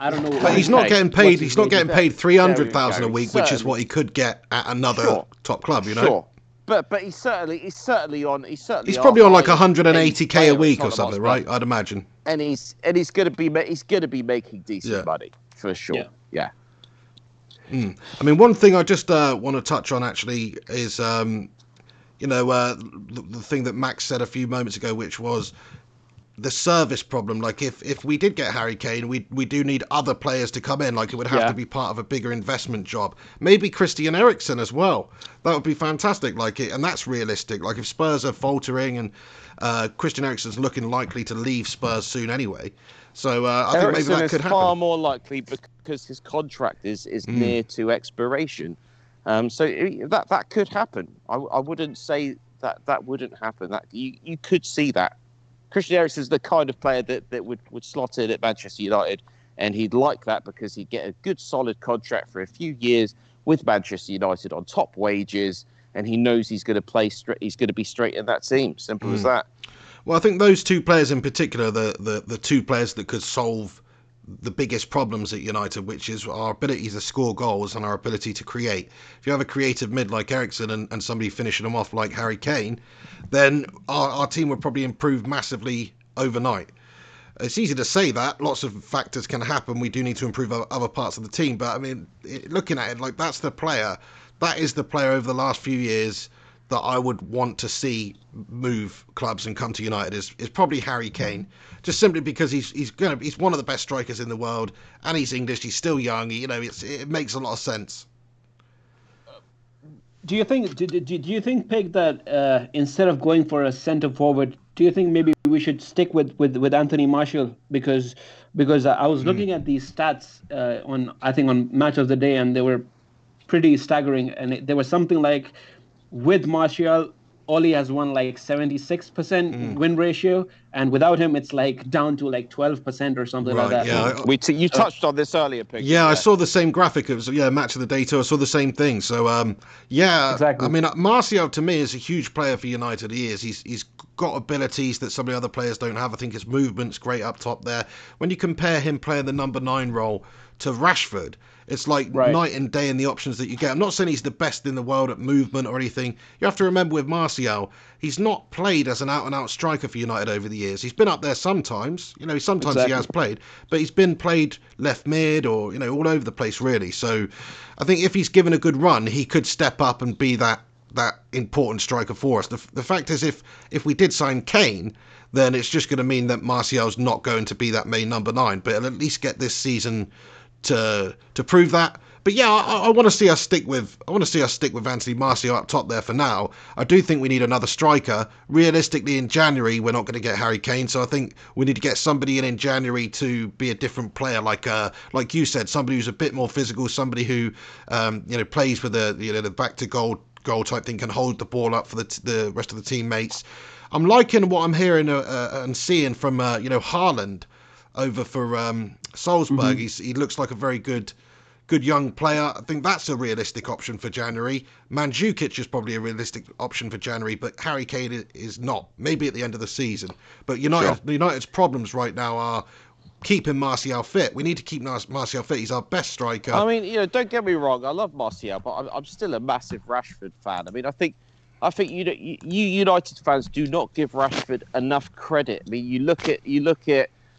I don't know. But he's not getting paid. He's not getting paid 300,000 a week, which is what he could get at another top club. Sure. But he's certainly on. He's probably on like 180k a week or something, right? I'd imagine. And he's going to be making decent money for sure. Yeah. I mean, one thing I just want to touch on actually is, the thing that Max said a few moments ago, which was the service problem. Like if we did get Harry Kane, we do need other players to come in. Like it would have to be part of a bigger investment job. Maybe Christian Eriksen as well. That would be fantastic. Like it, and that's realistic. Like if Spurs are faltering and Christian Eriksen's looking likely to leave Spurs soon anyway. So I think maybe that could happen. Far more likely because his contract is near to expiration. So that could happen. I wouldn't say that wouldn't happen. That you could see that. Christian Eriksen is the kind of player that would slot in at Manchester United, and he'd like that because he'd get a good solid contract for a few years with Manchester United on top wages, and he knows he's going to play straight. He's going to be straight in that team. Simple as that. Well, I think those two players in particular, the two players that could solve the biggest problems at United, which is our ability to score goals and our ability to create. If you have a creative mid like Eriksen and somebody finishing them off like Harry Kane, then our team would probably improve massively overnight. It's easy to say that. Lots of factors can happen. We do need to improve other parts of the team. But, I mean, looking at it, like, that's the player. That is the player over the last few years that I would want to see move clubs and come to United is probably Harry Kane, just simply because he's one of the best strikers in the world, and he's English. He's still young. It makes a lot of sense. Do you think, Pig, that instead of going for a centre forward, do you think maybe we should stick with Anthony Martial? Because I was looking at these stats on Match of the Day, and they were pretty staggering, and there was something like, with Martial, Oli has won like 76% win ratio, and without him, it's like down to like 12% or something like that. Yeah, you touched on this earlier, Pig. Yeah, I saw the same graphic. It was Match of the Day too. I saw the same thing. So exactly. I mean, Martial to me is a huge player for United. He is. He's got abilities that some of the other players don't have. I think his movement's great up top there. When you compare him playing the number 9 role to Rashford, it's like night and day in the options that you get. I'm not saying he's the best in the world at movement or anything. You have to remember with Martial, he's not played as an out-and-out striker for United over the years. He's been up there sometimes. Sometimes he has played, but he's been played left mid or, all over the place, really. So I think if he's given a good run, he could step up and be that important striker for us. The fact is, if we did sign Kane, then it's just going to mean that Martial's not going to be that main number 9, but he'll at least get this season to prove that. But yeah, I want to see us stick with Anthony Martial up top there for now. I do think we need another striker. Realistically, in January we're not going to get Harry Kane, so I think we need to get somebody in January to be a different player, like you said, somebody who's a bit more physical, somebody who plays with the back to goal type thing, can hold the ball up for the rest of the teammates. I'm liking what I'm hearing and seeing from Haaland over for Salzburg. He looks like a very good young player. I think that's a realistic option for January. Mandzukic is probably a realistic option for January, but Harry Kane is not. Maybe at the end of the season. But United's problems right now are keeping Martial fit. We need to keep Martial fit. He's our best striker. I mean, don't get me wrong. I love Martial, but I'm still a massive Rashford fan. I mean, I think you United fans do not give Rashford enough credit. I mean, you look at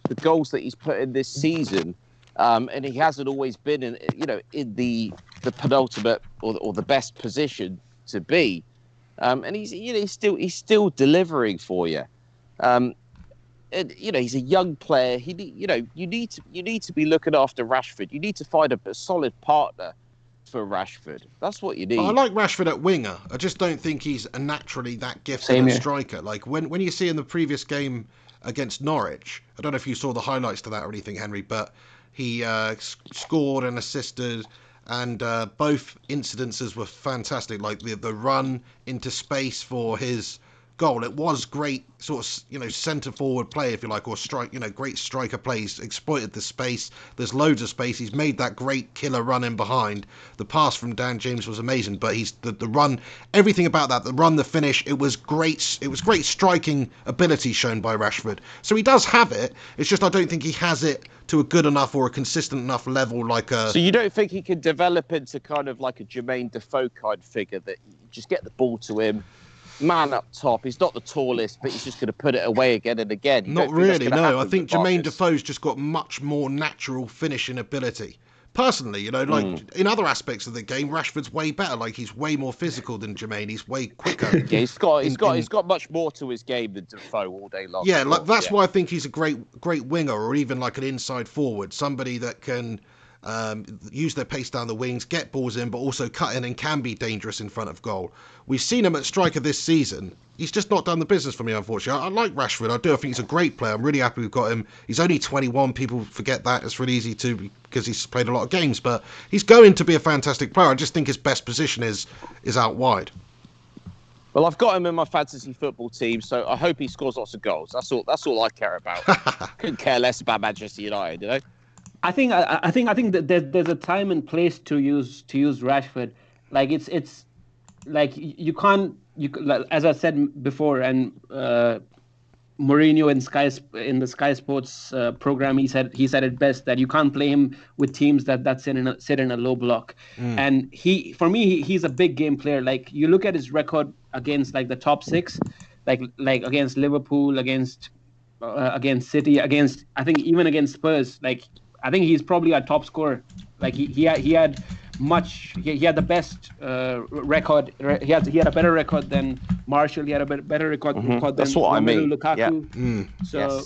the goals that he's put in this season, and he hasn't always been in the penultimate or the best position to be, and he's still delivering for you. And, he's a young player. You need to be looking after Rashford. You need to find a solid partner for Rashford. That's what you need. I like Rashford at winger. I just don't think he's naturally that gifted a striker. Like when you see in the previous game against Norwich, I don't know if you saw the highlights to that or anything, Henry, but he scored and assisted, and both incidences were fantastic. Like the run into space for his goal, it was great sort of centre forward play, if you like, or strike, great striker plays, exploited the space. There's loads of space. He's made that great killer run in behind. The pass from Dan James was amazing, but he's the run, everything about that, the run, the finish, it was great. It was great striking ability shown by Rashford. So he does have it. It's just I don't think he has it to a good enough or a consistent enough level like a... So you don't think he can develop into kind of like a Jermaine Defoe kind figure, that you just get the ball to him, man up top, he's not the tallest, but he's just going to put it away again and again? Not really, no. I think Jermaine Defoe's just got much more natural finishing ability. personally, like in other aspects of the game, Rashford's way better. Like he's way more physical than Jermaine. He's way quicker. Yeah, he's got much more to his game than Defoe all day long. Yeah, like that's why I think he's a great winger, or even like an inside forward, somebody that can use their pace down the wings, get balls in, but also cut in and can be dangerous in front of goal. We've seen him at striker this season. He's just not done the business for me, unfortunately. I like Rashford. I do. I think he's a great player. I'm really happy we've got him. He's only 21. People forget that. It's really easy to because he's played a lot of games, but he's going to be a fantastic player. I just think his best position is out wide. Well, I've got him in my fantasy football team, so I hope he scores lots of goals. That's all I care about. Couldn't care less about Manchester United, you know. I think that there's a time and place to use Rashford. Like it's like you can't, as I said before, and Mourinho in the Sky Sports program, he said it best that you can't play him with teams that sit in a low block. And he's a big game player. Like you look at his record against like the top six, like against Liverpool, against City, I think even against Spurs. Like I think he's probably our top scorer. Like he had the best record. He had a better record than Martial. He had a better record than Lukaku. Yeah. So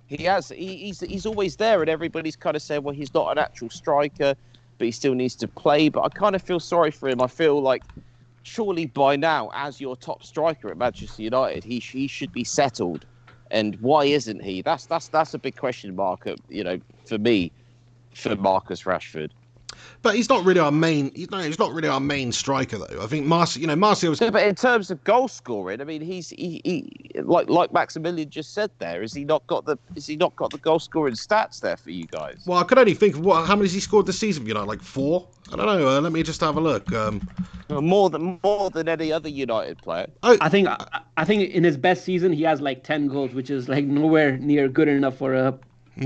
yes. He's always there, and everybody's kind of saying, well, he's not an actual striker, but he still needs to play. But I kind of feel sorry for him. I feel like surely by now, as your top striker at Manchester United, he should be settled. And why isn't he? That's a big question mark, for me, for Marcus Rashford. But he's not really our main. He's not really our main striker, though. I think Martial was. Yeah, but in terms of goal scoring, I mean, he like Maximilian just said there. Has he not got the goal scoring stats there for you guys? Well, I could only think of how many has he scored this season? Like 4? I don't know. Let me just have a look. More than any other United player. I think in his best season he has like 10 goals, which is like nowhere near good enough for a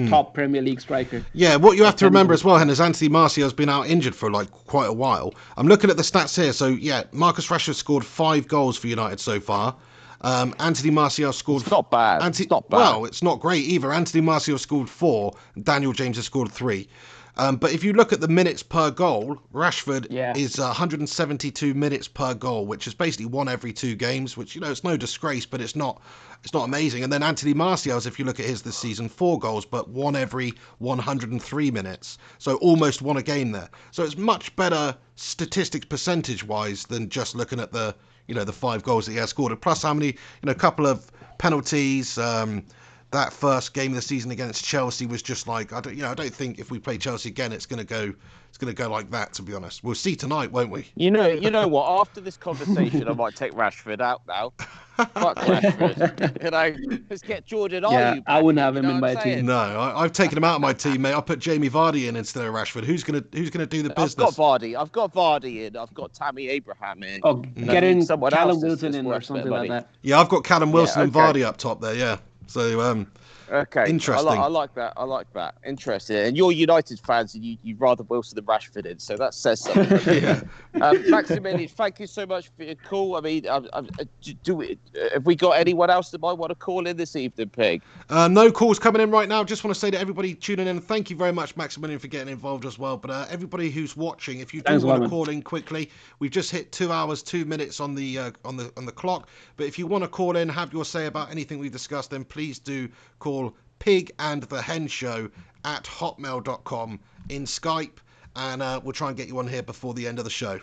top Premier League striker. Yeah, what you have to remember as well, Hen, is Anthony Martial's been out injured for like quite a while. I'm looking at the stats here. So yeah, Marcus Rashford scored 5 goals for United so far. Anthony Martial scored. It's not bad. It's not bad. Well, it's not great either. Anthony Martial scored 4. Daniel James has scored 3. But if you look at the minutes per goal, Rashford is 172 minutes per goal, which is basically 1 every 2 games, which, it's no disgrace, but it's not amazing. And then Anthony Martial's, if you look at his this season, 4 goals, but 1 every 103 minutes. So almost 1 a game there. So it's much better statistics percentage-wise than just looking at the 5 goals that he has scored. Plus how many, a couple of penalties. That first game of the season against Chelsea was just like I don't think if we play Chelsea again it's going to go like that, to be honest. We'll see tonight, won't we? You know what? After this conversation, I might take Rashford out now. Fuck Rashford. Let's get Jordan Ayew back. I wouldn't have him in my team. No, I've taken him out of my team, mate. I put Jamie Vardy in instead of Rashford. Who's gonna do the business? I've got Vardy in. I've got Tammy Abraham in. Oh, get in Callum Wilson in or something like that. Yeah, I've got Callum Wilson and Vardy up top there. Yeah. So, okay, interesting. I like that. Interesting. And you're United fans, and you'd rather Wilson than Rashford in, so that says something. Yeah. Maximilian, thank you so much for your call. I mean, have we got anyone else that might want to call in this evening, Pig? No calls coming in right now. Just want to say to everybody tuning in, thank you very much, Maximilian, for getting involved as well. But everybody who's watching, if you do want to call in quickly, we've just hit 2 hours 2 minutes on the clock. But if you want to call in, have your say about anything we discussed, then please do call Pig and the Hen Show at hotmail.com in Skype, and we'll try and get you on here before the end of the show.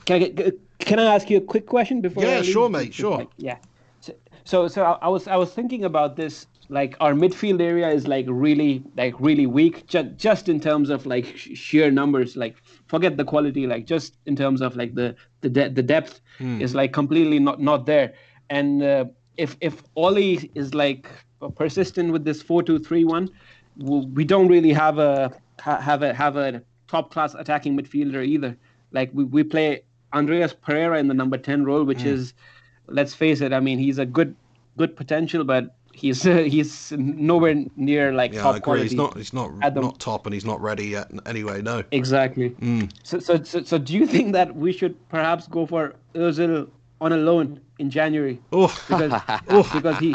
Can I ask you a quick question before? Yeah, sure, mate. Sure. Yeah. So I was thinking about this. Like our midfield area is really weak, just in terms of like sheer numbers. Like forget the quality. Like just in terms of like the depth is like completely not there. And if Oli is like persistent with this 4-2-3-1, we don't really have a top class attacking midfielder either. Like we play Andreas Pereira in the number 10 role, which is, let's face it, I mean he's a good potential, but he's nowhere near like top quality. He's not top, and he's not ready yet anyway. No. Exactly. So do you think that we should perhaps go for Özil on a loan in January Oh, because he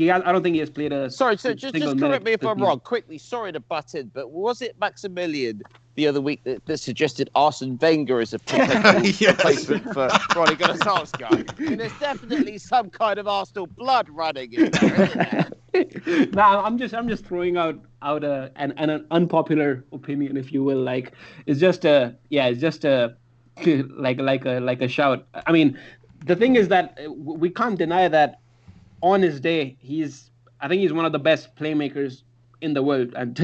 has, I don't think he has played a Sorry, so single just minute correct me if this I'm season. wrong. Quickly, sorry to butt in, but was it Maximilian the other week that suggested Arsene Wenger as a potential Yes. replacement for Ronnie Gunnar-Solskjaer? I mean, there's definitely some kind of Arsenal blood running in there, isn't there? No, I'm just throwing out an unpopular opinion, if you will. Like it's just a like a shout. I mean, the thing is that we can't deny that on his day I think he's one of the best playmakers in the world. And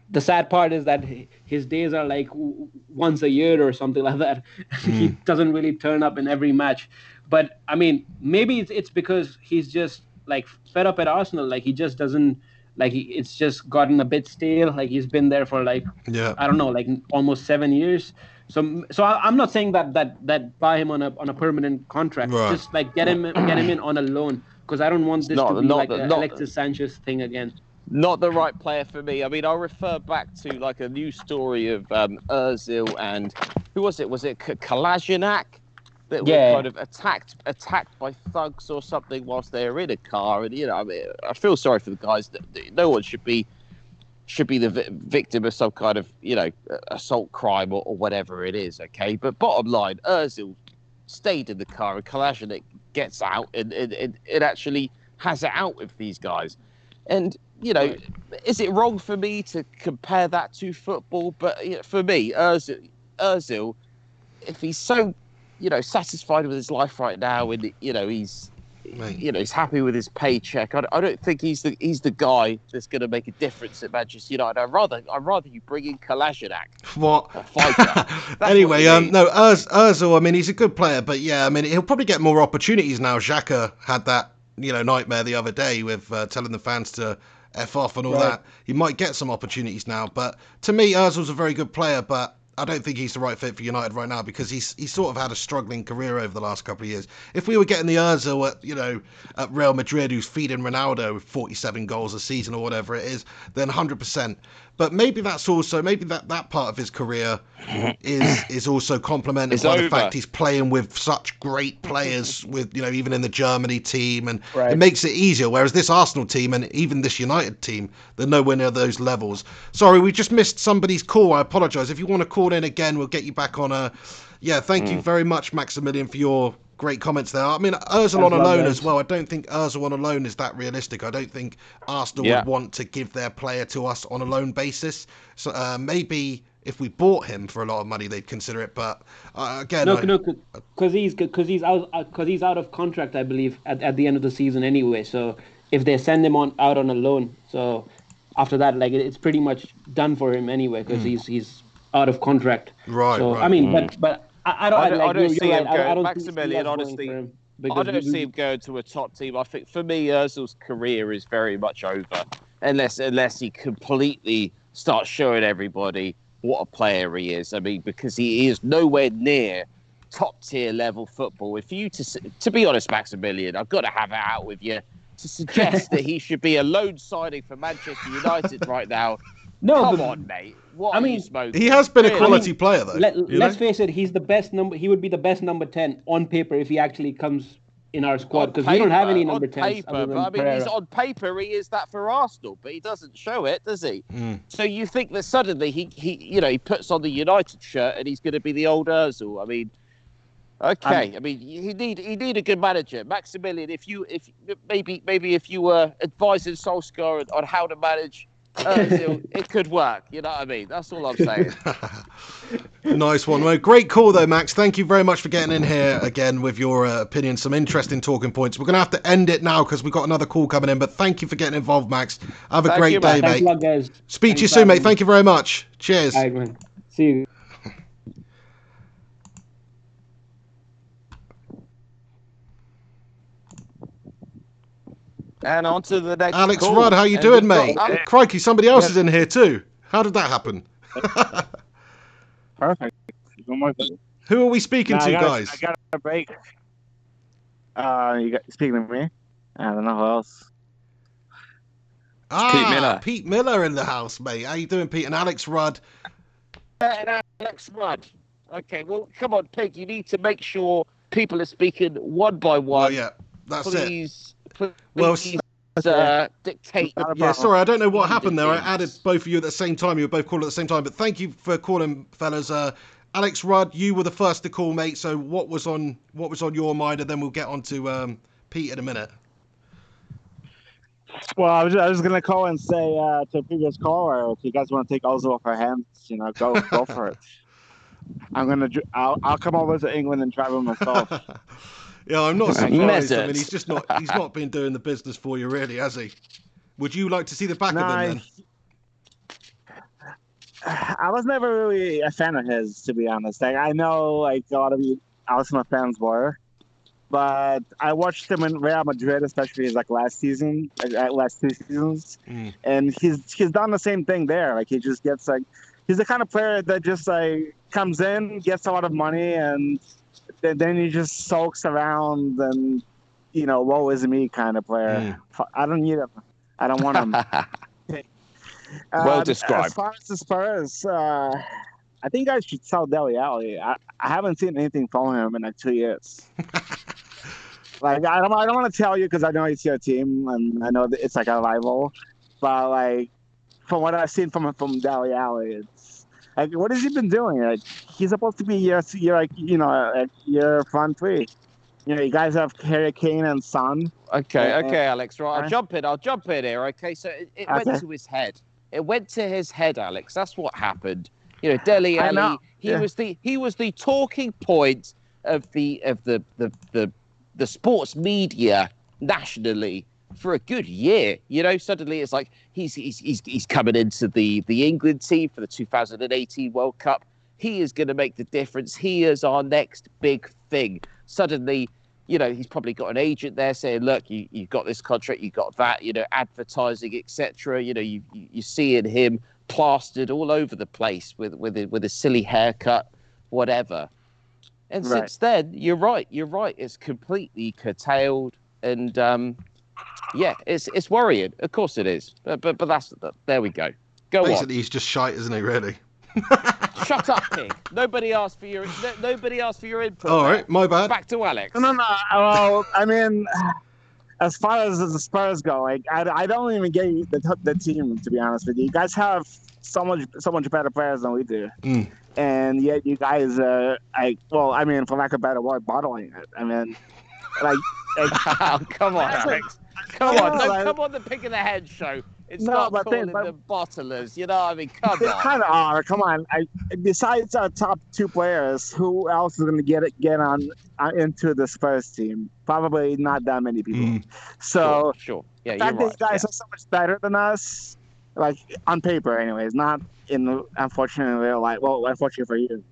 the sad part is that his days are like once a year or something like that. He doesn't really turn up in every match. But I mean, maybe it's because he's just like fed up at Arsenal. Like he just doesn't it's just gotten a bit stale. Like he's been there for I don't know, like almost 7 years. So I'm not saying that buy him on a permanent contract. Right. Just like get him in on a loan, because I don't want this to be like an Alexis Sanchez thing again. Not the right player for me. I mean, I'll refer back to like a news story of Ozil and who was it? Was it Kolasinac? That were kind of attacked by thugs or something whilst they were in a car, and I mean, I feel sorry for the guys. No one should be the victim of some kind of assault crime or whatever it is. Okay, but bottom line, Ozil stayed in the car, and Kolasinac gets out, and it actually has it out with these guys. And is it wrong for me to compare that to football? But for me, Ozil, if he's so satisfied with his life right now, and he's happy with his paycheck, I don't think he's the guy that's going to make a difference at Manchester United. I'd rather you bring in Kolasinac. What? A fighter. Anyway, no, Ozil, I mean, he's a good player, but yeah, I mean, he'll probably get more opportunities now. Xhaka had that nightmare the other day with telling the fans to F off and all that. He might get some opportunities now, but to me, Ozil's a very good player, but I don't think he's the right fit for United right now, because he's sort of had a struggling career over the last couple of years. If we were getting the Ozil at Real Madrid, who's feeding Ronaldo with 47 goals a season or whatever it is, then 100%. But maybe that's also that part of his career is also complemented by the fact he's playing with such great players, with even in the Germany team, and it makes it easier. Whereas this Arsenal team and even this United team, they're nowhere near those levels. Sorry, we just missed somebody's call. I apologise. If you want to call in again, we'll get you back on a. Yeah, thank you very much, Maximilian, for your great comments there. I mean, Ozil on a loan as well. I don't think Ozil on a loan is that realistic. I don't think Arsenal would want to give their player to us on a loan basis. So maybe if we bought him for a lot of money, they'd consider it. But again, because he's out of contract, I believe, at the end of the season anyway. So if they send him out on a loan, so after that, like it's pretty much done for him anyway, because he's out of contract. Right. So right. I mean, but I don't see him going. Maximilian, honestly, I don't see him going to a top team. I think for me, Ozil's career is very much over unless he completely starts showing everybody what a player he is. I mean, because he is nowhere near top tier level football. If you to be honest, Maximilian, I've got to have it out with you to suggest that he should be a loan signing for Manchester United right now. No, come on, mate. What are you smoking? He has been a quality player, though. Let's face it. He's the best number. He would be the best number 10 on paper if he actually comes in our squad, because we don't have any number 10s. He's on paper. He is that for Arsenal, but he doesn't show it, does he? So you think that suddenly he puts on the United shirt and he's going to be the old Ozil? I mean, okay. I mean, he need a good manager, Maximilian. If you were advising Solskjaer on how to manage Ozil, it could work. You know what I mean? That's all I'm saying. Nice one. Well, great call though, Max. Thank you very much for getting in here again with your opinion. Some interesting talking points. We're going to have to end it now because we've got another call coming in, but thank you for getting involved, Max. Have a great day, mate. Thanks a lot, guys. Speak to you soon, mate. Thank you very much. Cheers. All right, man. See you. And on to the next Alex call. Rudd, how you doing, mate? Crikey, somebody else is in here too. How did that happen? Perfect. Who are we speaking to, guys? I got a break. You speaking to me? I don't know who else. Pete Miller. Pete Miller in the house, mate. How you doing, Pete? And Alex Rudd. Alex Rudd. Okay, well, come on, Pete. You need to make sure People are speaking one by one. Well, yeah, that's it. Please, Well, dictate. Yeah, sorry, I don't know what happened there. I added both of you at the same time. You were both calling at the same time, but thank you for calling, fellas. Alex Rudd, you were the first to call, mate. So what was on your mind, and then we'll get on to Pete in a minute. Well, I was gonna call and say to the previous caller, if you guys want to take Ozil off our hands, go for it. I'll come over to England and travel myself. Yeah, I'm not surprised. I mean, Measures. he's not been doing the business for you, really, has he? Would you like to see the back of him then? I was never really a fan of his, to be honest. I know like a lot of you Arsenal fans were, but I watched him in Real Madrid, especially his last season, last 2 seasons, and he's done the same thing there. Like he just gets he's the kind of player that just comes in, gets a lot of money, and then he just sulks around and woe is me kind of player. I don't need him. I don't want him. Well described. As far as the Spurs, I think I should sell Dele Alli. I haven't seen anything from him in 2 years. I don't want to tell you because I know he's your team and I know that it's a rival, but from what I've seen from Dele Alli, it's what has he been doing? He's supposed to be your front three. You guys have Harry Kane and Son. Okay, Alex. Right, I'll jump in here. Okay, so it went to his head. It went to his head, Alex. That's what happened. Dele Alli. He was the talking point of the sports media nationally for a good year. Suddenly it's like he's coming into the England team for the 2018 World Cup. He is going to make the difference. He is our next big thing. Suddenly, he's probably got an agent there saying, look, you've got this contract, you've got that, advertising, etc. You're seeing him plastered all over the place with a silly haircut, whatever. And since then, you're right. It's completely curtailed. And it's worrying. Of course it is. But there we go. Basically, he's just shite, isn't he, really? Shut up, pig. Nobody asked for your input. All right, my bad. Back to Alex. No. Well, I mean, as far as the Spurs go, I don't even get the team, to be honest with you. You guys have so much better players than we do, and yet you guys for lack of a better word, bottling it. I mean, come on, Alex. Come on, the Pick of the Head show. It's not calling them bottlers, I mean, come on. They kind of are. Come on. Besides our top 2 players, who else is going to get on into the Spurs team? Probably not that many people. So, sure. Yeah, the fact you're these guys are so much better than us, on paper, anyways, not in unfortunately real life. Well, unfortunately for you,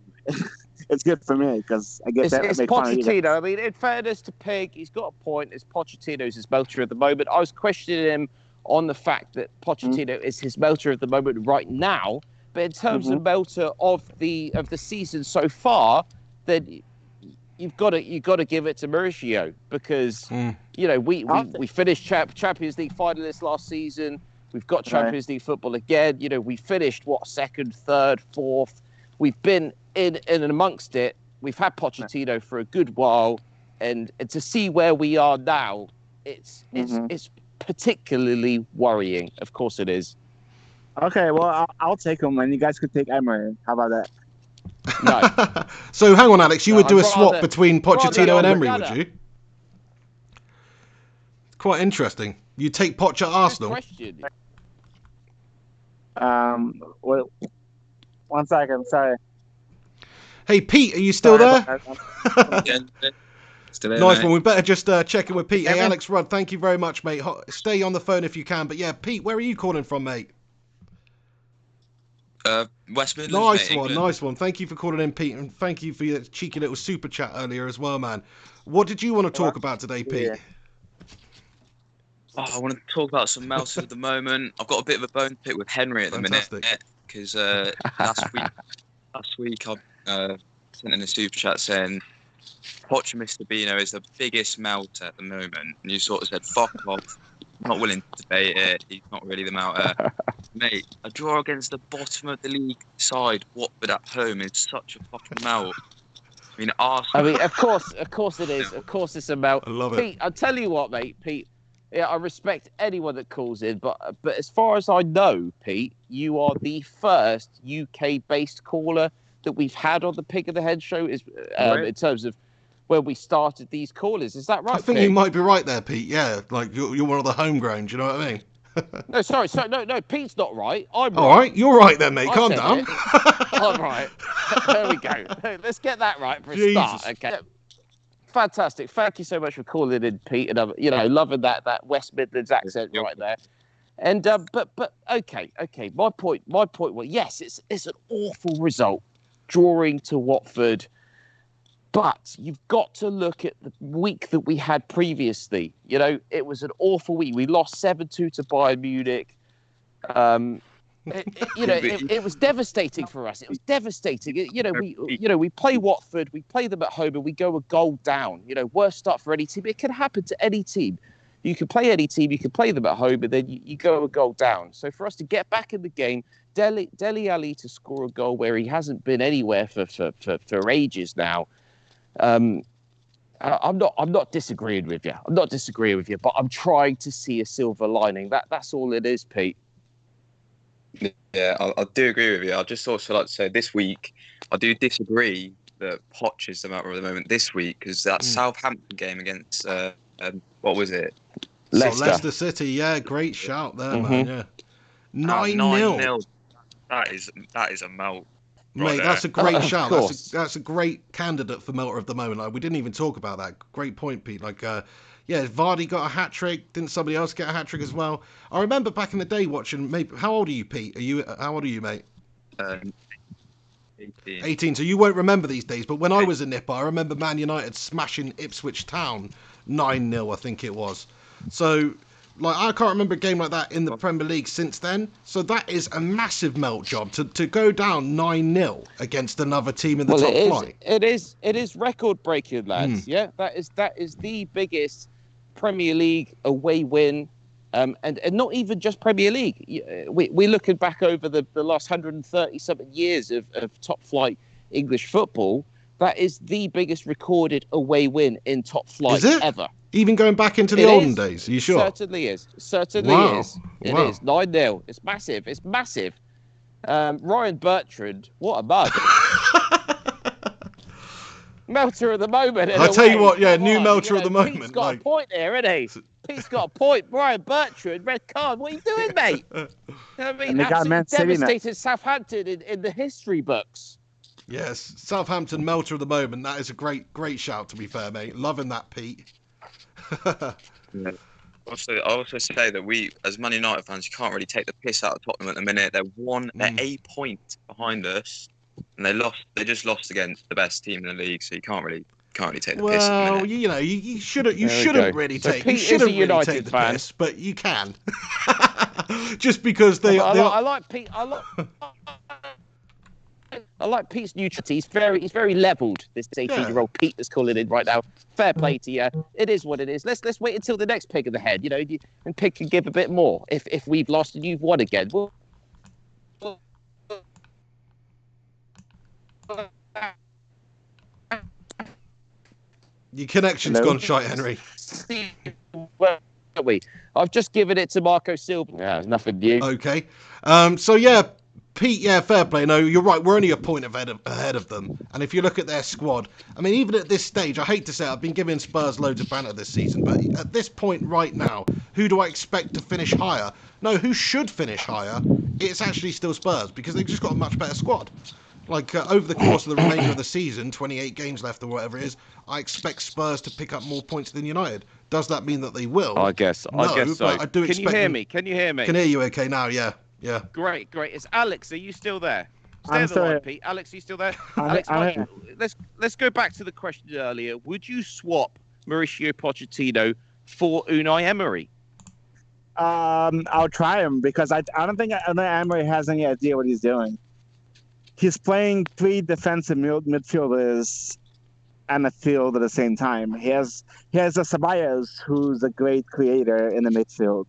it's good for me because I get it's Pochettino. I mean, in fairness to Pig, he's got a point. It's Pochettino's his motor at the moment. I was questioning him on the fact that Pochettino is his motor of the moment right now, but in terms of motor of the season so far, then you've got to give it to Mauricio because we finished Champions League finalists last season. We've got Champions League football again. We finished second, third, fourth. We've been in and amongst it. We've had Pochettino for a good while, and to see where we are now, it's particularly worrying. Of course it is. Okay, well, I'll take him, and you guys could take Emery. How about that? No. So hang on, Alex. You would do a swap between Pochettino and Emery, would you? Quite interesting. You take Poch at Arsenal. Question. Well, 1 second. Sorry. Hey, Pete, are you still there? Still there, Nice mate. one. We better just check in with Pete. Hey, Alex Rudd, thank you very much, mate. Stay on the phone if you can. But yeah, Pete, where are you calling from, mate? West Midlands. Nice mate, one, England. nice one. Thank you for calling in, Pete, and thank you for your cheeky little super chat earlier as well, man. What did you want to talk about today, Pete? I want to talk about some Melton at the moment. I've got a bit of a bone to pick with Henry at the Fantastic. minute because last week I sent in a super chat saying Pochettino is the biggest melter at the moment, and you sort of said fuck off. I'm not willing to debate it. He's not really the melter. Mate, a draw against the bottom of the league side, Watford at home, is such a fucking melt. mean, Arsenal. I mean, of course it is. Of course it's a melt. I love it. Pete, I'll tell you what, mate. Pete, yeah, I respect anyone that calls in, but as far as I know, Pete, you are the first UK-based caller that we've had on the Pig of the Head show. In terms of where we started these callers. Is that right? I think Pete? you might be right there, Pete. Yeah, like you're one of the homegrown. Do you know what I mean? No, sorry, no, Pete's not right. I'm right. All right, you're right then, mate. I Calm said down. it. All right. There we go. Let's get that right for a start. Okay. Fantastic. Thank you so much for calling in, Pete. And loving that West Midlands accent right there. And but okay. My point was, yes, it's an awful result, drawing to Watford. But you've got to look at the week that we had previously. It was an awful week. We lost 7-2 to Bayern Munich. It was devastating for us. It was devastating. We play Watford, we play them at home, and we go a goal down. Worst start for any team. It can happen to any team. You can play any team, you can play them at home, and then you go a goal down. So for us to get back in the game, Dele Alli to score a goal where he hasn't been anywhere for ages now. I'm not disagreeing with you. But I'm trying to see a silver lining. That's all it is, Pete. Yeah, I do agree with you. I just also like to say this week, I do disagree that Poch is the matter at the moment this week, because that Southampton game against what was it? Leicester City. Yeah, great shout there, man. Yeah, 9-0. That is a melt. Mate, there. that's a great shout. That's a great candidate for melter of the moment. Like, we didn't even talk about that. Great point, Pete. Like, Vardy got a hat trick. Didn't somebody else get a hat trick as well? I remember back in the day watching. Maybe, how old are you, Pete? How old are you, mate? 18. 18. So you won't remember these days. But when I was a nipper, I remember Man United smashing Ipswich Town 9-0. I think it was. So. Like, I can't remember a game like that in the Premier League since then. So that is a massive melt job to go down 9-0 against another team in the top flight. It is record breaking, lads. Yeah, that is the biggest Premier League away win, and not even just Premier League. We're looking back over the last 130 something years of top flight English football. That is the biggest recorded away win in top flight ever. Even going back into the olden days, are you sure? Certainly is. It is 9-0. It's massive. Ryan Bertrand, what a mug. Melter of the moment. I tell you what, new melter of the moment. Pete's got a point there, isn't he? Pete's got a point. Ryan Bertrand, red card. What are you doing, mate? I mean, absolutely devastated Southampton in the history books. Yes, Southampton melter of the moment. That is a great shout, to be fair, mate. Loving that, Pete. I also say that we, as Man United fans, you can't really take the piss out of Tottenham at the minute. They're a point behind us, and they just lost against the best team in the league. So you can't really take the piss. Well, you shouldn't really take the piss, but you can. Just because I like Pete. I like Pete's neutrality. He's very levelled. This 18-year-old Pete that's calling in right now. Fair play to you. It is what it is. Let's wait until the next Pig of the Head. And Pig can give a bit more if we've lost and you've won again. Your connection's gone shite, Henry. Where are we? I've just given it to Marco Silva. Yeah, nothing new. Okay. Pete, fair play. No, you're right. We're only a point ahead of them. And if you look at their squad, I mean, even at this stage, I hate to say it, I've been giving Spurs loads of banter this season, but at this point right now, who do I expect to finish higher? No, who should finish higher? It's actually still Spurs, because they've just got a much better squad. Like, over the course of the remainder of the season, 28 games left or whatever it is, I expect Spurs to pick up more points than United. Does that mean that they will? I guess so. But I do expect. Can you hear me? Can you hear me? Can hear you okay now, yeah. Yeah. Great. It's Alex. Are you still there? I'm still here. Pete. Alex, are you still there? Alex, let's go back to the question earlier. Would you swap Mauricio Pochettino for Unai Emery? I'll try him because I don't think Unai Emery has any idea what he's doing. He's playing three defensive midfielders and a field at the same time. He has a Ceballos who's a great creator in the midfield.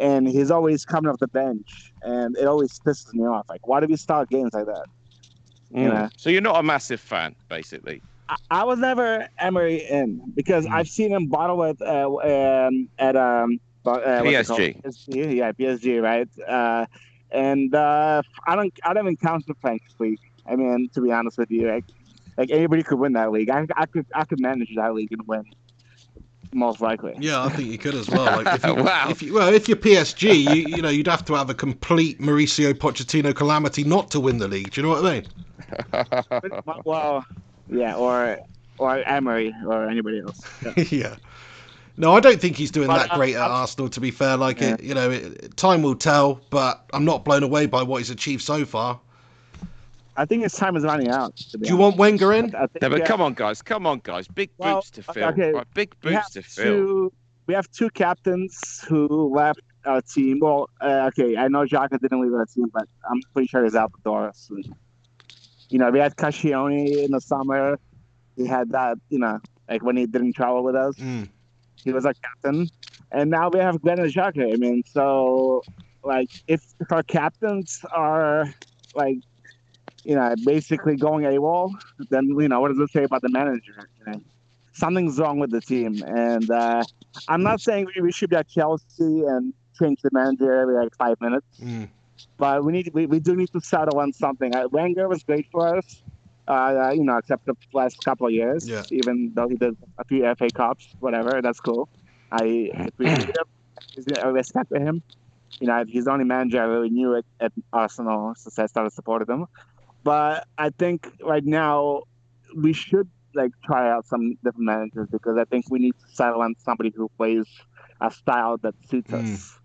And he's always coming off the bench, and it always pisses me off. Like, why do we start games like that? So you're not a massive fan, basically. I was never Emery in because I've seen him bottle it at what's it called? PSG. PSG, yeah, PSG, right? I don't even count the French league. I mean, to be honest with you, like anybody could win that league. I could manage that league and win, most likely. Yeah, I think you could as well. Like Wow. if you're PSG, you know, you'd have to have a complete Mauricio Pochettino calamity not to win the league. Do you know what I mean? Well, yeah, or Emery or anybody else. Yeah. Yeah. No, I don't think he's doing But, that great at Arsenal. To be fair, like time will tell. But I'm not blown away by what he's achieved so far. I think his time is running out. Do you want Wenger in? I think, No, but come on, guys. Big boots to fill. okay. Right, big boots to fill. We have two captains who left our team. Well, okay, I know Xhaka didn't leave our team, but I'm pretty sure he's out the door soon. You know, we had Cascioni in the summer. He had that, you know, like when he didn't travel with us. He was our captain. And now we have Glenn and Xhaka. I mean, so, like, if our captains are, like, you know, basically going AWOL, then, you know, what does it say about the manager? You know? Something's wrong with the team. And I'm not saying we should be at Chelsea and change the manager every, like, 5 minutes. But we do need to settle on something. Wenger was great for us, you know, except the last couple of years. Yeah. Even though he did a few FA Cups, whatever, that's cool. I appreciate him. I respect him. You know, he's the only manager I really knew at Arsenal since I started supporting him. But I think right now we should like try out some different managers because I think we need to settle on somebody who plays a style that suits us.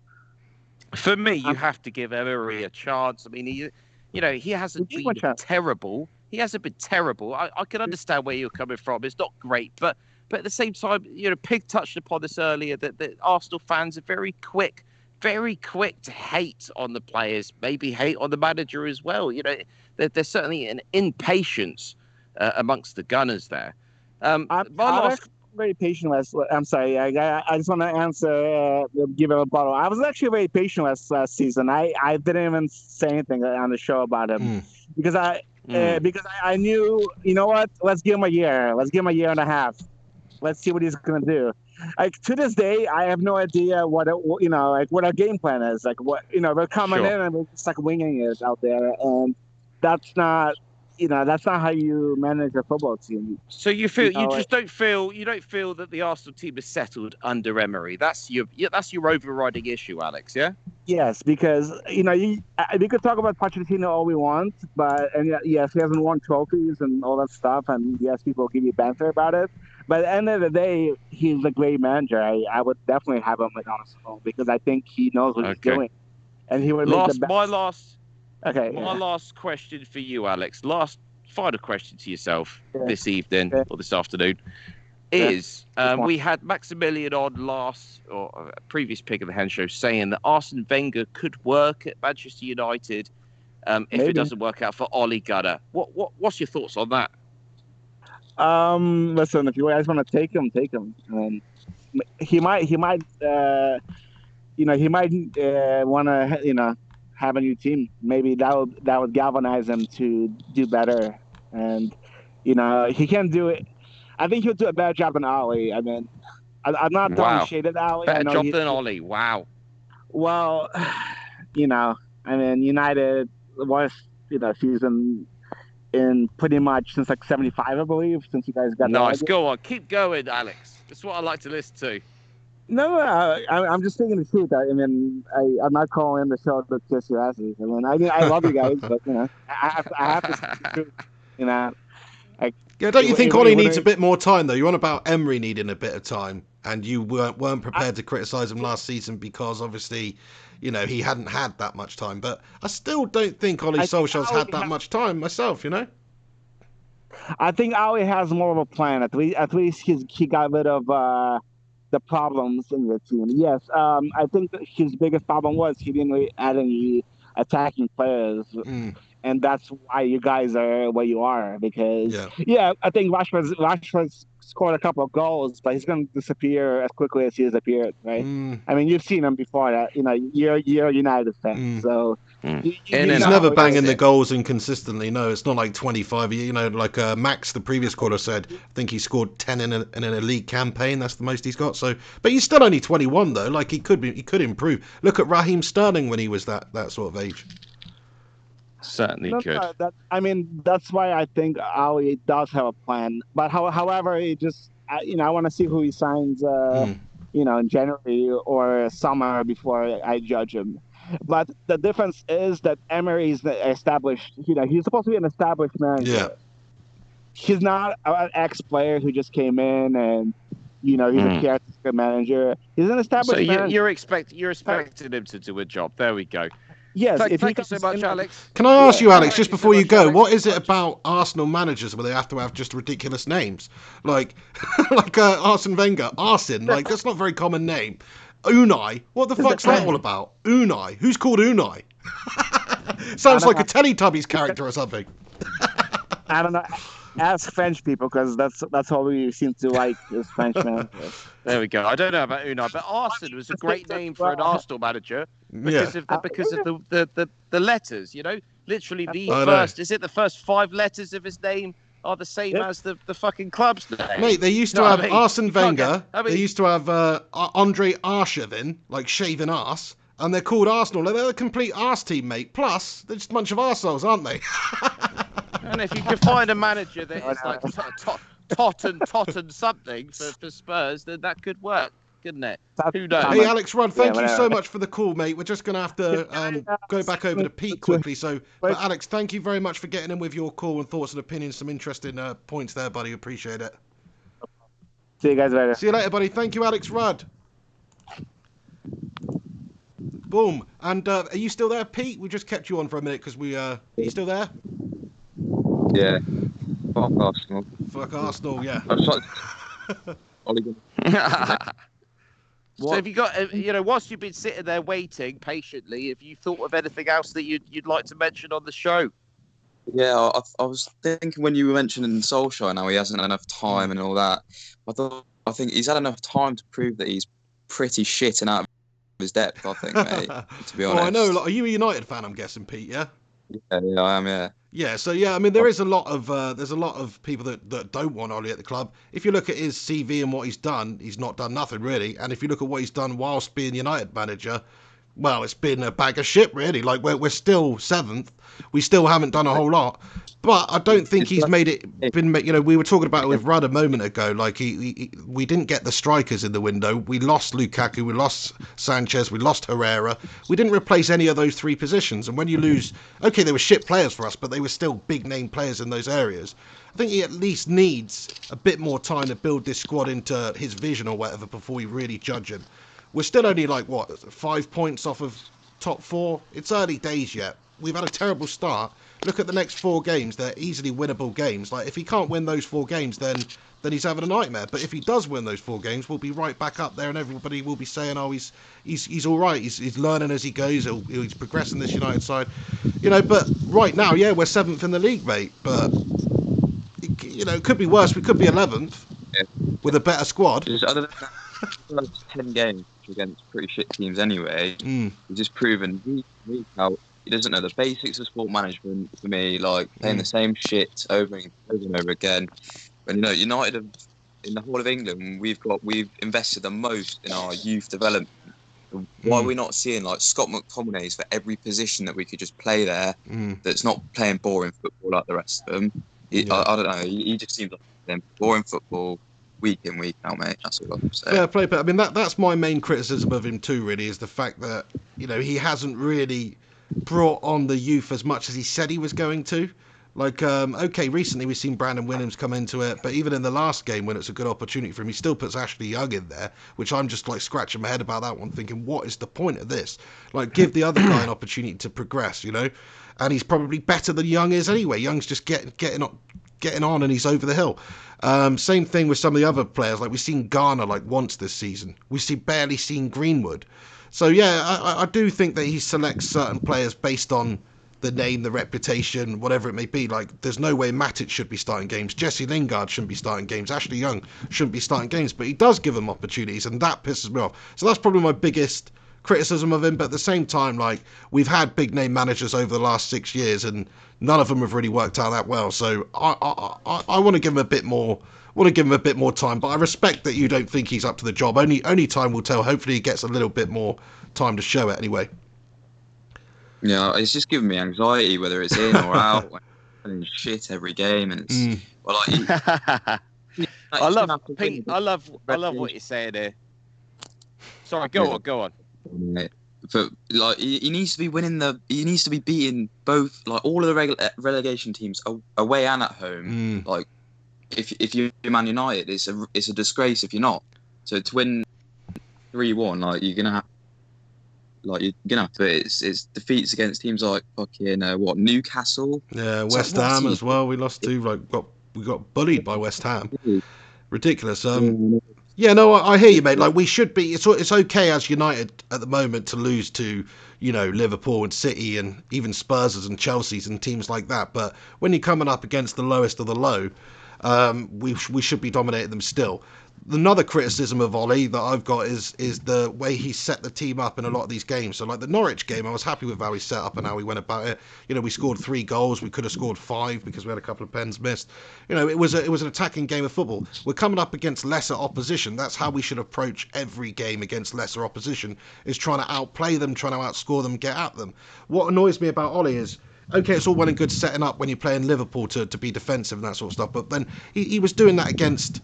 For me, you have to give Emery a chance. I mean, he hasn't been terrible. He hasn't been terrible. I can understand where you're coming from. It's not great, but at the same time, you know, Pig touched upon this earlier that Arsenal fans are very quick to hate on the players, maybe hate on the manager as well. You know, there's certainly an impatience amongst the Gunners there. Very patient last. I'm sorry. I just want to answer. Give it a bottle. I was actually very patient last season. I didn't even say anything on the show about him because I knew. You know what? Let's give him a year. Let's give him a year and a half. Let's see what he's gonna do. Like to this day, I have no idea what our game plan is. Like what we're coming in and we're just like winging it out there, and that's not. That's not how you manage a football team. So you don't feel that the Arsenal team is settled under Emery. That's your overriding issue, Alex. Yeah. Yes, because we could talk about Pochettino all we want, yes, he hasn't won trophies and all that stuff, and yes, people give you banter about it. But at the end of the day, he's a great manager. I would definitely have him at Arsenal because I think he knows what he's doing, and he would make the best. My last question for you, Alex. Last final question to yourself this evening or this afternoon is we had Maximilian on previous Pig of the Hen show saying that Arsene Wenger could work at Manchester United if it doesn't work out for Ole Gunnar. What's your thoughts on that? Listen, if you guys want to take him, take him. He might want to have a new team. Maybe that would galvanize him to do better. And he can do it. I think he'll do a better job than Oli. I mean, I'm not throwing shade at Oli. Better job than Oli. Wow. Well, I mean, United worst season in pretty much since like '75, I believe. Since you guys got nice. Go on, keep going, Alex. That's what I like to listen to. No, I'm just thinking the truth. I mean, I'm not calling the show to kiss your asses. I mean, I love you guys, but I have to speak the truth. Don't you think Ollie needs a bit more time though? You're on about Emery needing a bit of time, and you weren't prepared to criticise him last season because obviously, he hadn't had that much time. But I still don't think Ollie Solskjaer's had that much time myself. I think Ollie has more of a plan. At least he got rid of the problems in the team. Yes, I think that his biggest problem was he didn't really add any attacking players. And that's why you guys are where you are. Because I think Rashford scored a couple of goals, but he's going to disappear as quickly as he has appeared, right? I mean, you've seen him before. That you're a United fan, so He's never banging the goals inconsistently. No, it's not like 25. You know, like Max, the previous caller, said. I think he scored 10 in a league campaign. That's the most he's got. So, but he's still only 21 though. Like he could improve. Look at Raheem Sterling when he was that sort of age. Certainly could. That's why I think Ali does have a plan. But however, he just, I want to see who he signs. In January or summer before I judge him. But the difference is that Emery is established. He's supposed to be an established manager. Yeah. He's not an ex-player who just came in and, he's a caretaker manager. He's an established manager. You're expecting him to do a job. There we go. Yes. Thank you so much, Alex. Can I ask you, Alex, just before you go, what is it about Arsenal managers where they have to have just ridiculous names? Like Arsene Wenger, Arsene, like that's not a very common name. Unai, what the fuck's that all about? Unai, who's called Unai? Sounds like a Teletubbies character or something. I don't know. Ask French people because that's all we seem to like is French managers. There we go. I don't know about Unai, but Arsene was a great name for an Arsenal manager because of the letters. Literally the first 5 letters of his name are the same as the fucking club's name. Mate, they used to have Arsene Wenger. They used to have Andre Arshavin, like shaving arse, and they're called Arsenal. They're a complete arse team, mate. Plus, they're just a bunch of arseholes, aren't they? And if you can find a manager that is like Totten something for Spurs, then that could work, couldn't it? Who knows? Hey, Alex Rudd, thank you so much for the call, mate. We're just going to have to go back over to Pete quickly. But Alex, thank you very much for getting in with your call and thoughts and opinions. Some interesting points there, buddy. Appreciate it. See you guys later. See you later, buddy. Thank you, Alex Rudd. Boom. And are you still there, Pete? We just kept you on for a minute because are you still there? Yeah. Fuck Arsenal. Fuck Arsenal, yeah. I was like, So have you got, whilst you've been sitting there waiting patiently, have you thought of anything else that you'd like to mention on the show? Yeah, I was thinking when you were mentioning Solskjaer, now he hasn't had enough time and all that. I think he's had enough time to prove that he's pretty shit and out of his depth, I think, mate, to be honest. Oh, I know. Are you a United fan, I'm guessing, Pete, yeah? Yeah, I am, yeah. Yeah, so yeah, I mean there is a lot of people that don't want Ollie at the club. If you look at his CV and what he's done, he's not done nothing really. And if you look at what he's done whilst being United manager, well, it's been a bag of shit really. Like we're still 7th, we still haven't done a whole lot. But I don't think he's made it. We were talking about it with Rudd a moment ago. Like we didn't get the strikers in the window. We lost Lukaku, we lost Sanchez, we lost Herrera. We didn't replace any of those 3 positions. And when you lose, okay, they were shit players for us, but they were still big name players in those areas. I think he at least needs a bit more time to build this squad into his vision or whatever before we really judge him. We're still only 5 points off of top 4. It's early days yet. We've had a terrible start. Look at the next 4 games. They're easily winnable games. Like, if he can't win those 4 games, then he's having a nightmare. But if he does win those 4 games, we'll be right back up there and everybody will be saying, oh, he's all right. He's learning as he goes. He's progressing this United side. But right now, yeah, we're 7th in the league, mate. But, it could be worse. We could be 11th with a better squad. Other than 10 games against pretty shit teams anyway, he's just proven week out. He doesn't know the basics of sport management for me, like playing the same shit over and over again. And United in the whole of England, we've invested the most in our youth development. Why are we not seeing like Scott McTominay's for every position that we could just play there that's not playing boring football like the rest of them? I don't know. He just seems like them boring football week in, week out, mate. That's all I'm saying. Fair play, but I mean that's my main criticism of him too. Really, is the fact that he hasn't really brought on the youth as much as he said he was going to. Like, okay, recently we've seen Brandon Williams come into it, but even in the last game when it's a good opportunity for him, he still puts Ashley Young in there, which I'm just like scratching my head about that one, thinking, what is the point of this? Like, give the other guy an opportunity to progress, And he's probably better than Young is anyway. Young's just getting on and he's over the hill. Same thing with some of the other players. Like, we've seen Garner once this season. We've barely seen Greenwood. So, yeah, I do think that he selects certain players based on the name, the reputation, whatever it may be. Like, there's no way Matic should be starting games. Jesse Lingard shouldn't be starting games. Ashley Young shouldn't be starting games. But he does give them opportunities, and that pisses me off. So that's probably my biggest criticism of him, but at the same time, like, we've had big name managers over the last 6 years, and none of them have really worked out that well. So I want to give him a bit more. Want to give him a bit more time, but I respect that you don't think he's up to the job. Only time will tell. Hopefully, he gets a little bit more time to show it. Anyway. Yeah, it's just giving me anxiety whether it's in or out. And shit every game, and it's well, like, I love Pete. I love what you're saying here. Sorry, go on. But like, he needs to be winning he needs to be beating both, like, all of the relegation teams away and at home. Like, if you're Man United, it's a disgrace if you're not. So to win 3-1, like, you're gonna have. But it's defeats against teams like fucking Newcastle. Yeah, West Ham as well. We lost to we got bullied by West Ham. Ridiculous. Yeah, no, I hear you, mate. Like, we should be. It's okay as United at the moment to lose to, Liverpool and City and even Spurs and Chelsea's and teams like that. But when you're coming up against the lowest of the low, we should be dominating them still. Another criticism of Ollie that I've got is the way he set the team up in a lot of these games. So, like the Norwich game, I was happy with how he set up and how he went about it. We scored 3 goals. We could have scored 5 because we had a couple of pens missed. It was an attacking game of football. We're coming up against lesser opposition. That's how we should approach every game against lesser opposition, is trying to outplay them, trying to outscore them, get at them. What annoys me about Ollie is, okay, it's all well and good setting up when you're playing Liverpool to be defensive and that sort of stuff, but then he was doing that against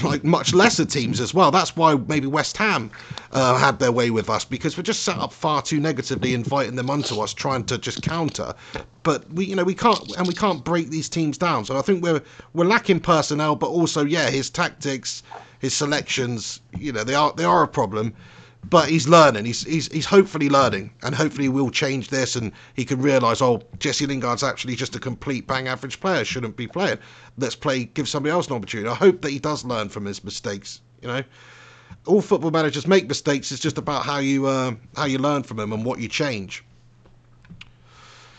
like much lesser teams as well. That's why maybe West Ham had their way with us, because we're just set up far too negatively, inviting them onto us, trying to just counter. But we can't break these teams down. So I think we're lacking personnel, but also his tactics, his selections, they are a problem. But he's learning. He's hopefully learning, and hopefully we'll change this, and he can realise, Jesse Lingard's actually just a complete bang average player, shouldn't be playing. Let's give somebody else an opportunity. I hope that he does learn from his mistakes. All football managers make mistakes. It's just about how you learn from them and what you change.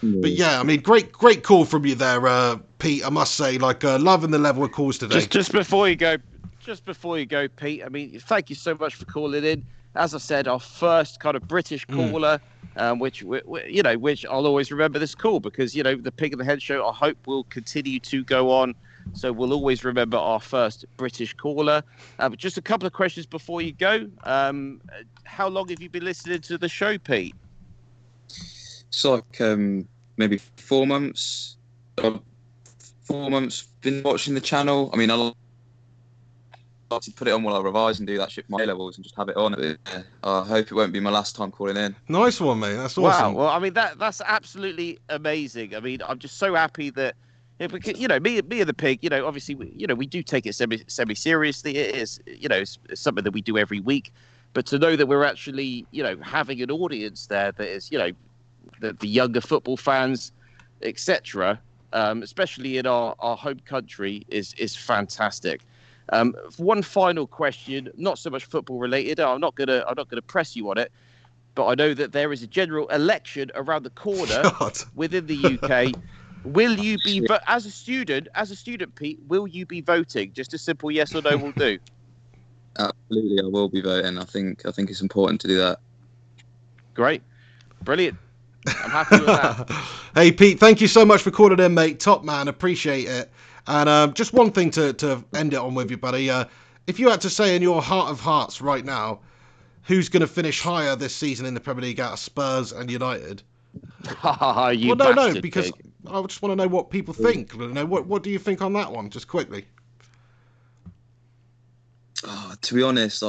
But yeah, I mean, great call from you there, Pete. I must say, loving the level of calls today. Just before you go, Pete. I mean, thank you so much for calling in. As I said, our first kind of British caller, which I'll always remember this call, because the Pig and the Head show, I hope, will continue to go on. So we'll always remember our first British caller. But just a couple of questions before you go. How long have you been listening to the show, Pete? It's like maybe 4 months. 4 months been watching the channel. I mean, I like to put it on while I revise and do that shit for my A-levels and just have it on. I hope it won't be my last time calling in. Nice one, mate. That's awesome. Wow. Well, I mean, that's absolutely amazing. I mean, I'm just so happy that, because, me and the Pig, obviously, we do take it semi-seriously. It is, it's something that we do every week. But to know that we're actually, having an audience there that is, the younger football fans, etc., especially in our home country, is fantastic. One final question, not so much football related. I'm not gonna press you on it, but I know that there is a general election around the corner within the UK. Will you be as a student, Pete? Will you be voting? Just a simple yes or no will do. Absolutely, I will be voting. I think it's important to do that. Great, brilliant. I'm happy with that. Hey, Pete, thank you so much for calling in, mate. Top man, appreciate it. And just one thing to end it on with you, buddy. If you had to say in your heart of hearts right now, who's going to finish higher this season in the Premier League out of Spurs and United? No, because pig. I just want to know what people think. What do you think on that one, just quickly? To be honest,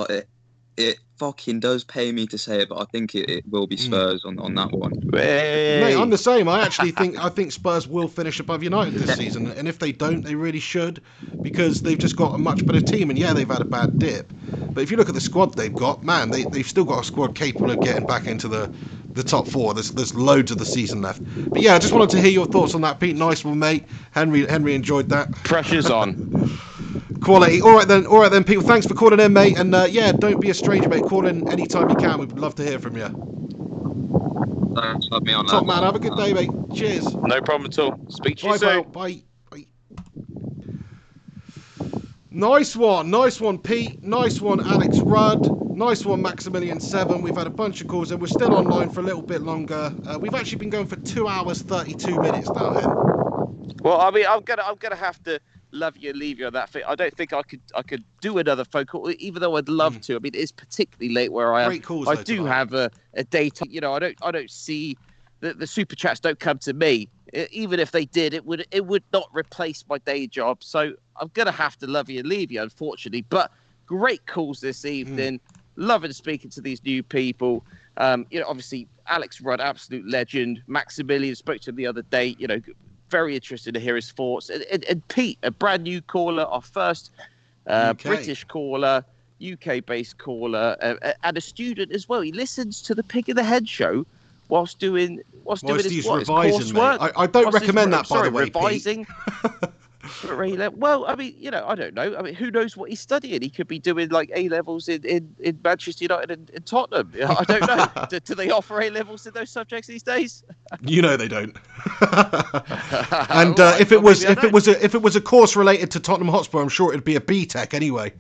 it fucking does pay me to say it, but I think it will be Spurs on that one. Hey. Mate, I'm the same. I think Spurs will finish above United this season, and if they don't, they really should, because they've just got a much better team. And yeah, they've had a bad dip, but if you look at the squad they've got, man, they've still got a squad capable of getting back into the top 4. There's loads of the season left. But yeah, I just wanted to hear your thoughts on that, Pete. Nice one, mate. Henry enjoyed that. Pressure's on. Quality. All right then, people. Thanks for calling in, mate. And don't be a stranger, mate. Call in anytime you can. We'd love to hear from you. Thanks for having me on. Top man. Have a good day, mate. Cheers. No problem at all. Speak to you soon. Bye. Nice one, Pete. Nice one, Alex Rudd. Nice one, Maximilian7. We've had a bunch of calls and we're still online for a little bit longer. We've actually been going for 2 hours 32 minutes now, Hen. Well, I mean, I'm gonna have to love you and leave you on that thing. I don't think I could do another phone call, even though I'd love to. I mean, it's particularly late where I am. Great calls, I though, do tonight. have a date. You know, I don't see the super chats don't come to me. Even if they did, it would not replace my day job. So I'm gonna have to love you and leave you, unfortunately. But great calls this evening. Loving speaking to these new people. You know, obviously Alex Rudd, absolute legend. Maximilian, spoke to him the other day. You know, very interested to hear his thoughts. And Pete, a brand new caller, our first British caller, UK-based caller, and a student as well. He listens to the Pig in the Head show whilst doing his revising, coursework. mate. I don't recommend that, by the way, revising. Well, I mean, you know, I don't know. I mean, who knows what he's studying? He could be doing like A-levels in Manchester United and in Tottenham. I don't know. Do they offer A-levels in those subjects these days? You know they don't. And if it was a course related to Tottenham Hotspur, I'm sure it'd be a B-Tech anyway.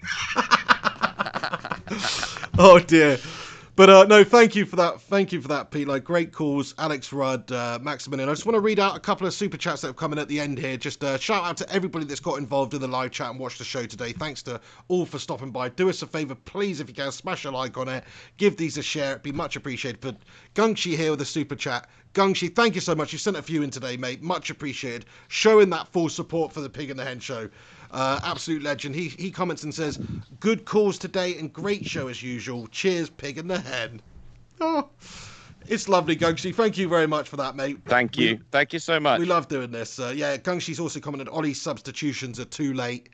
Oh dear. But no, thank you for that. Thank you for that, Pete. Like, great calls, Alex Rudd, Maximilian. I just want to read out a couple of super chats that have come in at the end here. Just shout out to everybody that's got involved in the live chat and watched the show today. Thanks to all for stopping by. Do us a favour, please, if you can, smash a like on it. Give these a share. It'd be much appreciated. But Gungshi here with a super chat. Gungshi, thank you so much. You sent a few in today, mate. Much appreciated. Showing that full support for the Pig and the Hen show. Absolute legend. He comments and says, good calls today and great show as usual. Cheers, Pig and the Hen. Oh, it's lovely, Gungshi. Thank you very much for that, mate. Thank you. Thank you so much. We love doing this. Yeah, Gungshi's also commented, Ollie's substitutions are too late.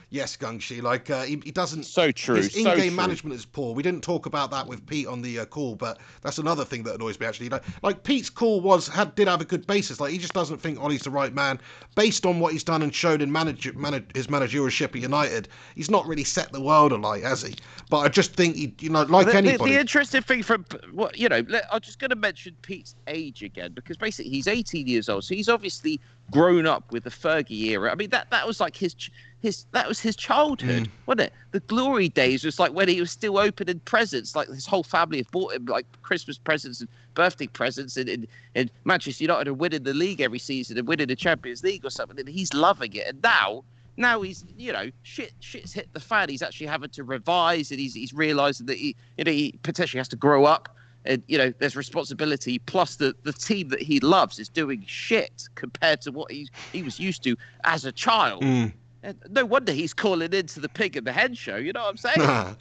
Yes, Gungshi. Like, he doesn't... So true. His in-game management is poor. We didn't talk about that with Pete on the call, but that's another thing that annoys me, actually. Like Pete's call did have a good basis. Like, he just doesn't think Ollie's the right man. Based on what he's done and showed in his managerialship at United, he's not really set the world alight, has he? But I just think, anybody... The interesting thing from... Well, you know, I'm just going to mention Pete's age again, because basically he's 18 years old, so he's obviously grown up with the Fergie era. I mean, that was like his childhood, wasn't it? The glory days was like when he was still opening presents. Like his whole family have bought him like Christmas presents and birthday presents, and Manchester United are winning the league every season and winning the Champions League or something. And he's loving it. And now he's, you know, shit's hit the fan. He's actually having to revise, and he's realising that he potentially has to grow up. And, you know, there's responsibility. Plus, the team that he loves is doing shit compared to what he was used to as a child. And no wonder he's calling into the Pig and the Hen show. You know what I'm saying?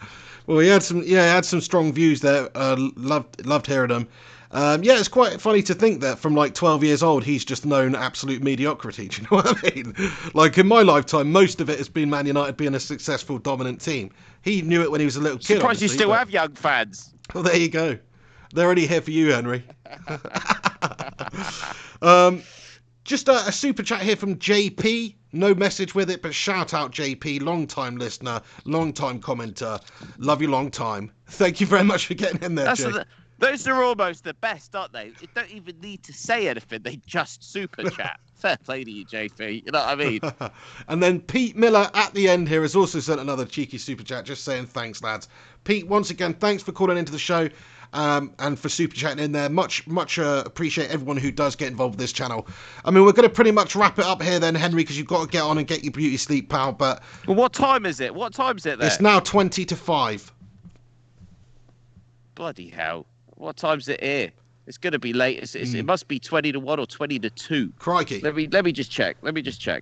Well, he had some strong views there. Loved hearing them. Yeah, it's quite funny to think that from like 12 years old, he's just known absolute mediocrity. Do you know what I mean? Like in my lifetime, most of it has been Man United being a successful, dominant team. He knew it when he was a little kid. Surprised you still have young fans. Well, there you go. They're only here for you, Henry. Just a super chat here from JP. No message with it, but shout out JP, long-time listener, long-time commenter. Love you long time. Thank you very much for getting in there, Jay. Those are almost the best, aren't they? You don't even need to say anything. They just super chat. Fair play to you, JP. You know what I mean? And then Pete Miller at the end here has also sent another cheeky super chat, just saying thanks, lads. Pete, once again, thanks for calling into the show. And for super chatting in there. Much appreciate everyone who does get involved with this channel. I mean, we're going to pretty much wrap it up here then, Henry, because you've got to get on and get your beauty sleep, pal. But well, what time is it? What time is it there? It's now 20 to 5. Bloody hell. What time's it here? It's going to be late. It must be 20 to 1 or 20 to 2. Crikey. Let me just check.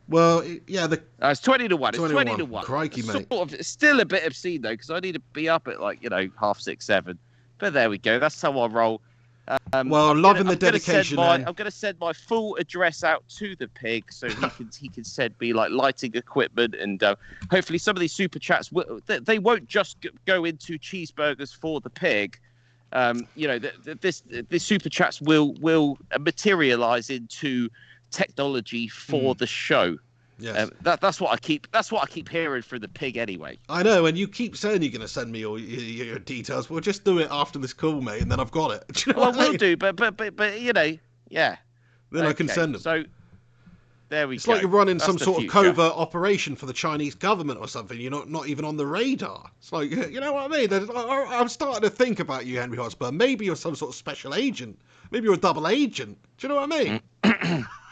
Well, yeah. It's 20 to 1. It's 20 to 1. Crikey, mate. It's still a bit obscene, though, because I need to be up at, like, 6:30, 7. But there we go. That's how I roll. Loving the dedication. I'm going to send my full address out to the Pig, so he can send me like lighting equipment, and hopefully some of these super chats they won't just go into cheeseburgers for the Pig. This super chats will materialize into technology for the show. Yes. That's what I keep hearing from the Pig anyway. I know, and you keep saying you're going to send me all your details. We'll just do it after this call, mate, and then I've got it. Do you know what I will do, but yeah. Then I can send them. So There we It's go. like you're running That's some the sort future. of covert operation for the Chinese government or something. You're not even on the radar. It's like, you know what I mean? I'm starting to think about you, Henry Hotspur. Maybe you're some sort of special agent. Maybe you're a double agent. Do you know what I mean?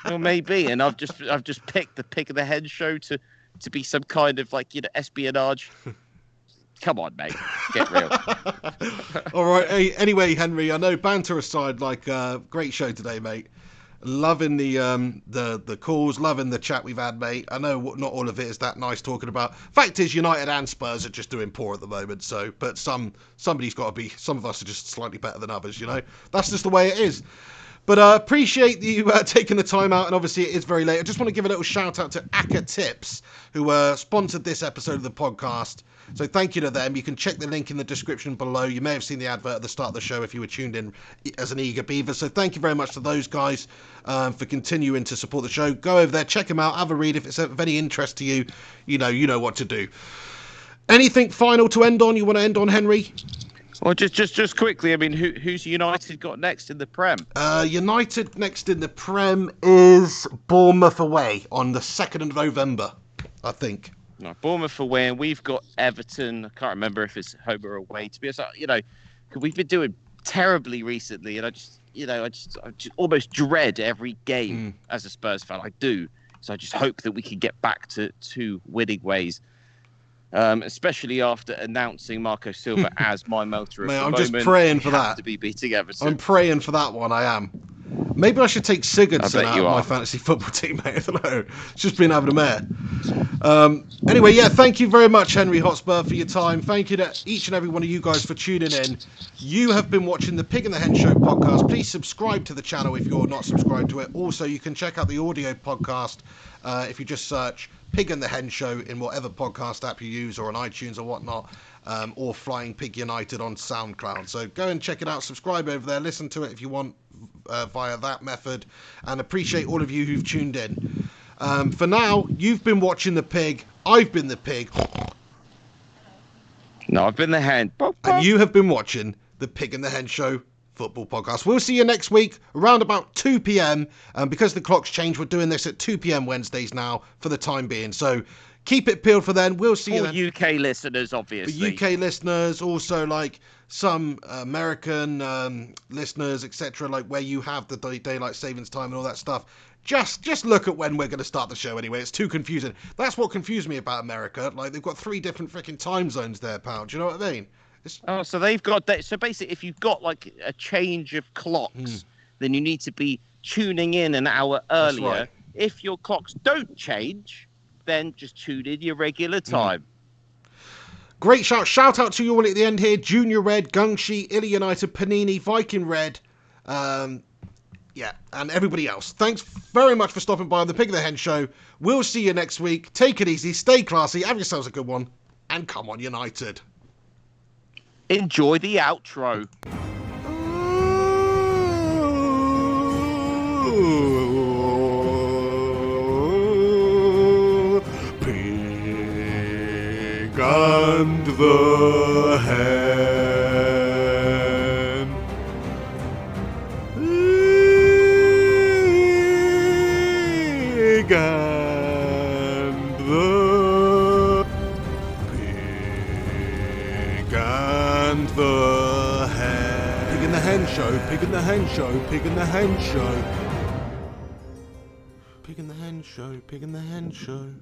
Well, maybe. And I've just picked the Pig of the Hen show to be some kind of like, espionage. Come on, mate. Get real. All right. Hey, anyway, Henry, I know banter aside, great show today, mate. Loving the calls, loving the chat we've had, mate. I know not all of it is that nice talking about. Fact is, United and Spurs are just doing poor at the moment. So, but somebody's got to be. Some of us are just slightly better than others. That's just the way it is. But appreciate you taking the time out, and obviously it is very late. I just want to give a little shout out to Aka Tips, who sponsored this episode of the podcast. So thank you to them. You can check the link in the description below. You may have seen the advert at the start of the show if you were tuned in as an eager beaver. So thank you very much to those guys for continuing to support the show. Go over there, check them out, have a read. If it's of any interest to you, you know what to do. Anything final to end on? You want to end on, Henry? Well, just quickly, I mean, who's United got next in the Prem? United next in the Prem is Bournemouth away on the 2nd of November, I think. No, Bournemouth away, and we've got Everton. I can't remember if it's home or away. To be honest, we've been doing terribly recently, and I just almost dread every game as a Spurs fan. I do. So I just hope that we can get back to winning ways. Especially after announcing Marco Silva as my motor of the moment. I'm just praying for that. To be beating Everton. I'm praying for that one. I am. Maybe I should take Sigurdsson out of my are. fantasy football team, mate. I don't know. It's just been having a mare. Anyway, yeah, thank you very much, Henry Hotspur, for your time. Thank you to each and every one of you guys for tuning in. You have been watching the Pig and the Hen Show podcast. Please subscribe to the channel if you're not subscribed to it. Also, you can check out the audio podcast if you just search Pig and the Hen Show in whatever podcast app you use, or on iTunes or whatnot, or Flying Pig United on SoundCloud. So go and check it out, subscribe over there, listen to it if you want via that method, and appreciate all of you who've tuned in. For now, you've been watching the Pig, I've been the Pig. No, I've been the Hen. And you have been watching the Pig and the Hen Show football podcast. We'll see you next week around about 2 p.m. Because the clock's changed, we're doing this at 2 p.m. Wednesdays now for the time being. So keep it peeled for then. We'll see you then. UK listeners, obviously. For UK listeners, also like some American listeners, etc., like where you have the daylight savings time and all that stuff. Just look at when we're going to start the show anyway. It's too confusing. That's what confused me about America. Like, they've got 3 different freaking time zones there, pal. Do you know what I mean? Oh, so they've got that. So basically, if you've got like a change of clocks, then you need to be tuning in an hour earlier. Right. If your clocks don't change, then just tune in your regular time. Great shout out to you all at the end here. Junior Red, Gungshi, Illy United, Panini, Viking Red, and everybody else. Thanks very much for stopping by on the Pig of the Hen Show. We'll see you next week. Take it easy, stay classy, have yourselves a good one, and come on, United. Enjoy the outro. Pig and the Hen. Pig and the Pig and the Hen. Pig and the Hen Show, Pig and the Hen Show, Pig and the Hen Show. Pig and the Hen Show, Pig and the Hen Show.